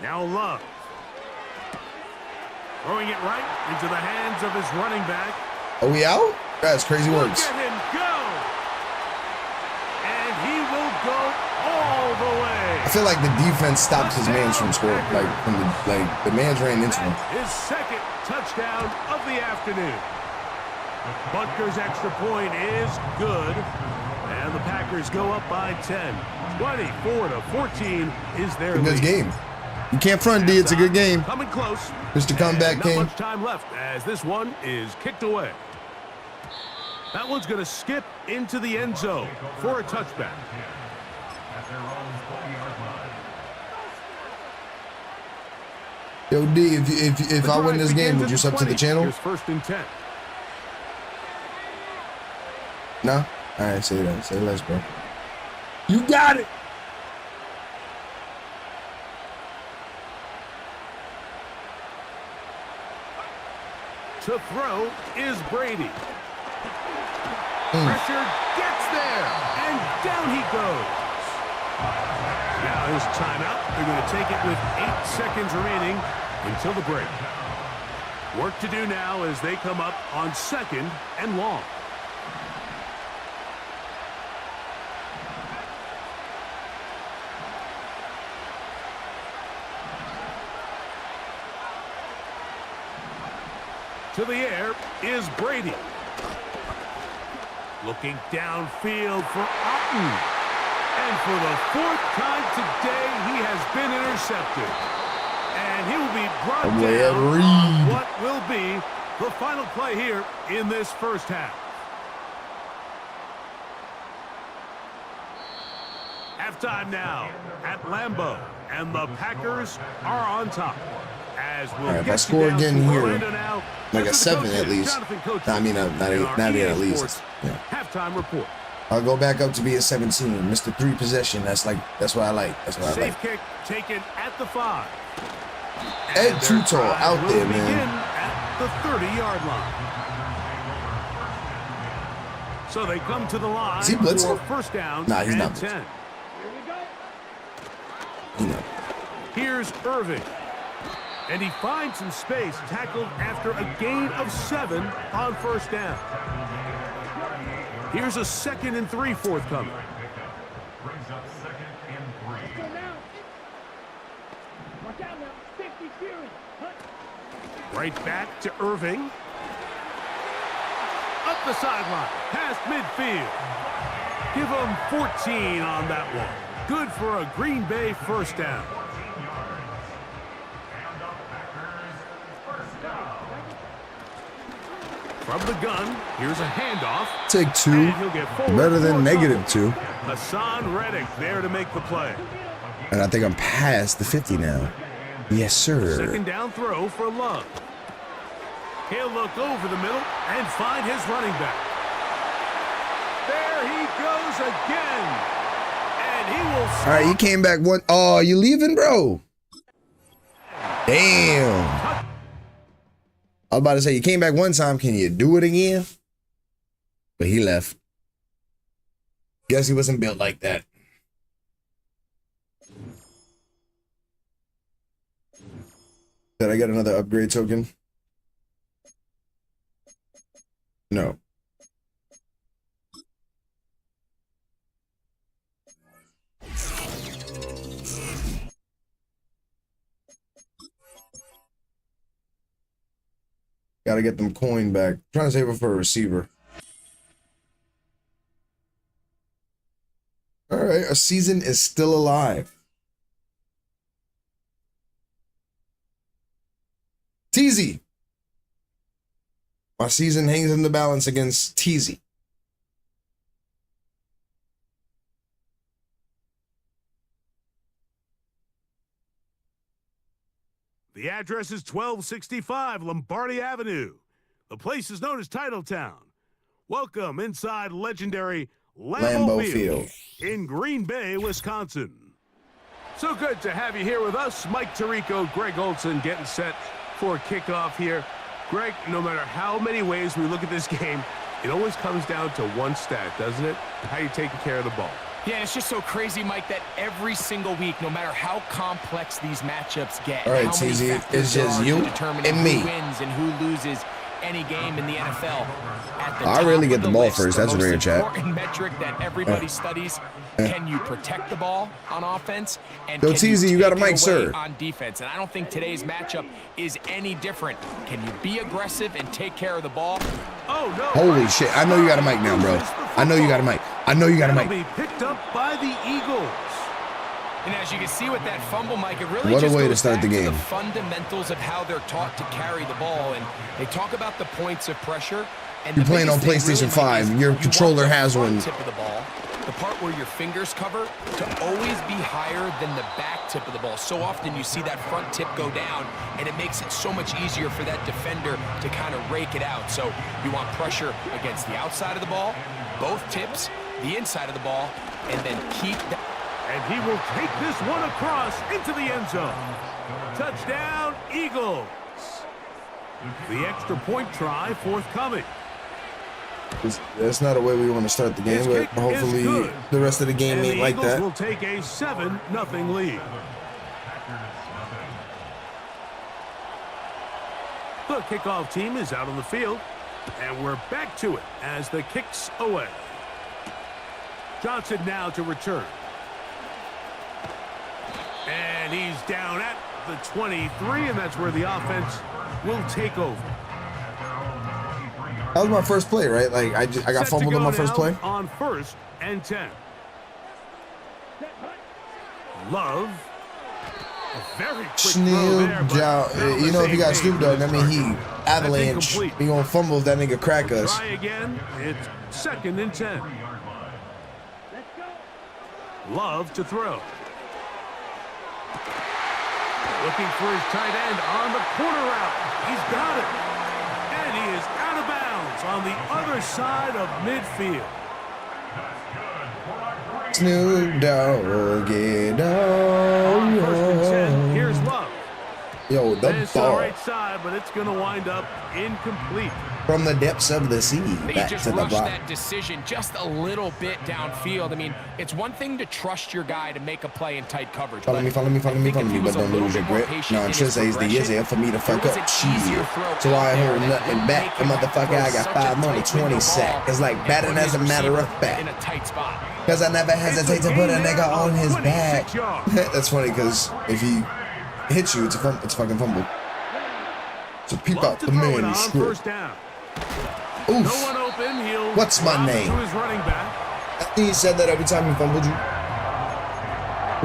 Now Love. Throwing it right into the hands of his running back. Are we out? That's crazy Look words. at him go. And he will go all the way. I feel like the defense stopped his man's from scoring. Like, the man's ran into him. His 2nd touchdown of the afternoon. Butker's extra point is good. And the Packers go up by 10. 24-14 is their It's a lead. good game. You can't front, D. It's a good game. Coming close. Mr. Comeback Not King. much time left as this one is kicked away. That one's going to skip into the end zone for a touchback. Yo, D, if I win this game, would you sub to the channel? Here's 1st and 10. No? All right, say that. Say less, bro. You got it. To throw is Brady. Pressure gets there, and down he goes. Now his timeout. They're going to take it with 8 seconds remaining until the break. Work to do now as they come up on 2nd and long. To the air is Brady. Looking downfield for Otten. And for the 4th time today, he has been intercepted. And he will be brought down on what will be the final play here in this 1st half. Halftime now at Lambeau, and the Packers are on top. As we'll All right, if I get score you down again to here, Orlando now, like a here's the 7 coaches, at least. Jonathan Coates, I mean, not and even our at EA least. Sports Yeah. halftime report. I'll go back up to being 17. Mr. 3 possession. That's what I like. That's what I Safe like. kick taken at the 5. Ed And Too their Tall drive out will there, begin man. at the 30-yard line. So they come to the line Is he blitzing? for 1st down. Nah, he's and not 10. You know. Here's Irving. And he finds some space, tackled after a gain of 7 on 1st down. Here's a 2nd and 3 forthcoming. Brings up 2nd and 3. Watch out now. 50 Fury. Right back to Irving. Up the sideline, past midfield. Give him 14 on that one. Good for a Green Bay 1st down. From the gun, here's a handoff. Take 2. And he'll get forward Better than for negative coverage. 2. Hassan Reddick there to make the play. And I think I'm past the 50 now. Yes, sir. 2nd down throw for Love. He'll look over the middle and find his running back. There he goes again. And And he will All right, you came back one. Oh, you leaving, bro? Damn. I was about to say, you came back one time. Can you do it again? But he left. Guess he wasn't built like that. Did I get another upgrade token? No. Gotta get them coin back. Trying to save it for a receiver. All right, a season is still alive. Teasy. My season hangs in the balance against Teasy. The address is 1265 Lombardi Avenue. The place is known as Titletown. Welcome inside legendary Lambeau Field in Green Bay, Wisconsin. So good to have you here with us. Mike Tirico, Greg Olson getting set for kickoff here. Greg, no matter how many ways we look at this game, it always comes down to one stat, doesn't it? How you taking care of the ball. Yeah, it's just so crazy, Mike, that every single week, no matter how complex these matchups get, all right, how many TZ, factors it's there just are you to determine and who me. wins and who loses any game in the NFL. At the I top really of get the ball list, first. the That's most rare, chat. important metric that everybody studies. Can you protect the ball on offense? And Yo, can TZ, you got a take it mic, away sir. on defense? And I don't think today's matchup is any different. Can you be aggressive and take care of the ball? Oh, no. Holy shit. I know you got a mic now, bro. I know you got a mic. I know you got a mic. That'll be picked up by the Eagles. And as you can see with that fumble, Mike, it really What a just way to goes start back the game. to the fundamentals of how they're taught to carry the ball. And they talk about the points of pressure. And You're the playing on biggest thing PlayStation really, Mike, 5. is Your you want controller the has front one. tip of the ball, the part where your fingers cover, to always be higher than the back tip of the ball. So often you see that front tip go down, and it makes it so much easier for that defender to kind of rake it out. So you want pressure against the outside of the ball, both tips, the inside of the ball, and then keep that. And he will take this one across into the end zone. Touchdown, Eagles. The extra point try forthcoming. That's not a way we want to start the game, but hopefully the rest of the game ain't like that. The Eagles will take a 7-0 lead. The kickoff team is out on the field, and we're back to it as the kick's away. Johnson now to return. And he's down at the 23, and that's where the offense will take over. That was my first play, right? Like I got fumbled on my first play. On 1st and 10. Love. A very quick throw there, but you know, if you got Snoop Dogg, I mean, he That's avalanche. incomplete. He gonna fumble if that nigga crack us. Try again. It's 2nd and 10. Love to throw. Looking for his tight end on the corner route. He's got it. And he is out of bounds on the other side of midfield. Snoop Dogg, get On 1st and 10, on. here's Love. Yo, the It's to the ball right side, but it's going to wind up incomplete. from the depths of the sea They back just to the rushed block. that decision just a little bit downfield. I mean, it's one thing to trust your guy to make a play in tight coverage. Follow me, but I think but if don't he was a lose little your bit more grip. patient No, in just his is the easier for me to fuck there was up. an easier Shit. throw So I out there hold that nothing wouldn't back. make The him motherfucker, I throw got such 5 a money, tight window 20 sack. ball It's like and batting put as a his matter of receiver fact. in a tight spot. Because I never hesitate to put a nigga on his back. 26 yards. That's funny because if he hits you, it's fucking fumble. So peep Love out to the throw it man on he's screwed. 1st down. Oof. No one open. He'll What's my drop it name? to his running back. I think he said that every time he fumbled you.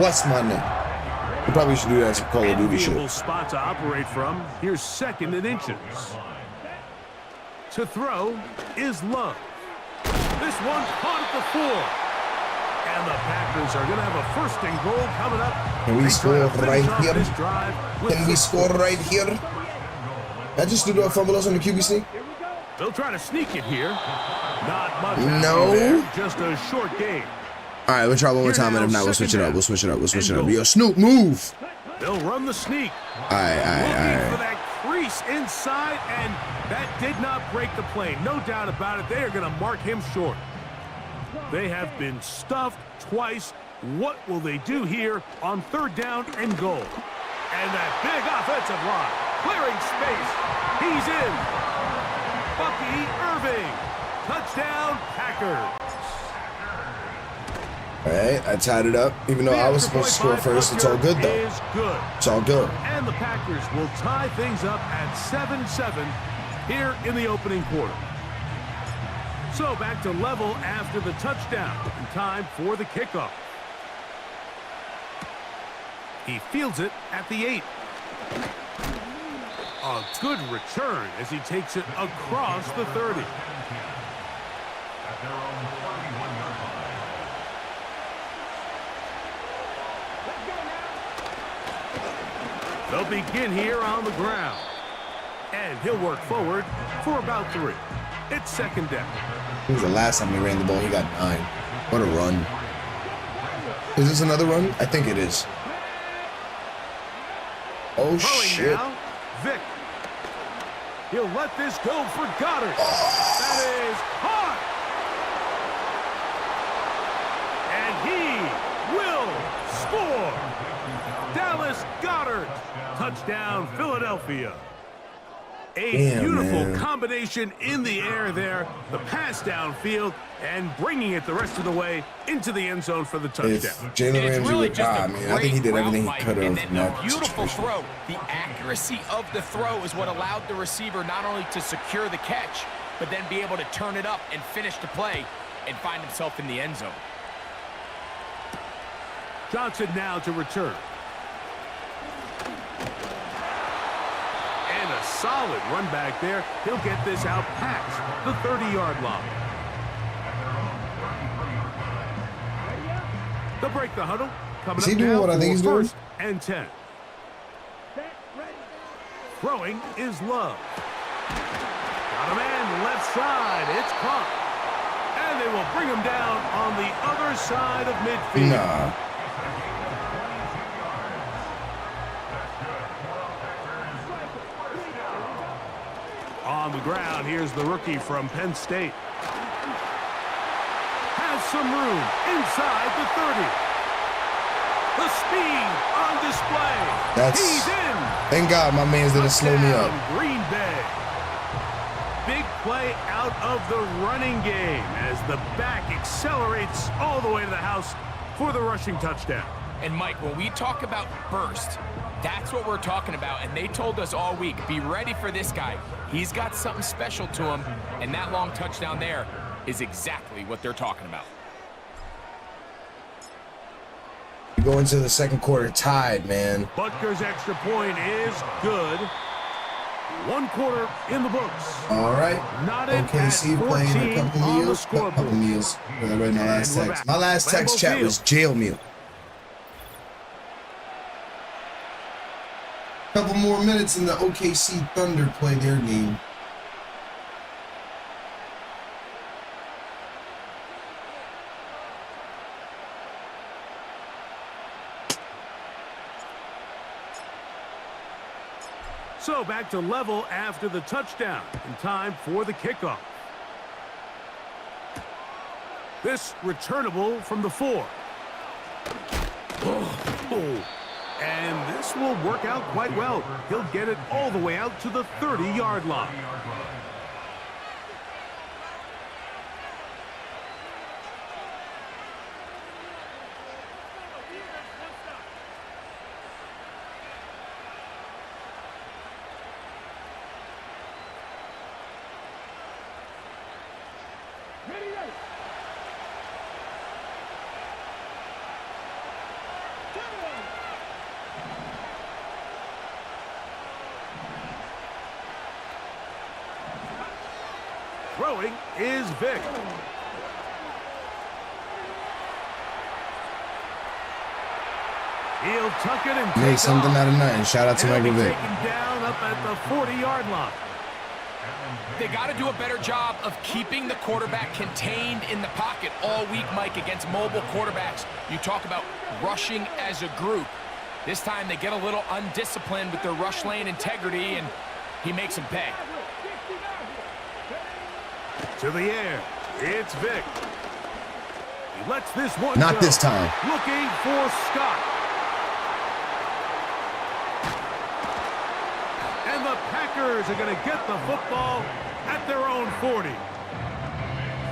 What's my name? You probably should do that as Call of Duty Enviable shit. spot to operate from. Here's 2nd and inches. To throw is Love. This one caught at the 4. And the Packers are going to have a 1st and goal coming up. Can we They score try to finish right off here? this drive with Can we score right here? I just do a fumble us on the QB sneak. They'll try to sneak it here. Not much. No. happening there, just a short game. All right, we'll try one more time, and if not, we'll switch it up. We'll switch it up. We'll switch it up. Yo, Snoop, move. They'll run the sneak. All right, all right, all Looking for right. that crease inside, and that did not break the play. No doubt about it. They are going to mark him short. They have been stuffed twice. What will they do here on 3rd down and goal? And that big offensive line clearing space. He's in. Bucky Irving. Touchdown, Packers. All right, I tied it up. Even though I was supposed to score first, it's all good, though. Is good. It's all good. And the Packers will tie things up at 7-7 here in the opening quarter. So back to level after the touchdown. And time for the kickoff. He fields it at the 8. A good return as he takes it across the 30. At their own 41-yard line. They'll begin here on the ground. And he'll work forward for about 3. It's 2nd down. It was the last time he ran the ball. He got 9. What a run. Is this another run? I think it is. Oh, Throwing shit. now, Vic. He'll let this go for Goddard. That is hot. And he will score. Dallas Goddard. Touchdown, Philadelphia. A Damn, beautiful man. combination in the air there. The pass downfield and bringing it the rest of the way into the end zone for the If touchdown. Jalen And it's Ramsey really would just die, a man, I think he did great everything he route, could Mike, have and in then that the beautiful situation. throw. The accuracy of the throw is what allowed the receiver not only to secure the catch, but then be able to turn it up and finish the play and find himself in the end zone. Johnson now to return. And a solid run back there. He'll get this out past the 30-yard line. They'll break the huddle. Coming Is he up doing now what I think for he's doing? 1st and 10. Throwing is Love. Got a man left side. It's caught. And they will bring him down on the other side of midfield. Nah. On the ground, here's the rookie from Penn State. Has some room inside the 30. The speed on display. He's in. Thank God my man's didn't slow me up. Touchdown, Green Bay. Big play out of the running game as the back accelerates all the way to the house for the rushing touchdown. And Mike, when we talk about burst, that's what we're talking about. And they told us all week, be ready for this guy. He's got something special to him. And that long touchdown there is exactly what they're talking about. We go into the 2nd quarter tied, man. Butker's extra point is good. 1 quarter in the books. All right. Knotted OKC at playing a 14 couple on the meals. scoreboard. Couple meals. I read my last And we're text. back. My last text Lambeau chat Field. was jail meal. Couple more minutes and the OKC Thunder play their game. So back to level after the touchdown in time for the kickoff. This returnable from the 4. Oh. And this will work out quite well. He'll get it all the way out to the 30-yard line. Throwing is Vic. He'll tuck it and Made take something off. out of nothing. Shout out to And Michael he'll be Vick. taken down up at the 40-yard line. They got to do a better job of keeping the quarterback contained in the pocket all week, Mike, against mobile quarterbacks. You talk about rushing as a group. This time they get a little undisciplined with their rush lane integrity, and he makes them pay. To the air, it's Vic. He lets this one Not go. this time. Looking for Scott. And the Packers are going to get the football at their own 40.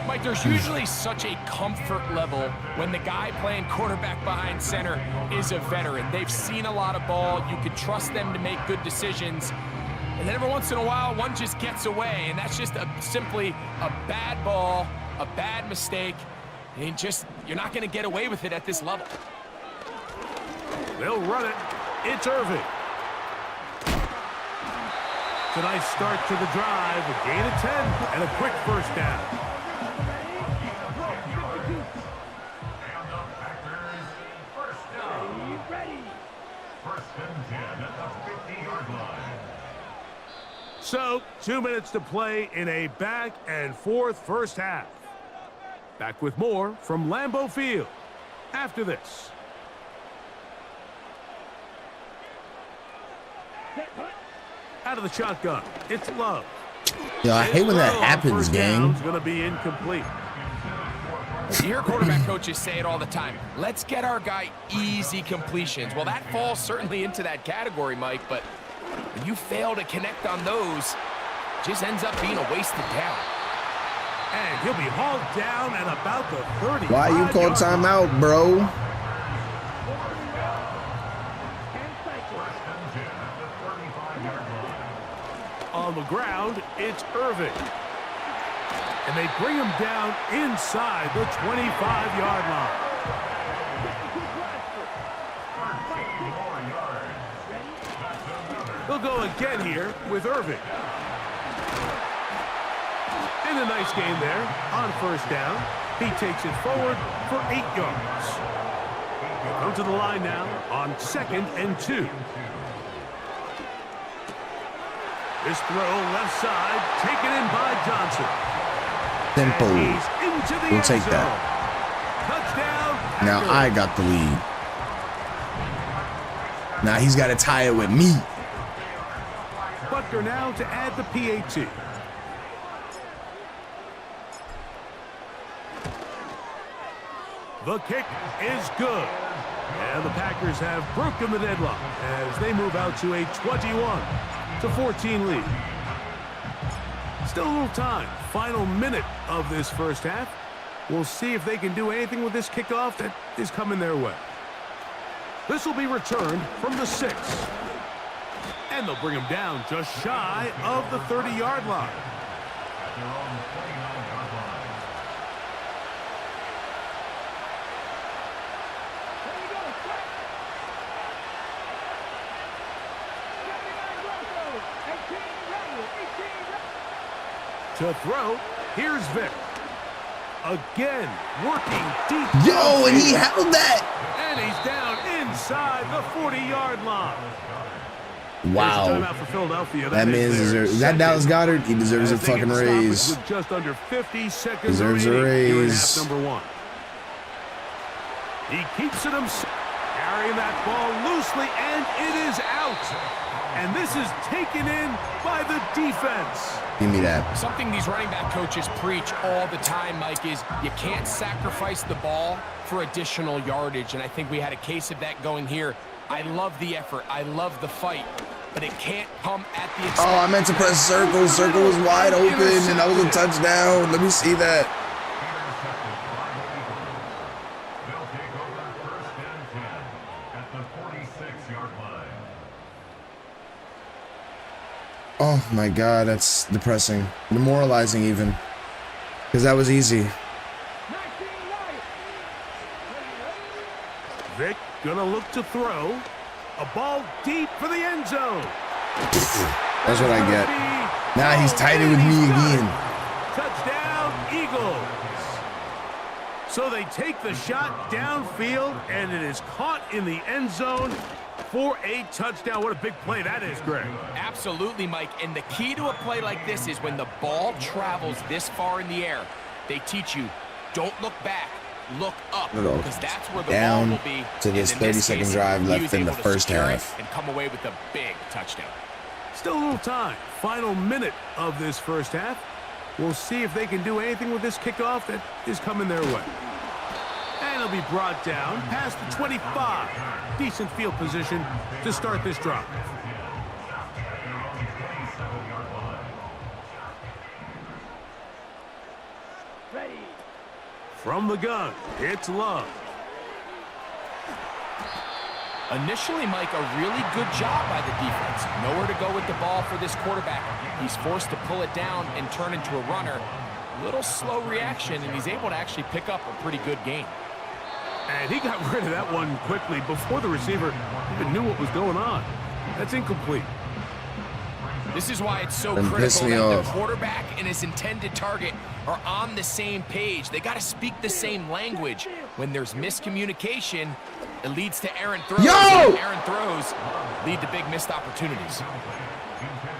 Mike, there's usually such a comfort level when the guy playing quarterback behind center is a veteran. They've seen a lot of ball. You can trust them to make good decisions. And then every once in a while, one just gets away, and that's just simply a bad ball, a bad mistake. And you're not going to get away with it at this level. They'll run it. It's Irving. It's a nice start to the drive. A gain of 10 and a quick first down. First and 10 at the 50-yard line. So, 2 minutes to play in a back and forth first half. Back with more from Lambeau Field after this. Out of the shotgun, it's Love. Yeah, I hate when that happens, gang. It's going to be incomplete. You hear quarterback coaches say it all the time. Let's get our guy easy completions. Well, that falls certainly into that category, Mike, but when you fail to connect on those, it just ends up being a wasted down. And he'll be hauled down at about the 30. Why you call timeout, bro? On the ground, it's Irving. And they bring him down inside the 25-yard line. They'll go again here with Irving. And a nice game there on first down. He takes it forward for 8 yards. He'll come to the line now on 2nd and 2. This throw left side, taken in by Johnson. Simple. And he's into the We'll end take zone. that. Touchdown. Now Packers. I got the lead. Now he's got to tie it with me. Butker now to add the PAT. The kick is good. And the Packers have broken the deadlock as they move out to a 21-14 lead. Still a little time. Final minute of this first half. We'll see if they can do anything with this kickoff that is coming their way. This will be returned from the 6. And they'll bring him down just shy of the 30-yard line. Their own 29-yard line. To throw, here's Vic. Again, working deep. Yo, and he held that. And he's down inside the 40-yard line. Wow. There's a timeout for Philadelphia. That man deserves. Is that Dallas Goddard? He deserves a As they get fucking stoppage raise. with just under 50 seconds Deserves a remaining here in raise. half number 1. He keeps it himself, carrying that ball loosely, and it is out. And this is taken in by the defense. Give me that. Something these running back coaches preach all the time, Mike, is you can't sacrifice the ball for additional yardage. And I think we had a case of that going here. I love the effort. I love the fight. But it can't come at the expense. Oh, I meant to press circle. Circle was wide open, and that was a touchdown. Let me see that. They'll take over first and 10 at the 46-yard line. Oh my God, that's depressing, demoralizing even, because that was easy. Vic gonna look to throw. A ball deep for the end zone. That's what I get. Now he's tighter with me again. Touchdown, Eagles. So they take the shot downfield, and it is caught in the end zone. for a touchdown. What a big play that is, Greg. Absolutely, Mike. And the key to a play like this is when the ball travels this far in the air, they teach you, don't look back, look up, because that's where the ball will be. To this 30-second drive left in the first half. And come away with a big touchdown. Still a little time. Final minute of this first half. We'll see if they can do anything with this kickoff that is coming their way. And it'll be brought down past the 25. Decent field position to start this drive. Ready. From the gun, it's Love. Initially, Mike, a really good job by the defense. Nowhere to go with the ball for this quarterback. He's forced to pull it down and turn into a runner. Little slow reaction, and he's able to actually pick up a pretty good gain. And he got rid of that one quickly before the receiver even knew what was going on. That's incomplete. This is why it's so critical that the quarterback and his intended target are on the same page. They got to speak the same language. When there's miscommunication, it leads to errant throws. Errant throws lead to big missed opportunities.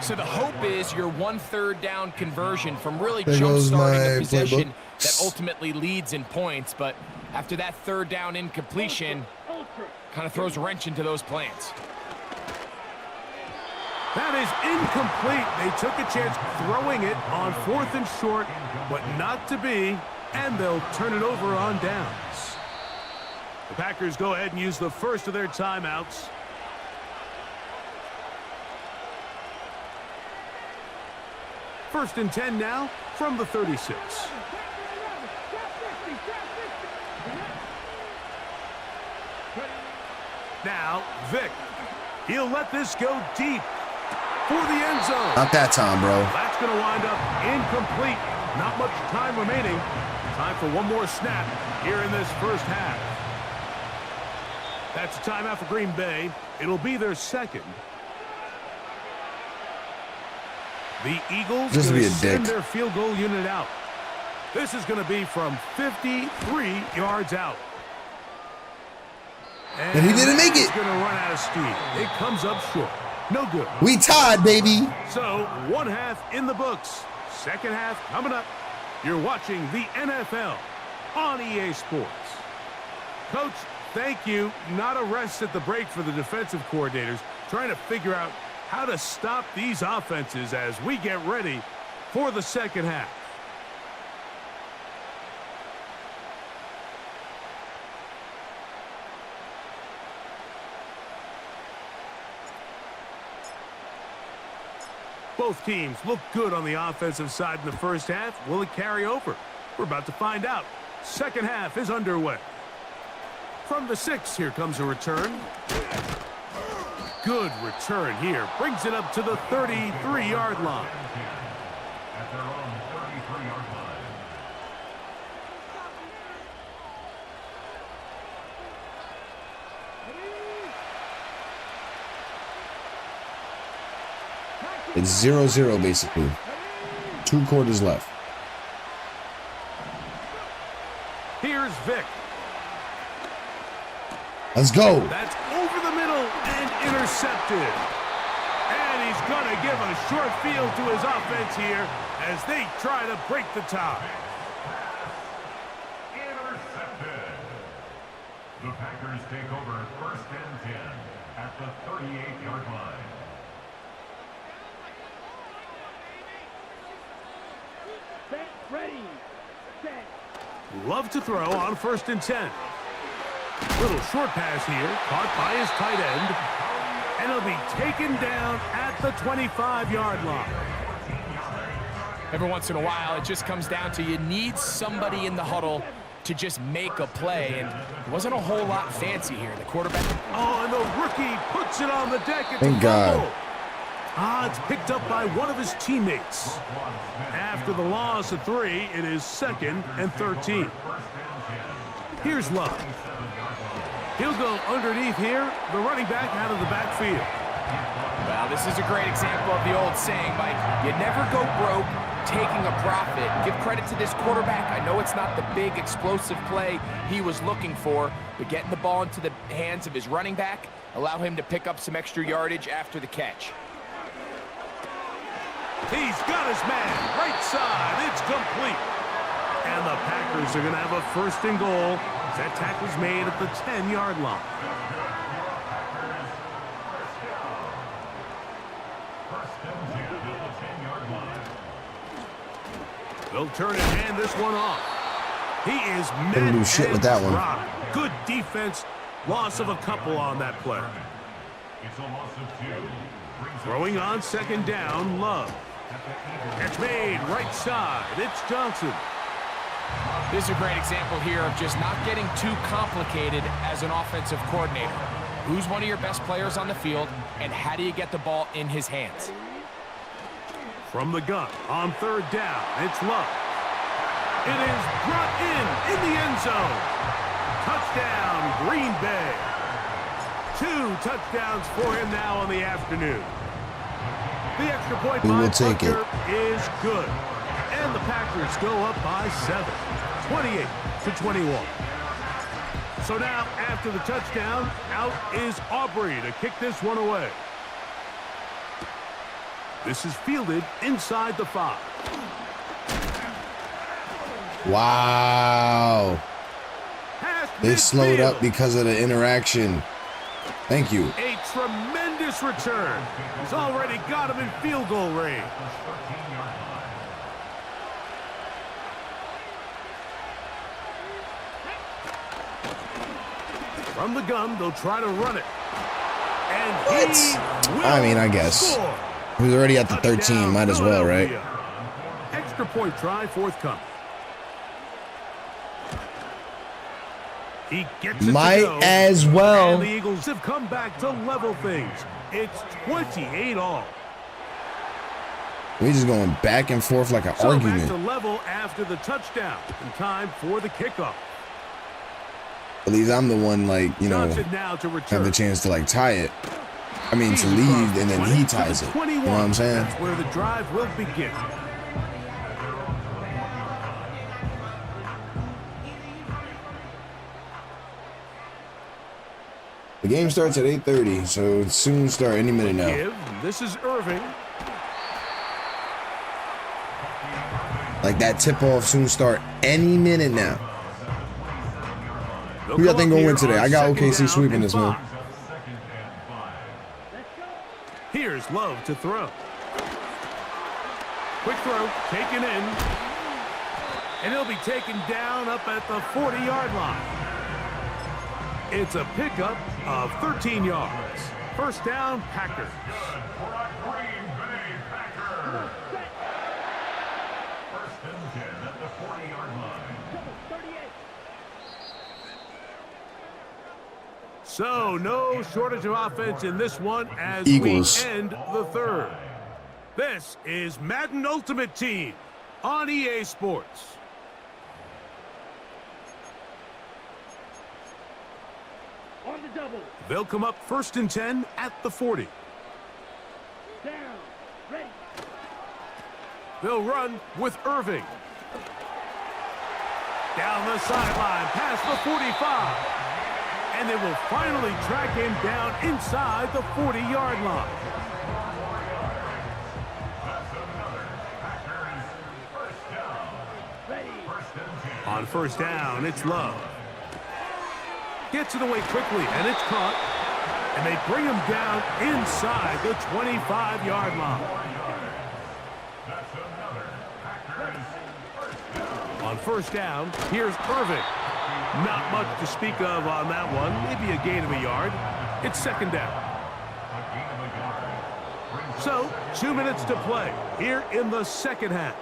So the hope is your 1/3 down conversion from really jump-starting a possession that ultimately leads in points. But after that 3rd down incompletion, kind of throws a wrench into those plans. That is incomplete. They took a chance throwing it on 4th and short, but not to be, and they'll turn it over on downs. The Packers go ahead and use the first of their timeouts. First and 10 now from the 36. Now, Vic. He'll let this go deep for the end zone. Not that time, bro. That's going to wind up incomplete. Not much time remaining. Time for one more snap here in this first half. That's a timeout for Green Bay. It'll be their second. The Eagles Just going be to a send dick. their field goal unit out. This is going to be from 53 yards out. And he didn't make it. Going to run out of steam. It comes up short. No good. We tied, baby. So, one half in the books. Second half coming up. You're watching the NFL on EA Sports. Coach, thank you. Not a rest at the break for the defensive coordinators, trying to figure out how to stop these offenses as we get ready for the second half. Both teams look good on the offensive side in the first half. Will it carry over? We're about to find out. Second half is underway. From the 6, here comes a return. Good return here. Brings it up to the 33-yard line. At their own 33-yard line. It's 0-0 basically. 2 quarters left. Here's Vic. Let's go. That's over the middle and intercepted. And he's going to give a short field to his offense here as they try to break the tie. Intercepted. The Packers take over first and 10 at the 38-yard line. Ready. Set. Love to throw on first and 10. Little short pass here, caught by his tight end. And he'll be taken down at the 25-yard line. Every once in a while, it just comes down to you need somebody in the huddle to just make a play, and it wasn't a whole lot fancy here. The quarterback. Oh, and the rookie puts it on the deck. It's Thank a God. fumble. It's picked up by one of his teammates. After the loss of 3, it is 2nd and 13. Here's Love. He'll go underneath here, the running back out of the backfield. Well, this is a great example of the old saying, Mike. You never go broke taking a profit. Give credit to this quarterback. I know it's not the big explosive play he was looking for, but getting the ball into the hands of his running back allow him to pick up some extra yardage after the catch. He's got his man, right side, it's complete. And the Packers are going to have a 1st and goal. That tackle's made at the 10-yard line. They'll turn and hand this one off. He is Couldn't do shit with that one. Good defense. Loss of a couple on that play. It's a loss of 2. Throwing on 2nd down, Love. Catch made, right side. It's Johnson. This is a great example here of just not getting too complicated as an offensive coordinator. Who's one of your best players on the field, and how do you get the ball in his hands? From the gun on 3rd down, it's Love. It is brought in the end zone. Touchdown, Green Bay. 2 touchdowns for him now on the afternoon. The extra point by Tucker is good. And the Packers go up by 7, 28-21. So now, after the touchdown, out is Aubrey to kick this one away. This is fielded inside the 5. Wow. They slowed up because of the interaction. Thank you. A tremendous return. He's already got him in field goal range. From the gun, they'll try to run it. And I mean, I guess. Score. He was already at the 13. Might as well, right? Extra point try forthcoming. He gets it Might to go, as well. and the Eagles have come back to level things. It's 28 all. We just going back and forth like an So argument. back to level after the touchdown. And time for the kickoff. At least I'm the one, like, you know, Johnson now to return. have the chance to, like, tie it. I mean, to lead, and then he ties it. You know what I'm saying? That's where the drive will begin. The game starts at 8:30, so it'll soon start any minute now. This is Irving. Like, that tip-off soon start any minute now. Who y'all think gonna win today? I got OKC sweeping this one. Here's Love to throw. Quick throw, taken in. And he'll be taken down up at the 40-yard line. It's a pickup of 13 yards. 1st down, Packers. Green Bay Packers. 1st and 10 at the 40-yard line. So, no shortage of offense in this one as Eagles. we end the 3rd. This is Madden Ultimate Team on EA Sports. On the double. They'll come up 1st and 10 at the 40. Down. Ready. They'll run with Irving. Down the sideline, past the 45. And they will finally track him down inside the 40-yard line. On 1st down, it's Love. Gets it away quickly, and it's caught. And they bring him down inside the 25-yard line. On 1st down, here's Irving. Not much to speak of on that one. Maybe a gain of a yard. It's 2nd down. So, 2 minutes to play here in the 2nd half.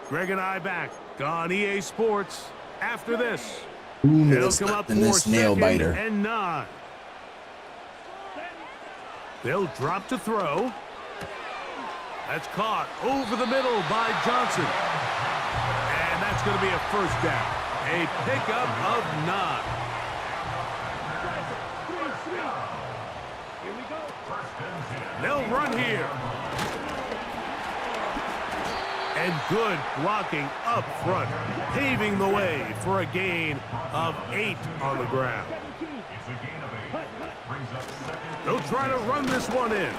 Greg and I back on EA Sports after this. 2 They'll minutes come up left in this for nail 2nd biter. and 9. They'll drop to throw. That's caught over the middle by Johnson. And that's going to be a 1st down. A pickup of 9. Here we go. They'll run here. And good blocking up front, paving the way for a gain of 8 on the ground. It's a gain of 8. Brings They'll try to run this one in.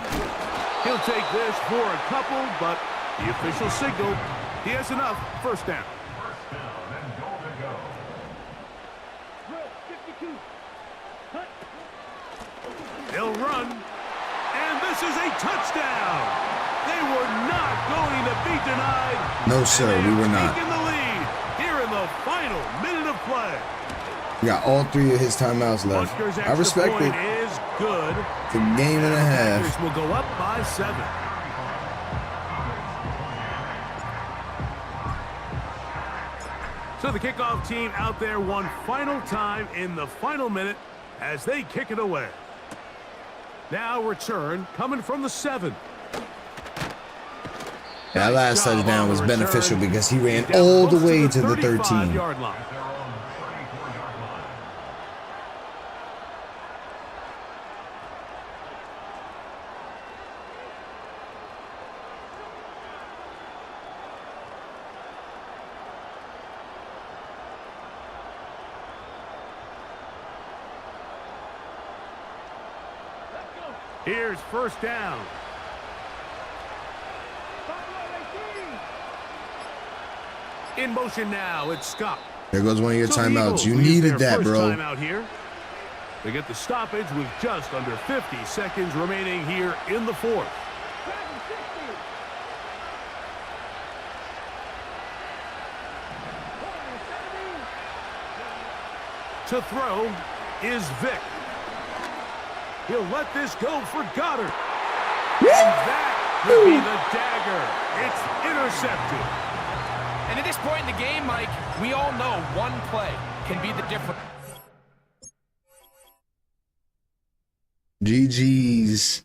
He'll take this for a couple, but the official signal, he has enough. First down. First down and goal to go. Drill 52. Cut. They'll run, and this is a touchdown. They were not going to be denied. No, sir, we were not. Taking the lead here in the final minute of play. We got all 3 of his timeouts left. Buster's I extra respect point it. is good. It's a game and a half. Packers will go up by 7. So the kickoff team out there one final time in the final minute as they kick it away. Now return coming from the 7. That last touchdown was beneficial because he ran all the way to the 13. 35-yard line. Their own 34-yard line. Here's first down. In motion now, it's Scott. There goes one of your So the timeouts. Eagles You lead needed their that, first bro. time out here. They get the stoppage with just under 50 seconds remaining here in the 4th. To throw is Vic. He'll let this go for Goddard. And that could be the dagger. It's intercepted. And at this point in the game, Mike, we all know one play can be the difference. GG's.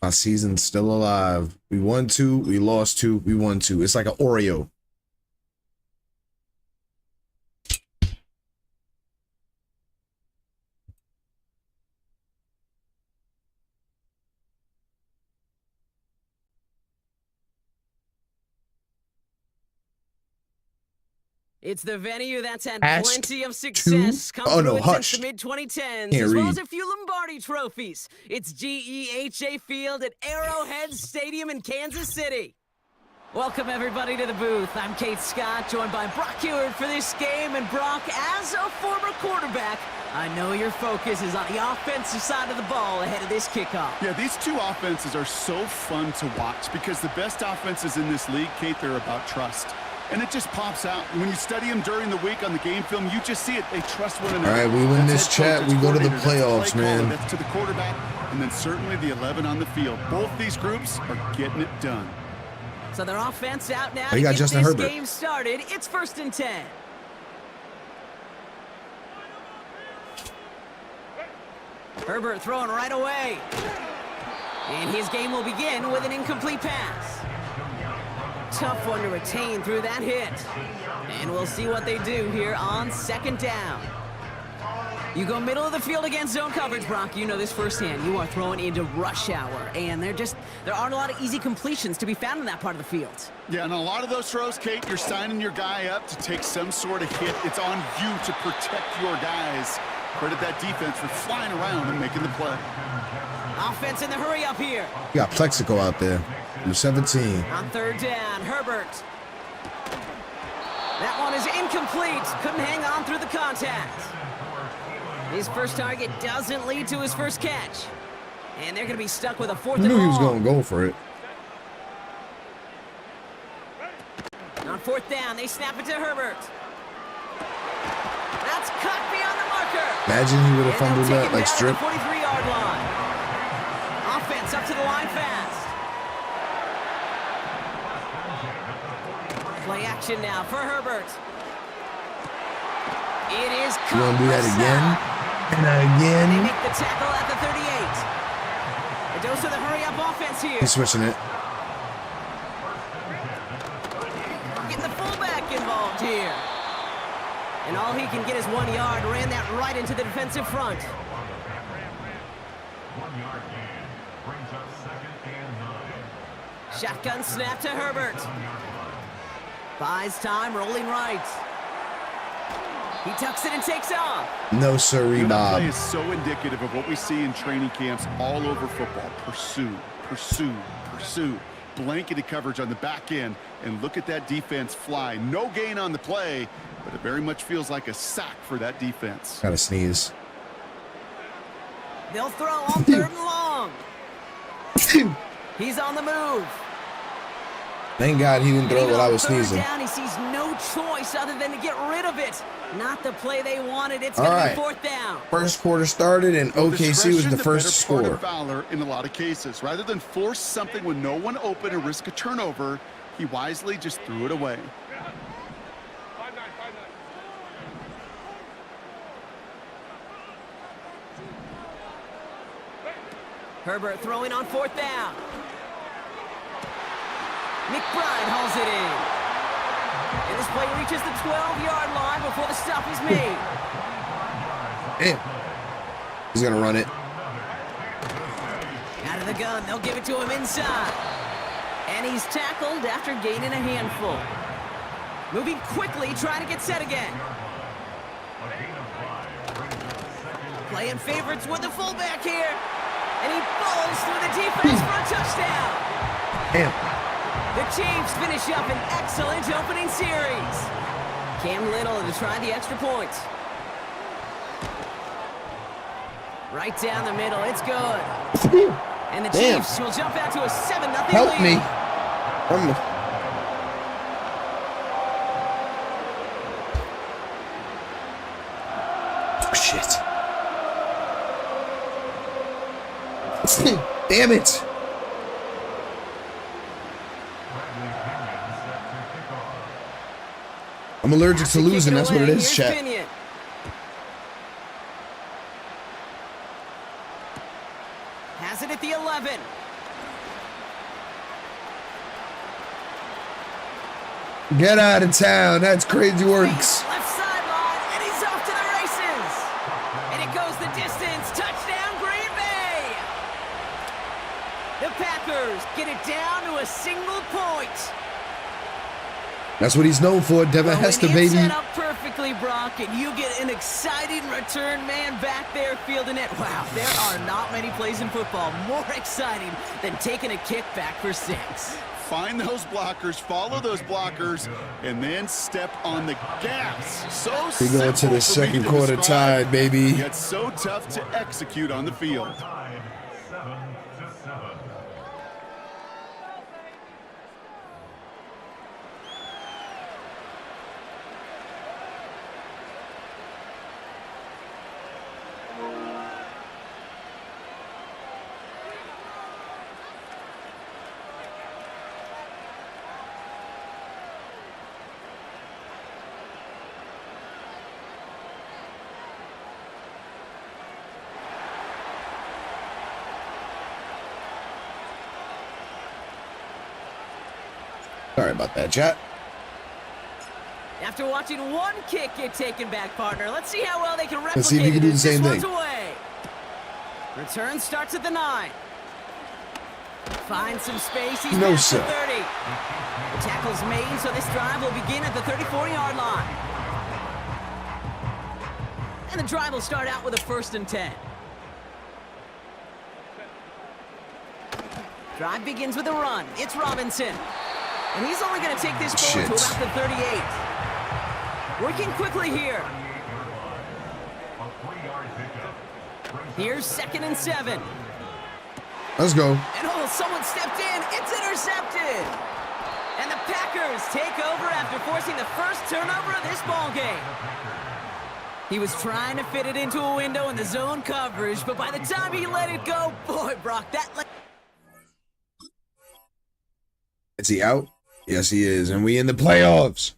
My season's still alive. We won 2, we lost 2, we won 2. It's like an Oreo. It's the venue that's had Ask plenty of success come oh, no, through it hush. since the mid-2010s, Can't as well read. as a few Lombardi trophies. It's GEHA Field at Arrowhead Stadium in Kansas City. Welcome, everybody, to the booth. I'm Kate Scott, joined by Brock Ewert for this game. And Brock, as a former quarterback, I know your focus is on the offensive side of the ball ahead of this kickoff. Yeah, these two offenses are so fun to watch because the best offenses in this league, Kate, they're about trust. And it just pops out. When you study them during the week on the game film, you just see it. They trust one another. All right, we win That's this head chat, coach, we that's go to the coordinator, that's play playoffs, caller, man. That's to the quarterback, and then certainly the 11 on the field. Both these groups are getting it done. So their offense out now Oh, to you got get Justin this Herbert. game started. It's 1st and 10. Herbert throwing right away. And his game will begin with an incomplete pass. Tough one to retain through that hit. And we'll see what they do here on 2nd down. You go middle of the field against zone coverage, Brock. You know this firsthand. You are throwing into rush hour. And there aren't a lot of easy completions to be found in that part of the field. Yeah, and a lot of those throws, Kate, you're signing your guy up to take some sort of hit. It's on you to protect your guys. Credit that defense for flying around and making the play. Offense in the hurry up here. You got Plexico out there. You're 17. On 3rd down, Herbert. That one is incomplete. Couldn't hang on through the contact. His first target doesn't lead to his first catch. And they're going to be stuck with a 4th I and knew he was long. going to go for it. On 4th down, they snap it to Herbert. That's cut beyond the marker. Imagine he would have And fumbled they'll that take like it strip. down at the 43-yard line. Offense up to the line fast. Play action now for Herbert. It is You want to do that again? And They again? make the tackle at the 38. A dose of the hurry-up offense here. He's switching it. Getting the fullback involved here. And all he can get is 1 yard. Ran that right into the defensive front. 1 yard gain brings up 2nd and 9. Shotgun snap to Herbert. Buys time, rolling right. He tucks it and takes off. No sirree, That Bob. play is so indicative of what we see in training camps all over football. Pursue, pursue, pursue. Blanketed coverage on the back end, and look at that defense fly. No gain on the play, but it very much feels like a sack for that defense. Gotta sneeze. They'll throw on 3rd and long. He's on the move. Thank God he didn't throw it while I was Third sneezing. down, he sees no choice other than to get rid of it. Not the play they wanted. It's All going right. to be 4th down. First quarter started, and OKC was the first to Discretion, the better score. part of Fowler in a lot of cases. Rather than force something with no one open and risk a turnover, he wisely just threw it away. Herbert throwing on 4th down. McBride hauls it in. And this play reaches the 12-yard line before the stop is made. Damn. He's gonna run it. Out of the gun, they'll give it to him inside. And he's tackled after gaining a handful. Moving quickly, trying to get set again. Playing favorites with the fullback here. And he falls through the defense for a touchdown. Damn. The Chiefs finish up an excellent opening series. Cam Little to try the extra point. Right down the middle, it's good. And the Damn. Chiefs will jump out to a 7-0 lead. Help me. Oh, shit. Damn it. I'm allergic to losing. That's what it is, chat. Pinion. Has it at the 11. Get out of town. That's crazy works. Left sideline, and he's off to the races. And it goes the distance. Touchdown, Green Bay. The Packers get it down to a single point. That's what he's known for, Devin Hester, When baby. it's set up perfectly, Brock, and you get an exciting return man back there fielding it. Wow, there are not many plays in football more exciting than taking a kick back for 6. Find those blockers, follow those blockers, and then step on the gas. So We going to simple the for me second to quarter describe, tied, baby. yet so tough to execute on the field. Tied 7-7. Sorry about that, chat. After watching one kick get taken back, partner, let's see how well they can replicate Let's see if you can do it the as same this thing. one's away. Return starts at the 9. Finds some space. He's No, past the sir. 30. The tackle's made, so this drive will begin at the 34-yard line. And the drive will start out with a 1st and 10. Drive begins with a run. It's Robinson. And he's only going to take this forward to Shit. about the 38. Working quickly here. A 3-yard pickup. Here's 2nd and 7. Let's go. And oh, someone stepped in. It's intercepted. And the Packers take over after forcing the first turnover of this ball game. He was trying to fit it into a window in the zone coverage, but by the time he let it go, boy, Brock, Is he out? Yes, he is. And we in the playoffs.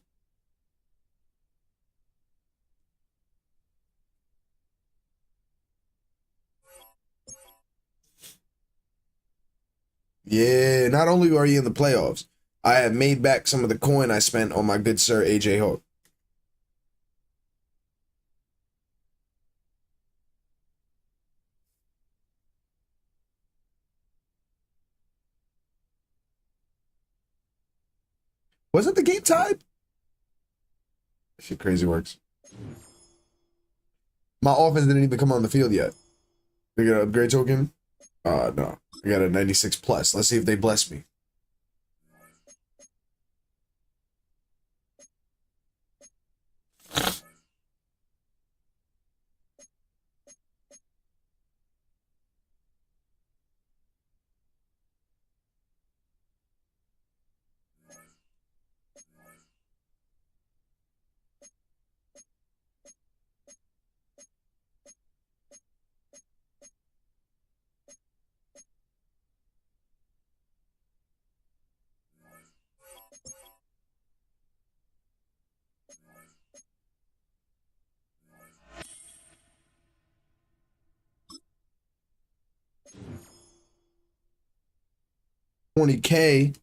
Yeah, not only are you in the playoffs, I have made back some of the coin I spent on my good sir AJ Hawk. Wasn't the game tied? Shit crazy works. My offense didn't even come on the field yet. They got an upgrade token? No. I got a 96 plus. Let's see if they bless me. $20K.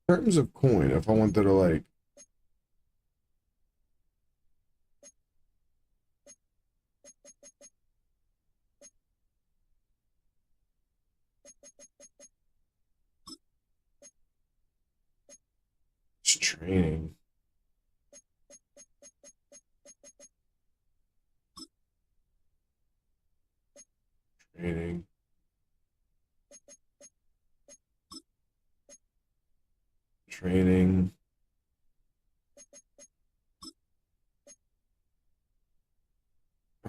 In terms of coin, if I wanted to like it's training. Training. Training.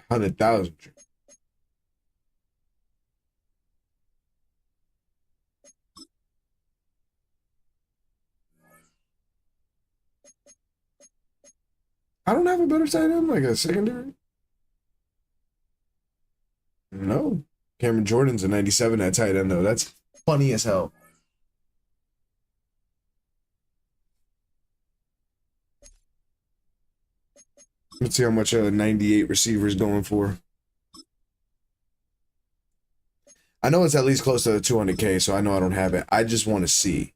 $100,000. I don't have a better tight end, like a secondary. No. Cameron Jordan's a 97 at tight end, though. That's funny as hell. Let's see how much a 98 receiver is going for. I know it's at least close to 200K, so I know I don't have it. I just want to see.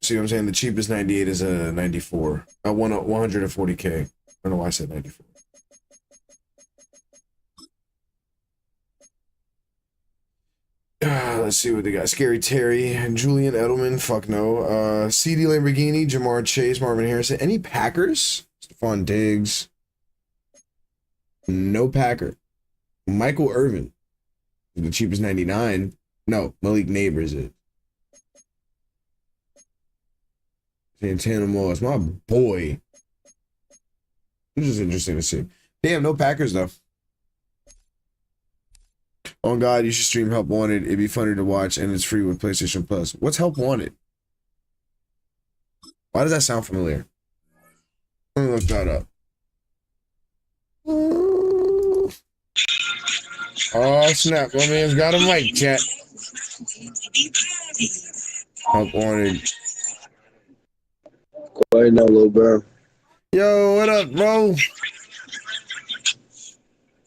See what I'm saying? The cheapest 98 is a 94. 140K. I don't know why I said 94. Let's see what they got. Scary Terry, Julian Edelman, fuck no. CD Lamborghini, Jamar Chase, Marvin Harrison. Any Packers? Stephon Diggs. No Packer. Michael Irvin. The cheapest 99. No, Malik Neighbors is. Santana Moss, my boy. This is interesting to see. Damn, no Packers though. Oh God, you should stream Help Wanted. It'd be funny to watch, and it's free with PlayStation Plus. What's Help Wanted? Why does that sound familiar? Let me look that up. Oh snap! My man's got a mic, chat. Help Wanted. Quiet now, little bro. Yo, what up, bro?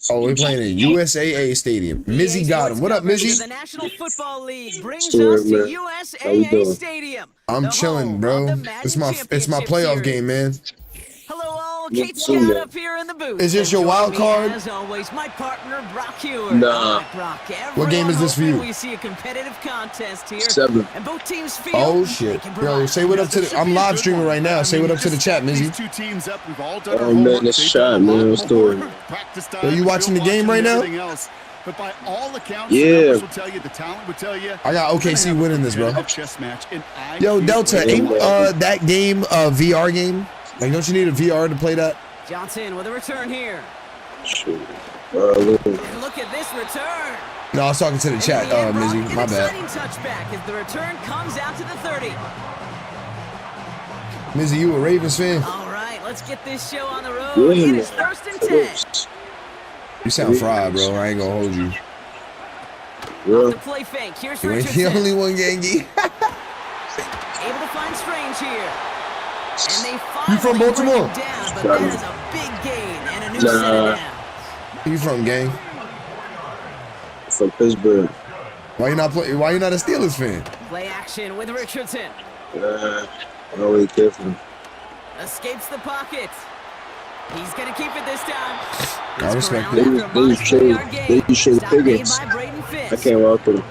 Oh, we're playing in USAA Stadium. Mizzy got him. What up, Mizzy? The National Football League brings Sure, us to man. USAA Stadium. I'm chilling, bro. It's my playoff game, man. Hello, all. Me Kate too, Scott man. up here in the booth. Is this your wild card? As always, my partner Brock Hewer. Nah. All right, Brock, What game is this for you? We see a competitive contest here. 7. And both teams feel Oh shit. Yo, say what up to the I'm live streaming right now. Say what up to the chat, Mizzy. These two teams up. We've all done our Oh, man, homework. it's They've shot, done a man. lot What's of the homework, word? practice Yo, time, you watching the film game watching, right now? everything else. But by all accounts, Yeah. the numbers will tell you, the talent would tell you. I got OKC winning this, bro. Chess match, and Yo, Delta, ain't that game a VR game? Like, don't you need a VR to play that? Johnson with a return here. Shoot. And look at this return. No, I was talking to the chat, Mizzy. My bad. Exciting touchback as the return comes out to the 30. Mizzy, you a Ravens fan? All right, let's get this show on the road. Yeah. It is 1st and 10. You sound fried, bro. I ain't gonna hold you. Off the play fake. Here's You ain't Richardson. the only one, Gangy. Able to find Strange here. And they You from finally Baltimore? bring him down, but that is a big gain and a new set of downs. Where you from, gang? From Pittsburgh. Why you not a Steelers fan? Play action with Richardson. I don't really care for them. Escapes the pocket. He's going to keep it this time. I respect They it. just showed Pickens. I can't walk with them.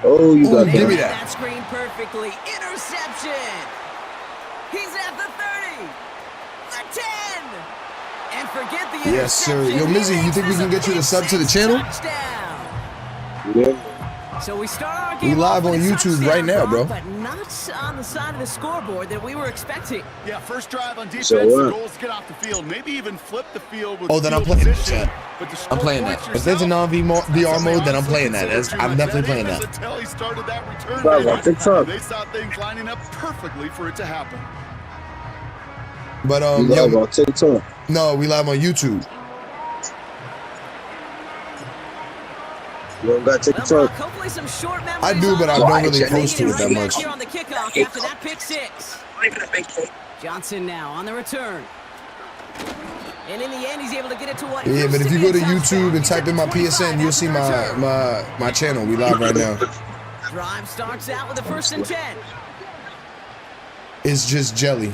Oh, you got give me that. that. That screen perfectly. Interception. He's at the 30. The 10. And forget the Yes, sir. interception. Yo, Mizzy, you think we can get you to sub to the channel? Touchdown. Yeah. So we start our We game live off with on a YouTube touchdown, right now, bro. But not on the side of the scoreboard that we were expecting. Yeah, first drive on defense, So the what? goal is to get off the field, maybe even flip the field with Oh, then I'm field playing that, position, chat. but to I'm score playing that. points If there's a yourself, non-VR mode, then I'm honestly playing that. consider too I'm much. definitely playing That that. is until he started that return Bro, rate. on TikTok. They saw things lining up perfectly for it to happen. But You live yo, on TikTok. no, we live on YouTube. You don't got Well, TikTok. Brock, hopefully some short I do, but I memories don't on really the post to it that right much. here on the kickoff after that pick six. Johnson now on the return. And in the end, he's able to get it to what Yeah, used but if to you be go a to touchdown. YouTube and He's type at in my 25 PSN, you'll after see the return. my channel. We live right now. Drive starts out with a 1st and 10. It's just jelly.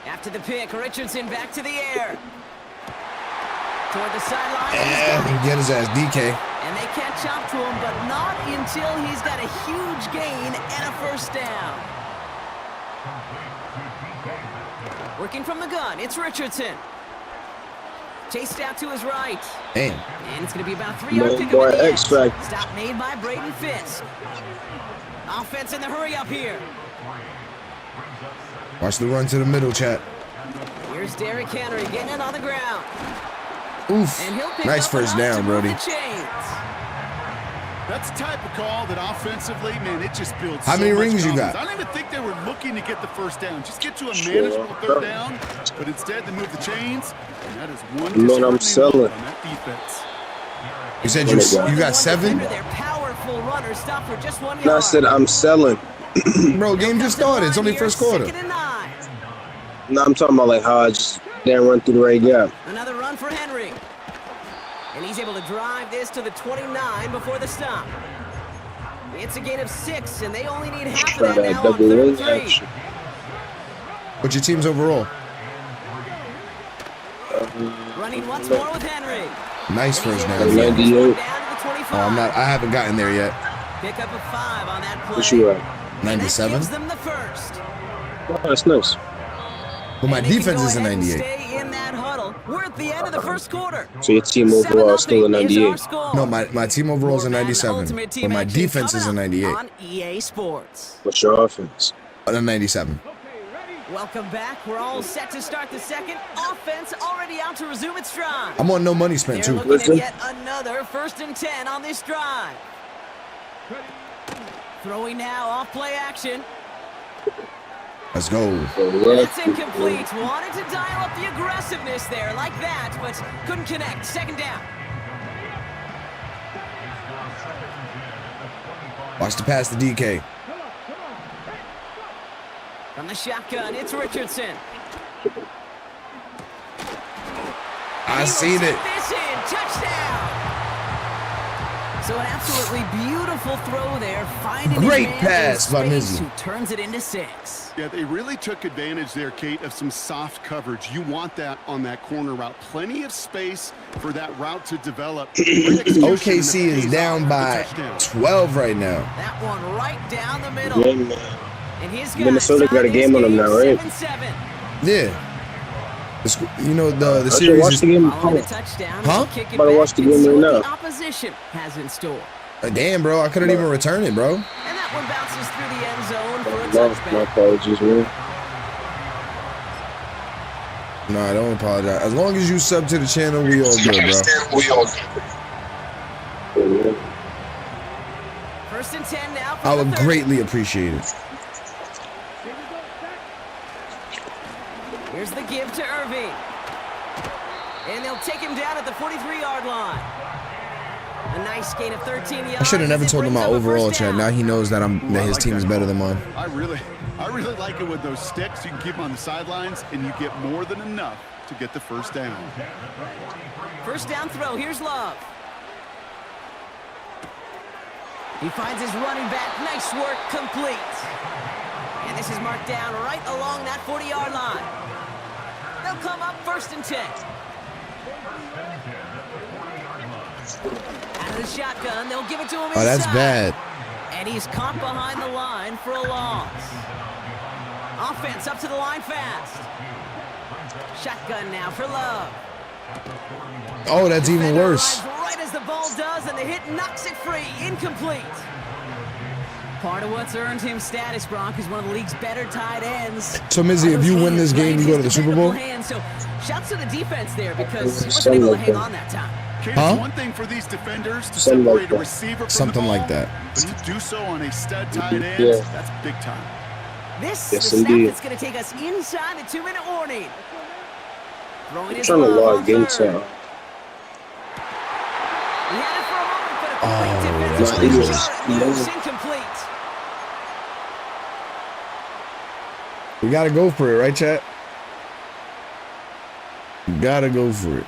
After the pick, Richardson back to the air. Toward the sideline. and he's got it. Get his ass, DK. And they catch up to him, but not until he's got a huge gain and a 1st down. Working from the gun, it's Richardson. Chased out to his right. Damn. And it's going to be about 3 yard No pickup more in the end. X-Factor. Stop made by Braden Fisk. Offense in the hurry up here. Watch the run to the middle, chat. Here's Derrick Henry getting it on the ground. Oof. And he'll pick Nice up first enough to down, move Brody. the chains. That's the type of call that offensively, man, it just builds How so many much rings you confidence. got? I don't even think they were looking to get the 1st down. Just get to a Sure. manageable 3rd down, but instead they move the chains, and that is one Man, I'm disheartening selling. look on that defense. You said you got 7? Their powerful runner stopped for just 1 yard. No, I said I'm selling. Bro, game just started. It's only first quarter. 2nd and 9. No, I'm talking about like how I just didn't run through the right gap. Another run for Henry. And he's able to drive this to the 29 before the stop. It's a gain of 6, and they only need half of Try that that now on double 3rd wing and 3. action. What's your team's overall? Running once more with Henry. Nice first And down. he's able to get this 98. one down to the 25. Oh, I haven't gotten there yet. Pick up a 5 on that play. What you at? And that 97? gives them the first. Oh, that's nice. But my And they can defense go is a ahead and 98. Stay in that huddle. We're at the end of the first quarter. So your team overall is still a 7-0 is our 98. score. No, my team overall is a More Madden 97. Ultimate Team But my action defense is a coming up 98. On EA Sports. What's your offense? A 97. Welcome back. We're all set to start the second. Offense already out to resume its drive. I'm on no money spent, They're too. looking Listen. at yet another 1st and 10 on this drive. Throwing now off play action. Let's go. That's incomplete. Wanted to dial up the aggressiveness there like that, but couldn't connect. 2nd down. Watch the pass to DK. From the shotgun, it's Richardson. I seen it. This in. Touchdown. So an absolutely beautiful throw there. Finding Great his man pass in by space, Mizzy. who turns it into 6. Yeah, they really took advantage there, Kate, of some soft coverage. You want that on that corner route. Plenty of space for that route to develop. OKC is down by touchdown. 12 right now. That one right down the middle. Yeah, man. And his Minnesota got a game on them now, right? 7-7. Yeah. You know the I should series watch is. the game. Following the touchdown, Huh? he'll kick it Better back watch the and game see right what the now. opposition has in store. Damn, bro, I couldn't even return it, bro. And that one bounces through the end zone for a My touchback. apologies, man. No, I don't apologize. As long as you sub to the channel, we all good, bro. First and 10 now for I the would 30. greatly appreciate it. Here's the give to Irving. And they'll take him down at the 43-yard line. A nice gain of 13 yards. I should have never as it told him my brings up a overall first chat. down. Now he knows that his team is better than mine. I really like it with those sticks. You can keep them on the sidelines, and you get more than enough to get the first down. First down throw. Here's Love. He finds his running back. Nice work. Complete. And this is marked down right along that 40-yard line. They'll come up first and 10. Out of the shotgun, they'll give it to him inside. Oh, that's bad. And he's caught behind the line for a loss. Offense up to the line fast. Shotgun now for Love. Oh, that's even Defender worse. arrives right as the ball does, and the hit knocks it free. Incomplete. Part of what's earned him status, Gronk, is one of the league's better tight ends. So, Mizzy, if you win this game, you go to the Super Bowl? So, shouts to the defense there because he wasn't able to hang on that time. It's Huh? one thing for these defenders to Something like separate a that. receiver from Something the ball, like that. but to do so on a stud tight end, Yeah. that's big time. This Yes, is the snap indeed. that's going to take us inside the 2-minute warning. Throwing his Trying to Love log on game third. time. He had it for a moment, but a quick that's defensive good. shot moves incomplete. We gotta go for it, right, chat? You gotta go for it.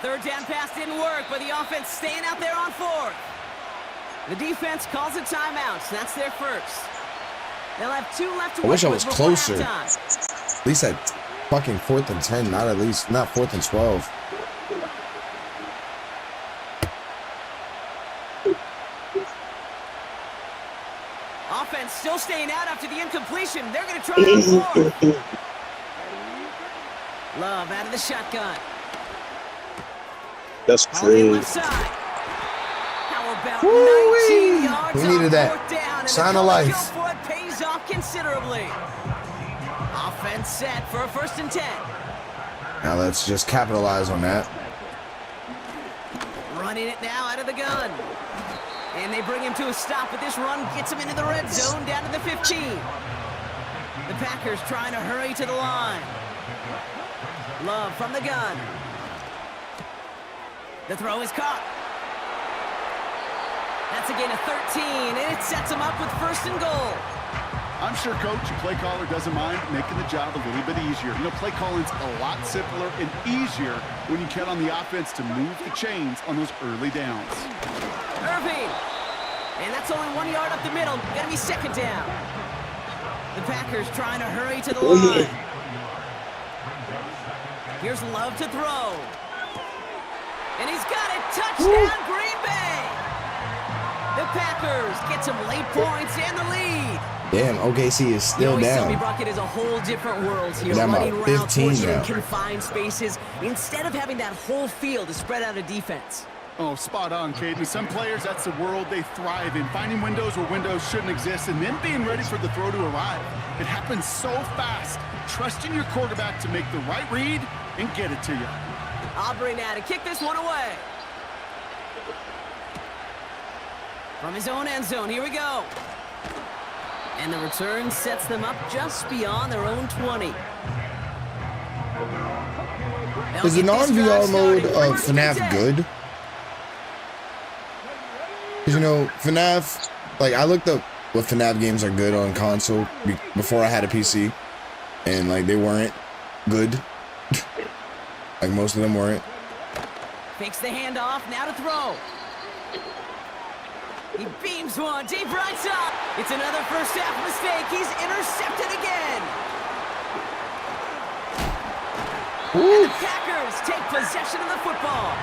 Third down pass didn't work, but the offense staying out there on fourth. The defense calls a timeout, so that's their first. They'll have 2 left to I wish I work was with before closer. halftime. At least at fucking 4th and 10, not 4th and 12. Offense still staying out after the incompletion. They're going to try on fourth. Love out of the shotgun. That's On the crazy. left side. How about Woo-wee. 19 yards We needed on that. fourth down, and Sign the of college life. go for it pays off considerably. Offense set for a first and 10. Now let's just capitalize on that. Running it now out of the gun. And they bring him to a stop, but this run gets him into the red zone down to the 15. The Packers trying to hurry to the line. Love from the gun. The throw is caught. That's a gain of 13, and it sets him up with first and goal. I'm sure coach and play caller doesn't mind making the job a little bit easier. You know, play calling's a lot simpler and easier when you count on the offense to move the chains on those early downs. Irving. And that's only 1 yard up the middle. Gonna be second down. The Packers trying to hurry to the line. Here's Love to throw. And he's got it. Touchdown, Green Bay. The Packers get some late points and the lead. Damn, OKC is still Selby down. Brockett is a whole different world here. Down by Running routes, 15 forcing now. confined spaces, instead of having that whole field to spread out a defense. Oh, spot on, Caden. Some players, that's the world they thrive in. Finding windows where windows shouldn't exist and then being ready for the throw to arrive. It happens so fast. Trusting your quarterback to make the right read and get it to you. Aubrey now to kick this one away. From his own end zone, here we go. And the return sets them up just beyond their own 20. They'll Is the get this drive non-VR mode started. of FNAF good? Because, you know, FNAF, like, I looked up what FNAF games are good on console before I had a PC. And, like, they weren't good. Like, most of them weren't. Fakes the handoff, now to throw. He beams one, deep right side. It's another first half mistake. He's intercepted again. And the Packers take possession of the football.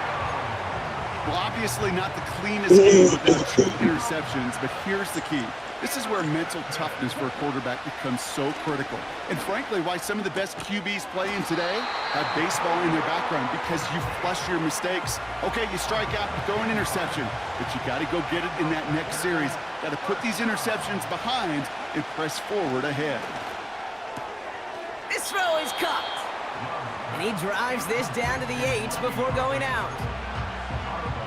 Well, obviously not the cleanest game without true interceptions, but here's the key. This is where mental toughness for a quarterback becomes so critical. And frankly, why some of the best QBs playing today have baseball in their background, because you flush your mistakes. Okay, you strike out, you throw an interception, but you got to go get it in that next series. Got to put these interceptions behind and press forward ahead. This throw is caught. And he drives this down to the 8 before going out.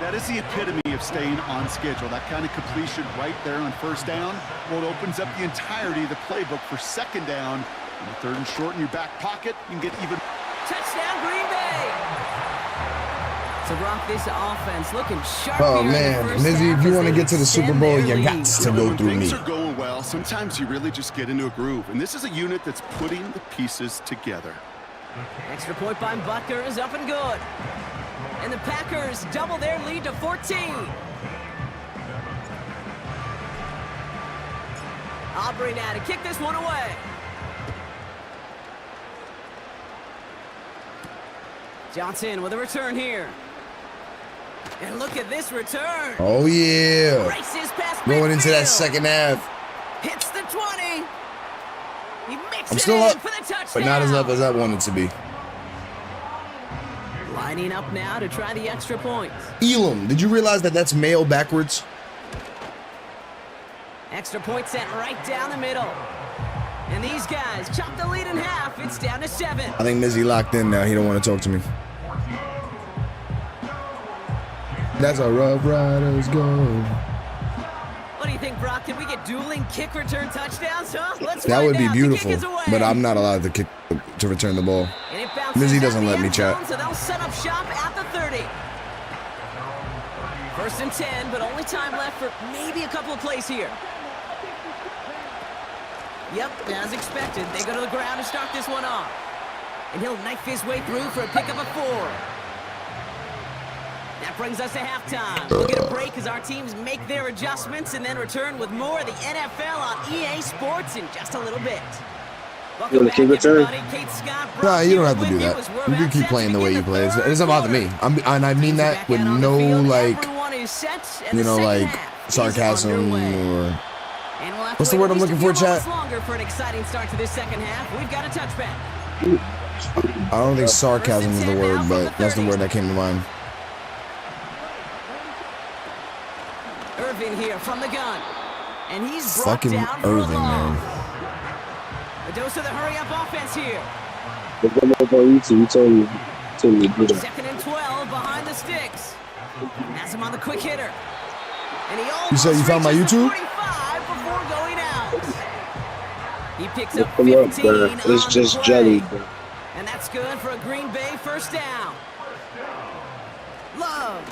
That is the epitome of staying on schedule. That kind of completion right there on first down. Well, it opens up the entirety of the playbook for second down. And the third and short in your back pocket, you can get even... Touchdown, Green Bay! So, Brock, this offense looking sharp. Oh, man. Mizzy, if you want to get to the Super Bowl, you got to go through me. Things are going well. Sometimes you really just get into a groove. And this is a unit that's putting the pieces together. Extra point by Butker is up and good. And the Packers double their lead to 14. Aubrey now to kick this one away. Johnson with a return here. And look at this return. Oh, yeah. Races past Going into that midfield. second half. Hits the 20. He makes I'm it still in up, for the touchdown. but not as up as I wanted to be. Lining up now to try the extra points. Elam, did you realize that that's male backwards? Extra point sent right down the middle. And these guys chop the lead in half. It's down to 7. I think Mizzy locked in now. He don't want to talk to me. That's how Rough Riders go. What do you think, Brock? Can we get dueling kick return touchdowns, huh? Let's That find would be out. beautiful, The kick is away. but I'm not allowed to kick to return the ball. And it bounces Mizzy out doesn't the let me end chat. zone, so they'll set up shop at the 30. First and 10, but only time left for maybe a couple of plays here. Yep, as expected, they go to the ground to start this one off. And he'll knife his way through for a pickup of 4. That brings us to halftime. We'll get a break as our teams make their adjustments and then return with more of the NFL on EA Sports in just a little bit. Welcome back, everybody. Kate Scott, Nah, you don't have to do that. You can keep playing the way you play. It doesn't bother me. And I mean that with no, like, you know, like, sarcasm or... What's the word I'm looking for, chat? Longer for an exciting start to this second half. We've got a touchback. I don't think sarcasm is the word, but that's the word that came to mind. Irving here from the gun. And he's brought Fucking down for Irving, a loss. man. A dose of the hurry-up offense here. Look them up on YouTube. You told me to do that. Second and 12 behind the sticks. Has him on the quick hitter. And he You said you found my reaches the YouTube? 45 before going out. He picks up Look 'em up, 15 bro. on It's the just play. jelly, bro. And that's good for a Green Bay first down. Love.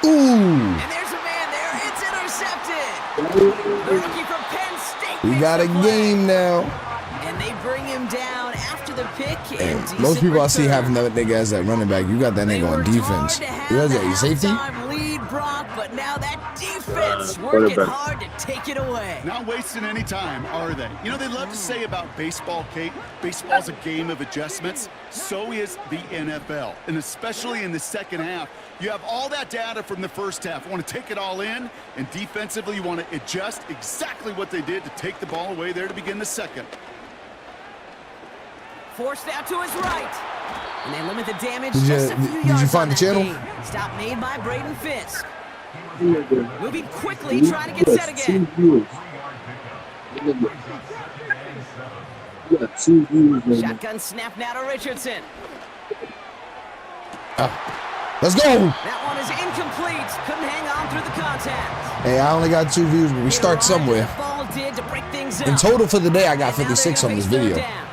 Ooh. And there's a man there. It's intercepted. The rookie from Penn State. We got a game now. And they bring him down after the pick. And most people I see having that nigga as that running back. You got that nigga on defense. You got that safety? Lead, Brock, but now that defense working hard to take it away. Not wasting any time, are they? You know, they love to say about baseball, Kate, baseball's a game of adjustments. So is the NFL, and especially in the second half. You have all that data from the first half. You want to take it all in, and defensively you want to adjust exactly what they did to take the ball away there to begin the second. Forced out to his right. And they limit the damage Did just a few you yards find on the that channel? gain. Stop made by Braden Fisk. Moving quickly, trying to get set again. Shotgun snap now to Richardson. Let's go. That one is incomplete. Couldn't hang on through the contact. Hey, I only got 2 views, but we start somewhere. The ball did to break things In up. total for the day, I got And now 56 they're on this gonna face video. third down.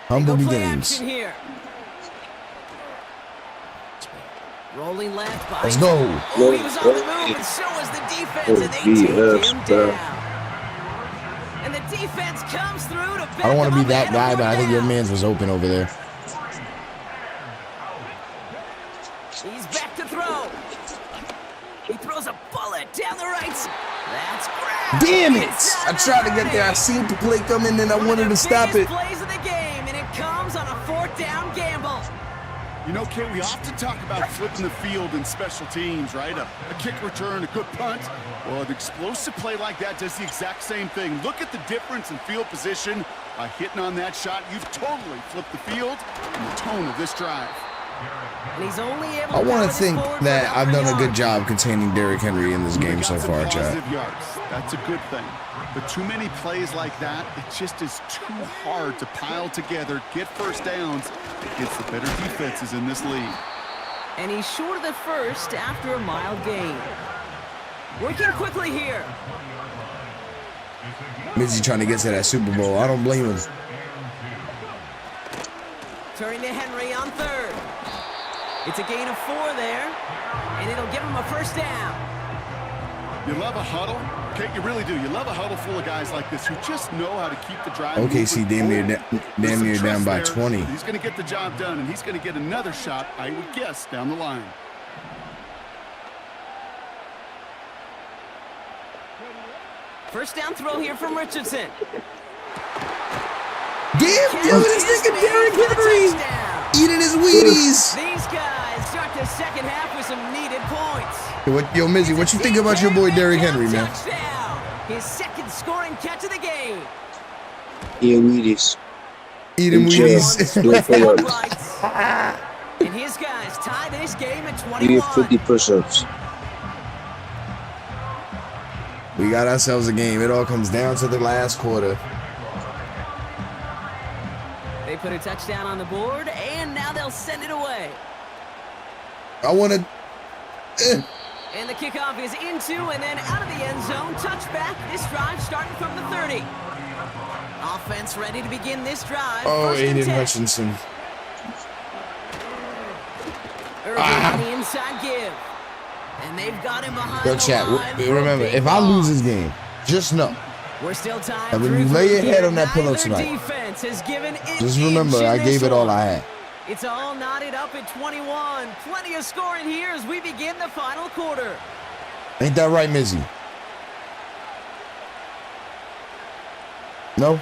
Humble They go play beginnings. action here. Rolling left by. Let's go. Oh, he was on the move, and so was the defense, and they take him down. And the defense comes through to back I don't want to him be up that and guy, get but I think your down. man's was open over there. He's back to throw. He throws a bullet down the right side. That's great. Damn it! I tried to get there. I seen the play coming and I wanted to stop it. Plays of the game, and it comes on a 4th down gamble. You know, Kate, we often talk about flipping the field in special teams, right? A kick return, a good punt. Well, an explosive play like that does the exact same thing. Look at the difference in field position. By hitting on that shot, you've totally flipped the field and the tone of this drive. And he's only able I want to power this think forward that for I've done a yards. good job containing Derrick Henry in this game so far, Chad. Positive yards. That's a good thing. But too many plays like that, it just is too hard to pile together, get first downs against the better defenses in this league. And he's short of the first after a mild gain. Working quickly here. Mizzy trying to get to that Super Bowl. I don't blame him. Turning to Henry on 3rd. It's a gain of 4 there, and it'll give him a first down. You love a huddle? Okay, you really do. You love a huddle full of guys like this who just know how to keep the drive OKC moving damn near down by there. 20. He's going to get the job done, and he's going to get another shot, I would guess, down the line. First down throw here from Richardson. Give this nigga Derrick Henry eating his Wheaties. These guys start the second half with some needed points. Yo, Mizzy, what you think about your boy Derrick Henry, man? Touchdown. His second scoring catch of the game. Yeah, Wheaties. Eating Wheaties. Do it for what? And his guys tie this game at 21. Do 50 push-ups. We got ourselves a game. It all comes down to the last quarter. They put a touchdown on the board, and now they'll send it away. I want to... And the kickoff is into and then out of the end zone. Touchback. This drive starting from the 30. Offense ready to begin this drive. Oh, First and Aiden 10. Hutchinson. Irving on the inside give. And they've got him behind Yo, the chat, line for a remember, big if I loss. lose this game, just know. We're still tied. And when you lay your head on that pillow Neither tonight, defense has given an just remember, inch in I gave this it all one. I had. It's all knotted up at 21. Plenty of scoring here as we begin the final quarter. Ain't that right, Mizzy? No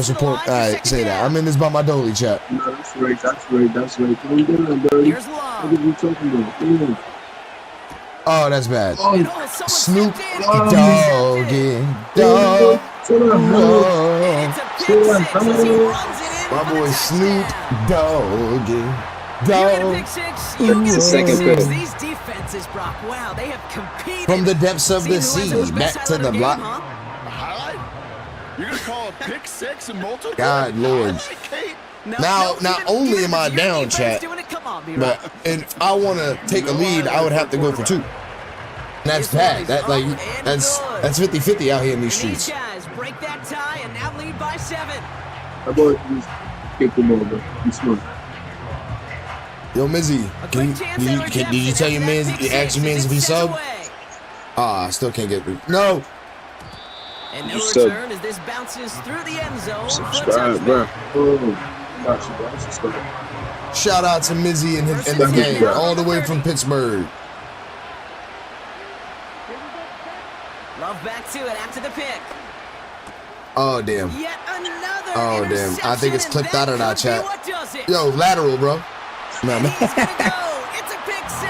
support. All right, say that. I'm in this by my dolly, chat. No, that's right. Calm down, buddy. Here's Love. What are you talking about? Come on. Oh, that's bad. And someone Snoop stepped in. Doggy Dog. Whoa. It's a pick six as he runs it in My for boy the Snoop touchdown. Doggy Here in a Dog. pick six, Ooh. you It's a second can pick. these defenses, Brock. Wow, they have competed. From the depths of the Seeing who has sea, best back to highlight the of block. game, huh? A highlight? You're going to call a pick six and multiple? God, Lord. Kate. Now, not only am I even down, your defense chat, doing it. Come on, B-Rock. but if I want to take a lead, I would have to go for 2. And that's bad. That's 50-50 out here in these And these streets. guys break that tie and now lead by 7. How about you kick them over? You smart. Yo, Mizzy, did you tell your man, ask your man if he sub? Ah, I still can't get through. No. And no You sub. return as this bounces through the end zone for a Subscribe, bro. touchback. Oh, got you, bro. Subscribe. Shout out to Mizzy and the gang, all the way from Pittsburgh. Love back to it after the pick. Oh, damn. Yet another Oh, damn. I think it's interception, clipped out of and that could be chat. what does it. Yo, lateral, bro. No, And man. he's gonna go. It's a pick 6.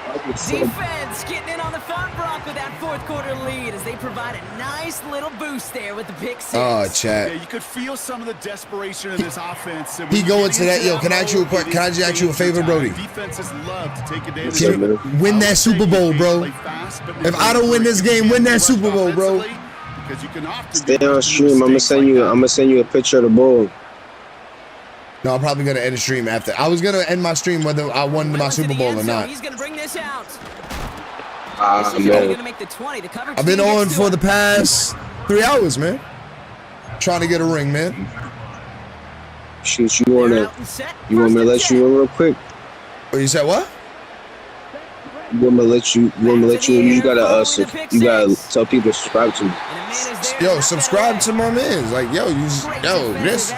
I could sub. Defense getting in on the front, Brock, with that fourth quarter lead as they provide a nice little boost there with the pick 6. Oh, Yeah, chat. you could feel some of the desperation in this offense. And He when you going get to that. into Yo, can I ask you a mode, can I just ask you a favor, Brody? Defenses love to take advantage Can of you it. win that I would Super say Bowl, you bro? play fast, but If I don't win this game, win that Super Bowl, bro. Because you can often Stay do on stream. I'm mistakes like that. gonna send you a picture of the bowl. No, I'm probably gonna end the stream after. I was gonna end my stream whether I won my Super Bowl or not. He's gonna bring this out. Ah, This is man. gonna make the 20. The coverage I've been team on gets to for it. the past 3 hours, man. Trying to get a ring, man. Shoot, you They're want out and set. me to First let and you in real quick? Oh, you said what? We're gonna let you. You gotta you gotta tell people to subscribe to me. Yo, subscribe to my mans. Like, yo, this.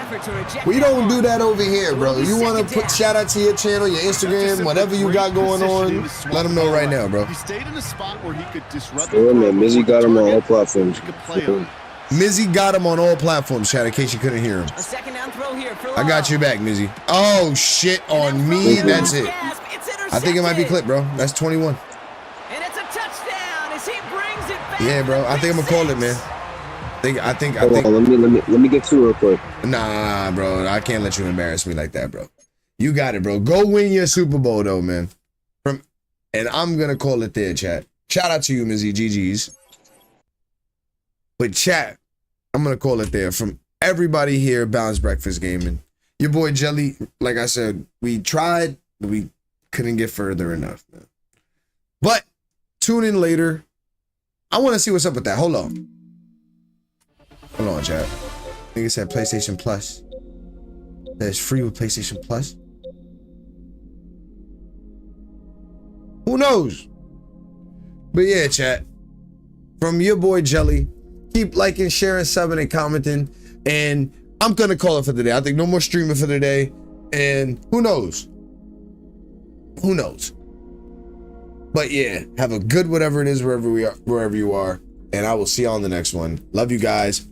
We don't do that over here, bro. You want to put shout out to your channel, your Instagram, whatever you got going on, let them know right now, bro. He stayed in a spot where he could disrupt. Yeah, man, Mizzy got him on all platforms. Mizzy got him on all platforms, chat, in case you couldn't hear him. A second down throw here for I got you back, Mizzy. Oh, shit on me. That's it. I think it might be clipped, bro. That's 21. And it's a touchdown as he brings it back. Yeah, bro. I think I'm gonna call it, man. I think. Hold on, let me get to it real quick. Nah, bro. I can't let you embarrass me like that, bro. You got it, bro. Go win your Super Bowl, though, man. And I'm gonna call it there, chat. Shout out to you, Mizzy. GG's. But chat, I'm gonna call it there. From everybody here, Balanced Breakfast Gaming. Your boy Jelly. Like I said, we tried, but we couldn't get further enough, man. But tune in later. I want to see what's up with that. Hold on. Hold on, chat. Nigga said PlayStation Plus. That's free with PlayStation Plus. Who knows? But yeah, chat. From your boy Jelly. Keep liking, sharing, subbing, and commenting. And I'm gonna call it for the day. I think no more streaming for the day. And who knows? Who knows? But yeah, have a good whatever it is wherever you are. And I will see you on the next one. Love you guys.